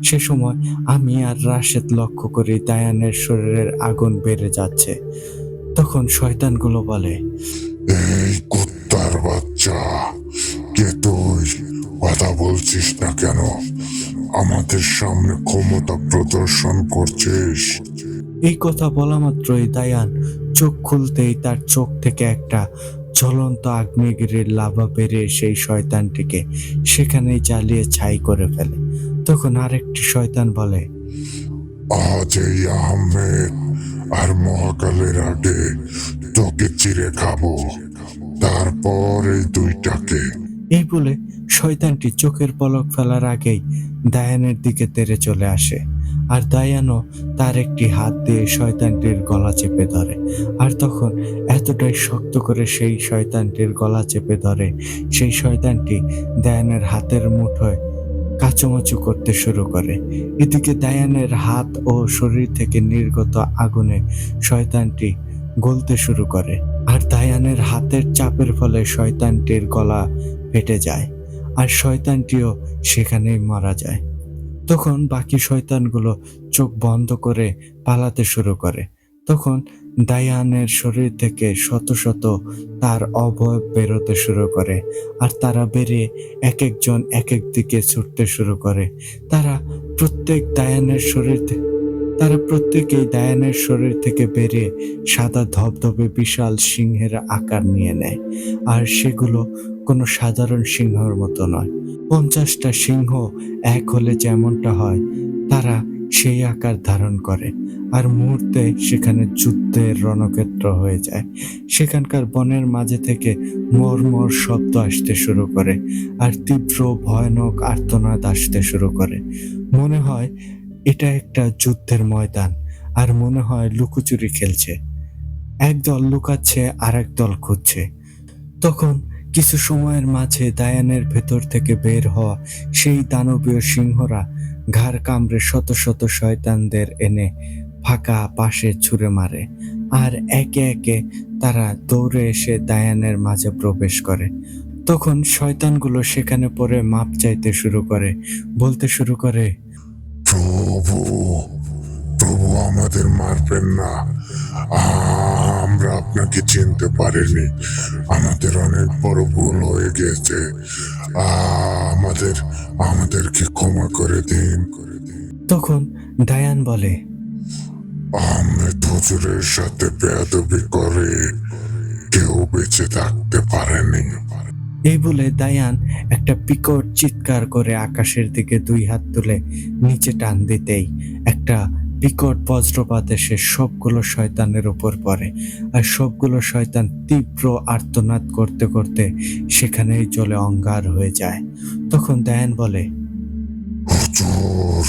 সে সময় আমি আর রাশেদ লক্ষ্য করি দায়ানের শরীরের আগুন বেড়ে যাচ্ছে। তখন শয়তানগুলো বলে, এই কুত্তার বাচ্চা, কে তুই? কথা বলছিস না কেন? আমাদের সামনে ক্ষমতা প্রদর্শন করছিস? এই কথা বলা মাত্রই দায়ান চোখ খুলতেই তার চোখ থেকে একটা জ্বলন্ত আগ্নেয়গিরির লাভা বেরিয়ে সেই শয়তানটিকে সেখানেই জ্বালিয়ে ছাই করে ফেলে। তখন আরেকটি শয়তান বলে, আজ এই আহমেদ আর মহাকালের আগে তোকে চিড়ে খাবো, তারপর এই দুইটাকে। এই বলে শয়তানটি চোখের পলক ফেলার আগেই দায়ানের দিকে তেড়ে চলে আসে, আর দায়ানও তার একটি হাত দিয়ে শয়তানটির গলা চেপে ধরে। আর তখন এতটাই শক্ত করে সেই শয়তানটির গলা চেপে ধরে, সেই শয়তানটি দায়ানের হাতের মুঠোয় কাজ কাঁচামাচু করতে শুরু করে। এদিকে দায়ানের হাত ও শরীর থেকে নির্গত আগুনে শয়তানটি গলতে শুরু করে, আর দায়ানের হাতের চাপের ফলে শয়তানটির গলা ফেটে যায়, আর শয়তানটিও সেখানেই মারা যায়। তখন বাকি শয়তানগুলো চোখ বন্ধ করে পালাতে শুরু করে। তখন দায়ানের শরীর থেকে শত শত তার অবয়ব বেরোতে শুরু করে, আর তারা বেরিয়ে এক একজন এক এক দিকে ছুটতে শুরু করে। তারা প্রত্যেকেই দায়ানের শরীর থেকে বেরিয়ে সাদা ধবধবে বিশাল সিংহের আকার নিয়ে নেয়, আর সেগুলো কোনো সাধারণ সিংহের মতো নয়। 50টা সিংহ এক হলে যেমনটা হয়, তারা সেই আকার ধারণ করে, আর মুহূর্তে সেখানে যুদ্ধের রণক্ষেত্র হয়ে যায়। সেখানকার বনের মাঝে থেকে মর্মর শব্দ আসতে শুরু করে, আর তীব্র ভয়ানক আর্তনাদ আসতে শুরু করে। মনে হয় এটা একটা যুদ্ধের ময়দান, আর মনে হয় লুকোচুরি খেলছে। একদল লুকাচ্ছে আর একদল খুঁজছে। তখন কিছু সময়ের মাঝে দায়ানের ভেতর থেকে বের হওয়া সেই দানবীয় সিংহরা ঘাড় কামড়ে শত শত শয়তানদের এনে ফাঁকা পাশে ছুঁড়ে মারে, আর একে একে তারা দৌড়ে এসে দায়ানের মাঝে প্রবেশ করে। তখন শয়তানগুলো সেখানে পড়ে মাপ চাইতে শুরু করে, বলতে শুরু করে, প্রভু, প্রভু, আমাদের মারবেন না। আমরা আপনাকে চিনতে পারিনি। আমাদের অনেক বড় ভুল হয়ে গেছে। আমাদেরকে ক্ষমা করে দিন। তখন দায়ান বলে, আহমেদ হুজুরের সাথে বেয়াদবি করে কেউ বেঁচে থাকতে পারেনি। এই বলে দায়ান একটা বিকট চিৎকার করে আকাশের দিকে 2 হাত তুলে নিচে টান দিতেই একটা বিকট বজ্রপাত এসে সবগুলো শয়তানের উপর পড়ে, আর সবগুলো শয়তান তীব্র আর্তনাদ করতে করতে সেখানেই জ্বলে অঙ্গার হয়ে যায়। তখন দায়ান বলে, হুজুর,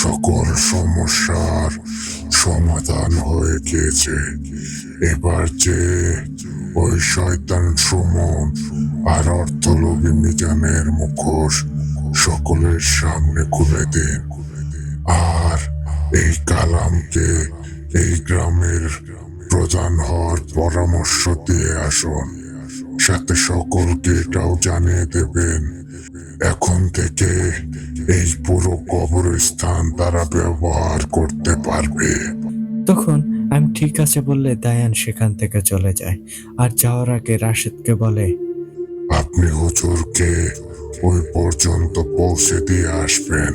সকল সমস্যার সমাধান হয়ে গিয়েছে। এবার যে ওই শয়তান সুমন আর অর্থলোভী মিজানের মুখোশ সকলের সামনে খুলে দিন, আর এই কালামকে এই গ্রামের প্রধান হওয়ার পরামর্শ দিয়ে আসুন। সাথে সকলকে এটাও জানিয়ে দেবেন, এখন থেকে এই পুরো কবরস্থান তারা ব্যবহার করতে পারবে। তখন আমি ঠিক আছে বললে দায়ান সেখান থেকে চলে যায়, আর যাওয়ার আগে রাশেদকে বলে, আপনি হুজুরকে ওই পর্যন্ত পৌঁছে দিয়ে আসবেন।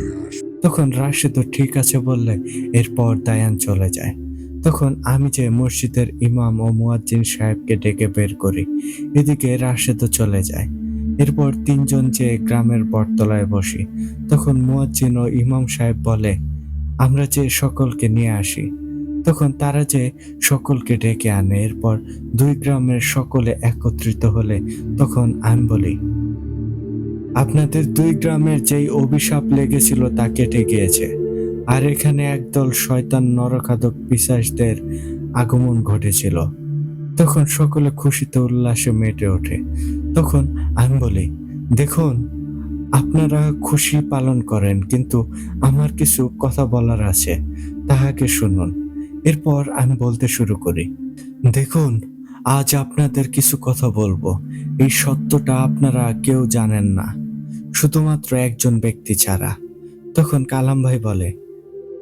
তখন রাশেদও ঠিক আছে বললে এরপর দায়ান চলে যায়। তখন আমি যে মসজিদের ইমাম ও মুয়াজ্জিন সাহেবকে ডেকে বের করি, এদিকে রাশেদও চলে যায়। এরপর 3 জন যে গ্রামের বটতলায় বসি। তখন মুয়াজ্জিন ও ইমাম সাহেব বলে, আমরা যে সকলকে নিয়ে আসি। তখন তারা যে সকলকে ডেকে আনে, এরপর 2 গ্রামের সকলে একত্রিত হলে তখন আমি বলি, আপনাদের 2 গ্রামের যেই অভিশাপ লেগেছিল তা কেটে গিয়েছে, আর এখানে একদল শয়তান নরখাদক পিশাচদের আগমন ঘটেছিল। তখন সকলে খুশিতে উল্লাসে মেতে ওঠে। তখন আমি বলি, দেখুন, আপনারা খুশি পালন করেন, কিন্তু আমার কিছু কথা বলার আছে, তাহাকে শুনুন। এরপর আমি বলতে শুরু করি, দেখুন, আজ আপনাদের কিছু কথা বলবো। এই সত্যটা আপনারা কেউ জানেন না, শুধুমাত্র একজন ব্যক্তি ছাড়া। তখন কালাম ভাই বলে,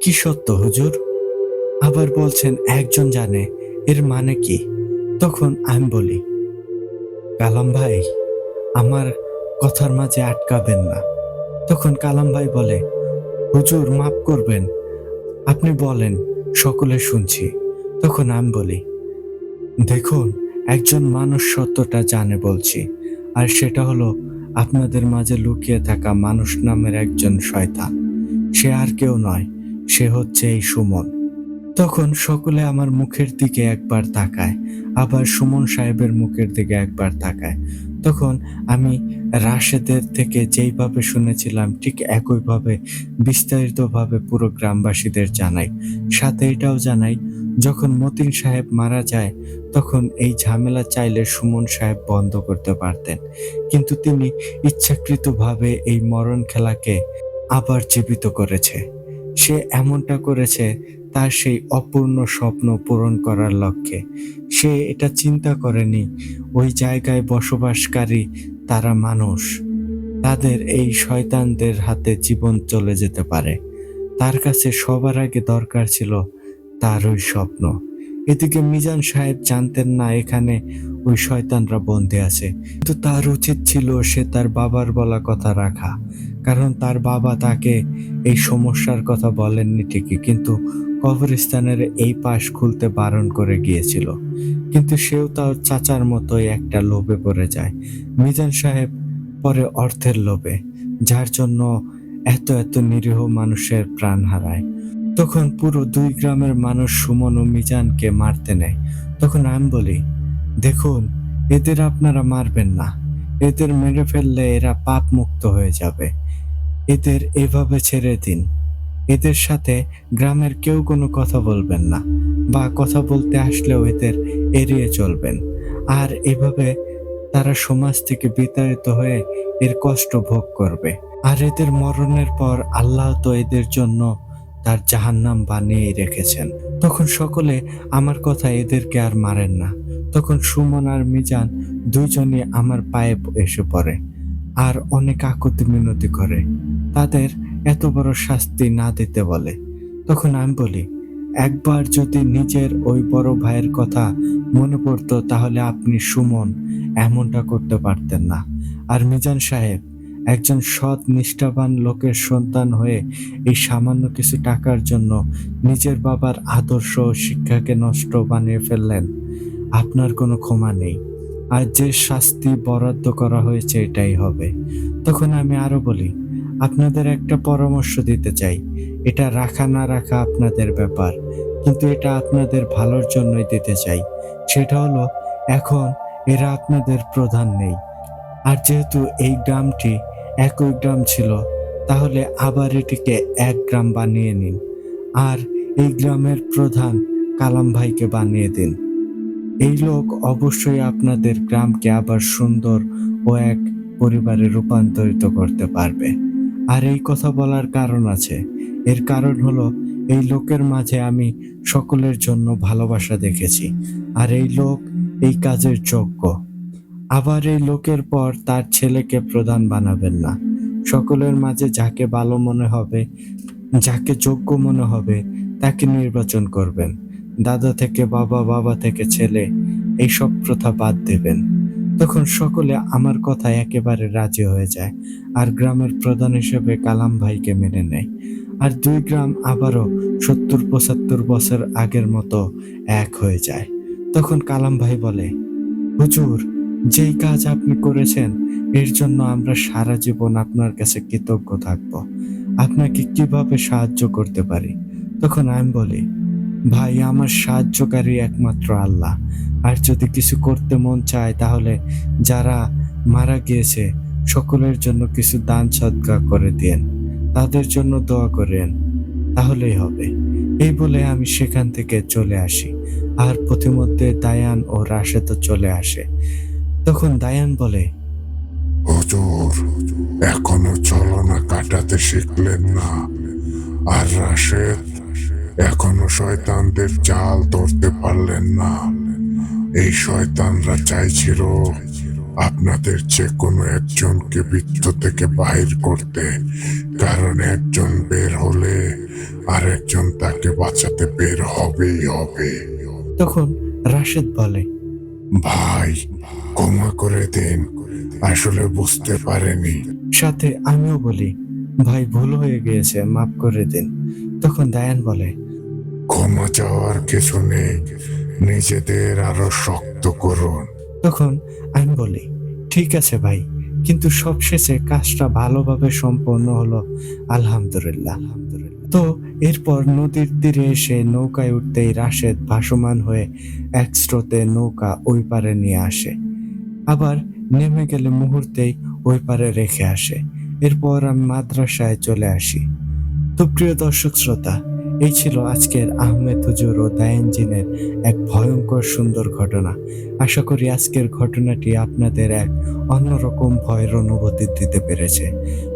কি সত্য হুজুর? আবার বলছেন একজন জানে, এর মানে কি? তখন আমি বলি, কালাম ভাই, আমার কথার মাঝে আটকাবেন না। তখন কালাম ভাই বলে, হুজুর মাফ করবেন, আপনি বলেন, সকলে শুনছি। তখন আমি বলি, দেখুন, একজন মানুষ সত্যটা জানে বলছি, আর সেটা হলো আপনাদের মাঝে লুকিয়ে থাকা মানুষ নামের একজন শয়তান। সে আর কেউ নয়, সে হচ্ছে এই সুমন। তখন সকলে আমার মুখের দিকে একবার তাকায়, আবার সুমন সাহেবের মুখের দিকে একবার তাকায়। তখন আমি রাশেদের থেকে যেইভাবে শুনেছিলাম ঠিক একইভাবে বিস্তারিতভাবে পুরো গ্রামবাসীদের জানাই। সাথে এটাও জানাই, যখন মতিন সাহেব মারা যায় তখন এই ঝামেলা চাইলে সুমন সাহেব বন্ধ করতে পারতেন, কিন্তু তিনি ইচ্ছাকৃতভাবে এই মরণ খেলাকে আবার জীবিত করেছে। সে এমনটা করেছে তার সেই অপূর্ণ স্বপ্ন পূরণ করার লক্ষ্যে। সে এটা চিন্তা করেনি ওই জায়গায় বসবাসকারী তারা মানুষ, তাদের এই শয়তানদের হাতে জীবন চলে যেতে পারে। তার কাছে সবার আগে দরকার ছিল তার ওই স্বপ্ন। এদিকে মিজান সাহেব জানতেন না এখানে ওই শয়তানরা বন্দী আছে, কিন্তু তার উচিত ছিল সে তার বাবার বলা কথা রাখা, কারণ তার বাবা তাকে এই সমস্যার কথা বলেননি ঠিকই, কিন্তু কবরস্থানের এই পাশ খুলতে বারণ করে গিয়েছিল। কিন্তু সেও তার চাচার মতোই একটা লোভে পড়ে যায়। মিজান সাহেব পরে অর্থের লোভে, যার জন্য এত এত নিরীহ মানুষের প্রাণ হারায়। তখন পুরো 2 গ্রামের মানুষ সুমন ও মিজানকে মারতে নেয়। তখন আমি বলি, দেখুন, এদের আপনারা মারবেন না। এদের মেরে ফেললে এরা পাপ মুক্ত হয়ে যাবে। এদের এভাবে ছেড়ে দিন। এদের সাথে গ্রামের কেউ কোনো কথা বলবেন না, বা কথা বলতে আসলেও এদের এড়িয়ে চলবেন। আর এভাবে তারা সমাজ থেকে বিতাড়িত হয়ে এর কষ্ট ভোগ করবে। আর এদের মরণের পর আল্লাহ তো এদের জন্য তার জাহান্নাম বানিয়েই রেখেছেন। তখন সকলে আমার কথা এদেরকে আর মারেন না। তখন সুমন আর মিজান দুইজনই আমার পায়ে এসে পড়ে আর অনেক আকুতি মিনতি করে, তাদের এত বড় শাস্তি না দিতে বলে। তখন আমি বলি, একবার যদি নিজের ওই বড় ভাইয়ের কথা মনে পড়তো তাহলে আপনি সুমন এমনটা করতে পারতেন না। আর মিজান সাহেব, একজন সৎ নিষ্ঠাবান লোকের সন্তান হয়ে এই সামান্য কিছু টাকার জন্য নিজের বাবার আদর্শ ও শিক্ষাকে নষ্ট বানিয়ে ফেললেন। আপনার কোনো ক্ষমা নেই, আর যে শাস্তি বরাদ্দ করা হয়েছে এটাই হবে। তখন আমি আরো বলি, আপনাদের একটা পরামর্শ দিতে চাই। এটা রাখা না রাখা আপনাদের ব্যাপার, কিন্তু এটা আপনাদের ভালোর জন্যই দিতে চাই। সেটা হলো, এখন এরা আপনাদের প্রধান নেই, আর যেহেতু এই গ্রামটি একই গ্রাম ছিল, তাহলে আবার এটিকে এক গ্রাম বানিয়ে নিন, আর এই গ্রামের প্রধান কালাম ভাইকে বানিয়ে দিন। এই লোক অবশ্যই আপনাদের গ্রামকে আবার সুন্দর ও এক পরিবারে রূপান্তরিত করতে পারবে। আর এই কথা বলার কারণ আছে। এর কারণ হলো, এই লোকের মাঝে আমি সকলের জন্য ভালোবাসা দেখেছি, আর এই লোক এই কাজের যোগ্য। আবার এই লোকের পর তার ছেলেকে প্রধান বানাবেন না। সকলের মাঝে যাকে ভালো মনে হবে, যাকে যোগ্য মনে হবে তাকে নির্বাচন করবেন। দাদা থেকে বাবা, বাবা থেকে ছেলে, এইসব প্রথা বাদ দেবেন। তখন সকলে আমার কথায় একেবারে রাজি হয়ে যায়, আর গ্রামের প্রধান হিসেবে কালাম ভাইকে মেনে নেয়। আর 2 গ্রাম আবারও 70-75 বছর আগের মতো এক হয়ে যায়। তখন কালাম ভাই বলে, হুজুর, যেই কাজ আপনি করেছেন এর জন্য আমরা সারা জীবন আপনার কাছে কৃতজ্ঞ থাকব। আপনাকে কিভাবে সাহায্য করতে পারি? তখন আমি বলি, ভাই, আমার সাহায্যকারী একমাত্র আল্লাহ। আর যদি কিছু করতে মন চায় তাহলে যারা মারা গিয়েছে সকলের জন্য কিছু দান সদকা করে দিয়েন, তাদের জন্য দোয়া করেন, তাহলেই হবে। এই বলে আমি সেখান থেকে চলে আসি, আর পথিমধ্যে দায়ান ও রাশেদও চলে আসে। তখন দায়ান বলে, হুজুর, এখনো ছলনা কাটাতে শিখলেন না। আর রাশেদ, এখনো শয়তানদের জাল ধরতে পারলেন না। এই শয়তানরা চাইছিল আপনাদের যে কোনো একজনকে বৃত্ত থেকে বাহির করতে, কারণ একজন বের হলে আরেকজন তাকে বাঁচাতে বের হবেই হবে। তখন রাশেদ বলে, ভাই, ক্ষমা করে দিন, আসলে বুঝতে পারেনি। সাথে আমিও বলি, ভাই, ভুল হয়ে গিয়েছে, মাফ করে দিন। তখন দায়ান বলে, ক্ষমা চাওয়ার কিছু নেই, নিজেদের আরো শক্ত করুন। তখন আমি বলি, ঠিক আছে ভাই, কিন্তু সবশেষে কাজটা ভালোভাবে সম্পন্ন হলো, আলহামদুলিল্লাহ। তো এরপর নদীর তীরে এসে নৌকায় উঠতেই রাশেদ ভাসমান হয়ে এক স্রোতে নৌকা ওই পারে নিয়ে আসে, আবার নেমে গেলে মুহূর্তেই ওই পারে রেখে আসে। এরপর আমি মাদ্রাসায় চলে আসি। তো প্রিয় দর্শক শ্রোতা, এই ছিল আজকের আহমেদ হুজুর ও দায়ান জিনের এক ভয়ঙ্কর সুন্দর ঘটনা। আশা করি আজকের ঘটনাটি আপনাদের এক অন্যরকম ভয়ের অনুভূতি দিতে পেরেছে।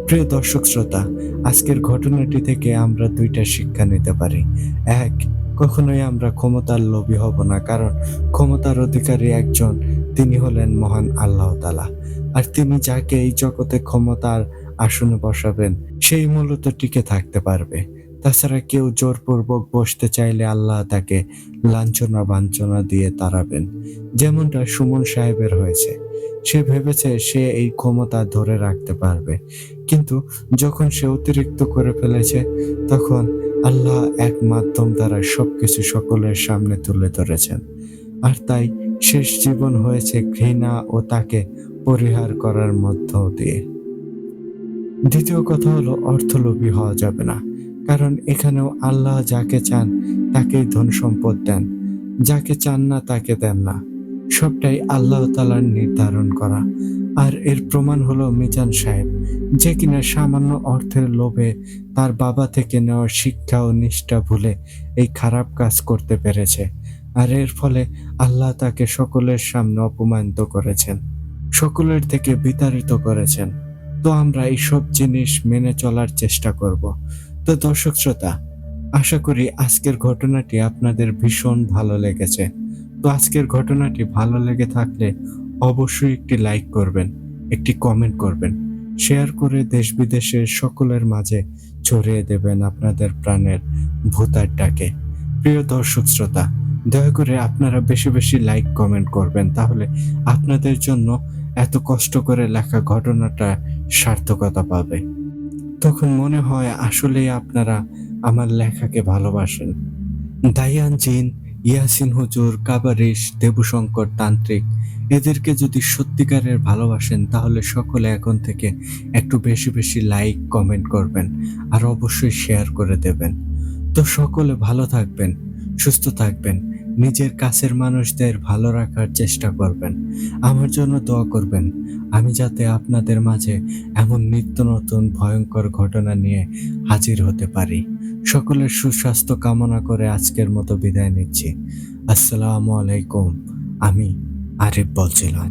প্রিয় দর্শক শ্রোতা, আজকের ঘটনাটি থেকে আমরা দুইটা শিক্ষা নিতে পারি। এক, কখনোই আমরা ক্ষমতার লোভী হব না, কারণ ক্ষমতার অধিকারী একজন, তিনি হলেন মহান আল্লাহ তাআলা। আর তিনি যাকে এই জগতে ক্ষমতার আসনে বসাবেন সেই মূলত টিকে থাকতে পারবে। তাছাড়া কেউ জোরপূর্বক বসতে চাইলে আল্লাহ তাকে লাঞ্ছনা বাঞ্ছনা দিয়ে তাড়াবেন। যেমনটা সুমন সাহেবের হয়েছে। সে ভেবেছে সে এই ক্ষমতা ধরে রাখতে পারবে, কিন্তু যখন সে অতিরিক্ত করে ফেলেছে তখন আল্লাহ এক মাধ্যম দ্বারা সবকিছু সকলের সামনে তুলে ধরেছেন। আর তাই শেষ জীবন হয়েছে ঘৃণা ও তাকে পরিহার করার মধ্য দিয়ে। দ্বিতীয় কথা হলো, অর্থলোভী হওয়া যাবে না, কারণ এখানেও আল্লাহ যাকে চান তাকেই ধন সম্পদ দেন, যাকে চান না তাকে দেন না। সবটাই আল্লাহ তাআলার নির্ধারণ করা। আর এর প্রমাণ হলো মিজান সাহেব, যে কিনা সামান্য অর্থের লোভে তার বাবা থেকে নেওয়া শিক্ষা ও নিষ্ঠা ভুলে এই খারাপ কাজ করতে পেরেছে। আর এর ফলে আল্লাহ তাকে সকলের সামনে অপমানিত করেছেন, সকলের থেকে বিতাড়িত করেছেন। তো আমরা এইসব জিনিস মেনে চলার চেষ্টা করব। তো দর্শক শ্রোতা, আশা করি আজকের ঘটনাটি আপনাদের ভীষণ ভালো লেগেছে। তো আজকের ঘটনাটি ভালো লেগে থাকলে অবশ্যই একটি লাইক করবেন, একটি কমেন্ট করবেন, শেয়ার করে দেশ বিদেশের সকলের মাঝে ছড়িয়ে দেবেন আপনাদের প্রাণের ভূতার ডাকে। প্রিয় দর্শক শ্রোতা, দয়া করে আপনারা বেশি বেশি লাইক কমেন্ট করবেন, তাহলে আপনাদের জন্য এত কষ্ট করে লেখা ঘটনাটা সার্থকতা পাবে। তখন মনে হয় আসলেই আপনারা আমার লেখাকে ভালোবাসেন। দায়ান জিন, ইয়াসিন হুজুর, কাবারিশ, দেবশঙ্কর তান্ত্রিক, এদেরকে যদি সত্যিকারের ভালোবাসেন তাহলে সকলে এখন থেকে একটু বেশি বেশি লাইক কমেন্ট করবেন আর অবশ্যই শেয়ার করে দেবেন। তো সকলে ভালো থাকবেন, সুস্থ থাকবেন, নিজের কাছের মানুষদের ভালো রাখার চেষ্টা করবেন, আমার জন্য দোয়া করবেন, আমি যাতে আপনাদের মাঝে এমন নিত্য নতুন ভয়ঙ্কর ঘটনা নিয়ে হাজির হতে পারি। সকলের সুস্বাস্থ্য কামনা করে আজকের মতো বিদায় নিচ্ছি। আসসালামু আলাইকুম। আমি আরিফ বলছিলাম।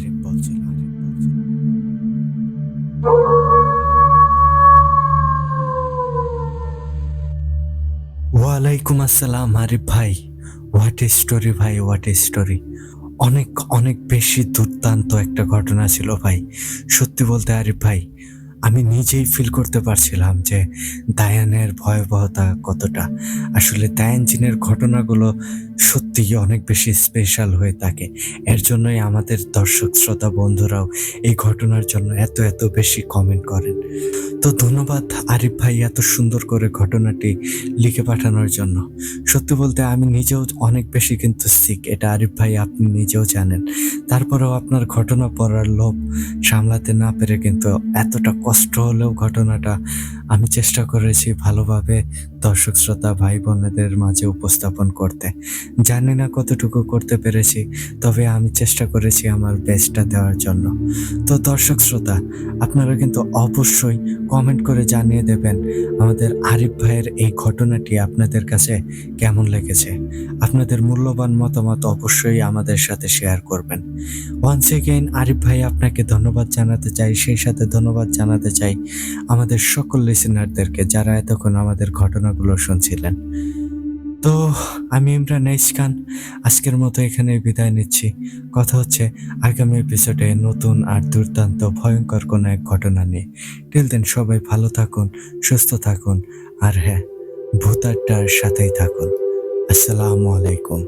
ওয়ালাইকুম আসসালাম আরিফ ভাই। হোয়াট এ স্টোরি ভাই, হোয়াট এ স্টোরি। অনেক অনেক বেশি দুর্দান্ত একটা ঘটনা ছিল ভাই। সত্যি বলতে আরিফ ভাই, আমি নিজেই ফিল করতে পারছিলাম যে দায়ানের ভয়াবহতা কতটা। আসলে দায়ান জিনের ঘটনাগুলো সত্যিই অনেক বেশি স্পেশাল হয়ে থাকে। এর জন্যই আমাদের দর্শক শ্রোতা বন্ধুরাও এই ঘটনার জন্য এত এত বেশি কমেন্ট করেন। তো ধন্যবাদ আরিফ ভাই এত সুন্দর করে ঘটনাটি লিখে পাঠানোর জন্য। সত্যি বলতে আমি নিজেও অনেক বেশি কিন্তু সিক, এটা আরিফ ভাই আপনি নিজেও জানেন। তারপরেও আপনার ঘটনা পড়ার লোভ সামলাতে না পেরে কিন্তু এতটা কষ্ট হলেও ঘটনাটা আমি চেষ্টা করেছি ভালোভাবে দর্শক শ্রোতা ভাই বোনেদের মাঝে উপস্থাপন করতে। জানি না কতটুকু করতে পেরেছি, তবে আমি চেষ্টা করেছি আমার বেস্টটা দেওয়ার জন্য। তো দর্শক শ্রোতা, আপনারা কিন্তু অবশ্যই কমেন্ট করে জানিয়ে দেবেন আমাদের আরিফ ভাইয়ের এই ঘটনাটি আপনাদের কাছে কেমন লেগেছে। আপনাদের মূল্যবান মতামত অবশ্যই আমাদের সাথে শেয়ার করবেন। ওয়ান্স এগেইন আরিফ ভাই আপনাকে ধন্যবাদ জানাতে চাই, সেই সাথে ধন্যবাদ জানাতে চাই আমাদের সকল লিসেনারদেরকে যারা এতক্ষণ আমাদের ঘটনাগুলো শুনছিলেন। তো আমি ইমরান এইচ খান, আজকের মতো এখানে বিদায় নিচ্ছি। কথা হচ্ছে আগামী এপিসোডে নতুন আর দুর্দান্ত ভয়ঙ্কর কোনো এক ঘটনা নিয়ে। টিল দেন সবাই ভালো থাকুন, সুস্থ থাকুন, আর হ্যাঁ, ভূতারটার সাথেই থাকুন। আসসালামু আলাইকুম।